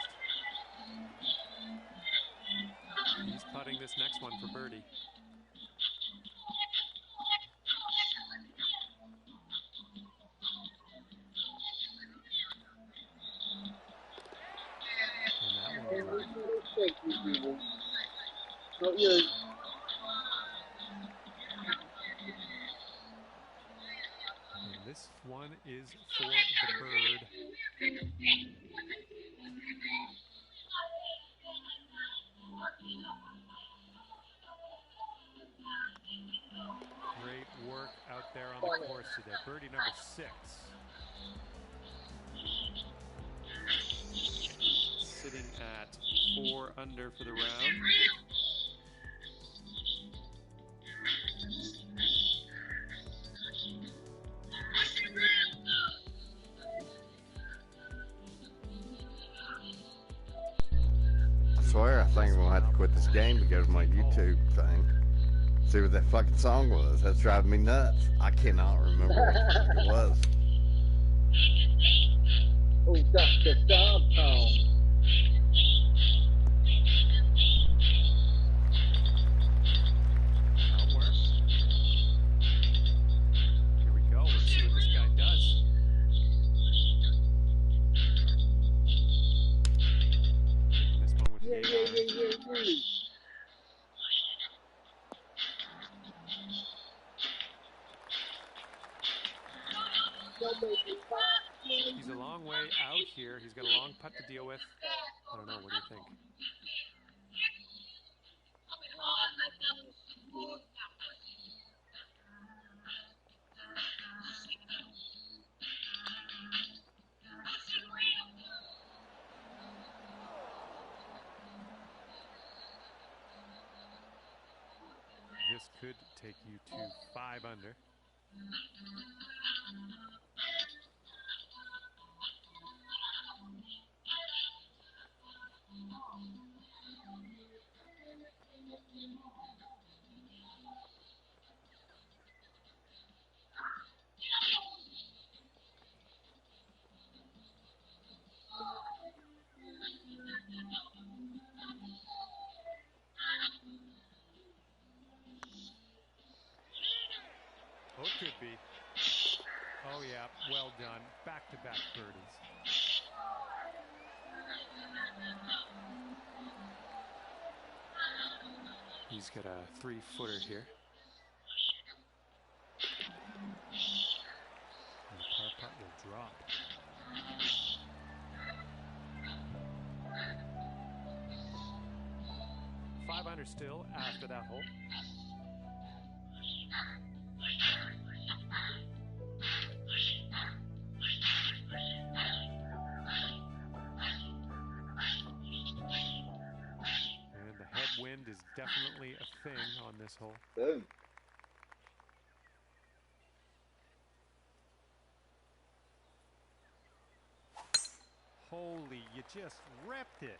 He's putting this next one for birdie. And that one will drive. Not you. And this one is for the bird. Great work out there on the course today. Birdie number 6. Sitting at 4 under for the round. I swear, I think I'm gonna have to quit this game to go to my YouTube thing. See what that fucking song was. That's driving me nuts. I cannot remember what the fuck it was. Oh, that's the downtown. That'll work. Here we go. Let's see what this guy does. Taking this one with the 8 iron. He's a long way out here. He's got a long putt to deal with. I don't know. What do you think? This could take you to 5 under. Oh, it could be. Oh, yeah. Well done. Back-to-back birdies. He's got a 3-footer here. And the par putt will drop. Five under still after that hole. And the headwind is definitely a thing on this hole. Boom. Holy, you just repped it.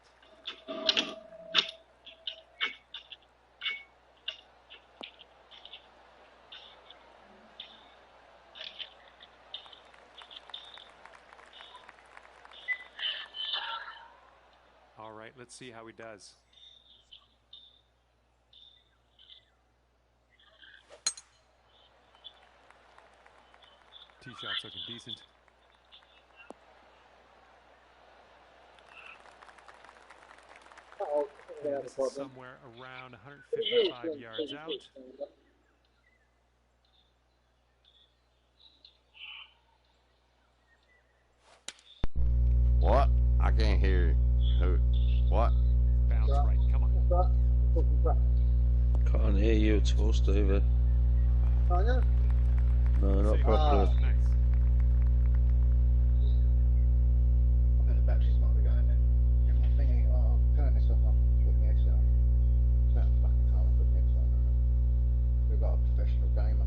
right, let's see how he does. Tee shot's looking decent. And this is somewhere around 155 yards out. What? I can't hear you. Who? What? Bounce right. Come on. Can't hear you at all, Stevie. No, not properly. Nice. I think the batteries might be going then. Get my thingy. I'll turn this off. I'll put my headset on. Turn the fucking time. I'll put my headset on. We've got a professional gamer.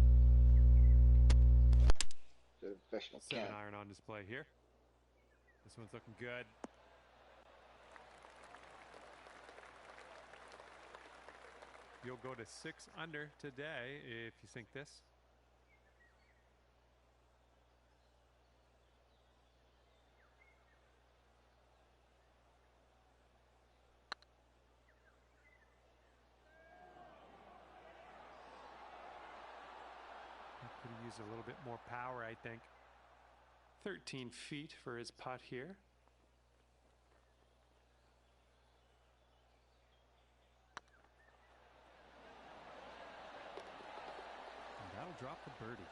It's a professional 7-iron on display here. This one's looking good. You'll go to 6 under today if you sink this. Could have used a little bit more power, I think. 13 feet for his putt here. And that'll drop the birdie.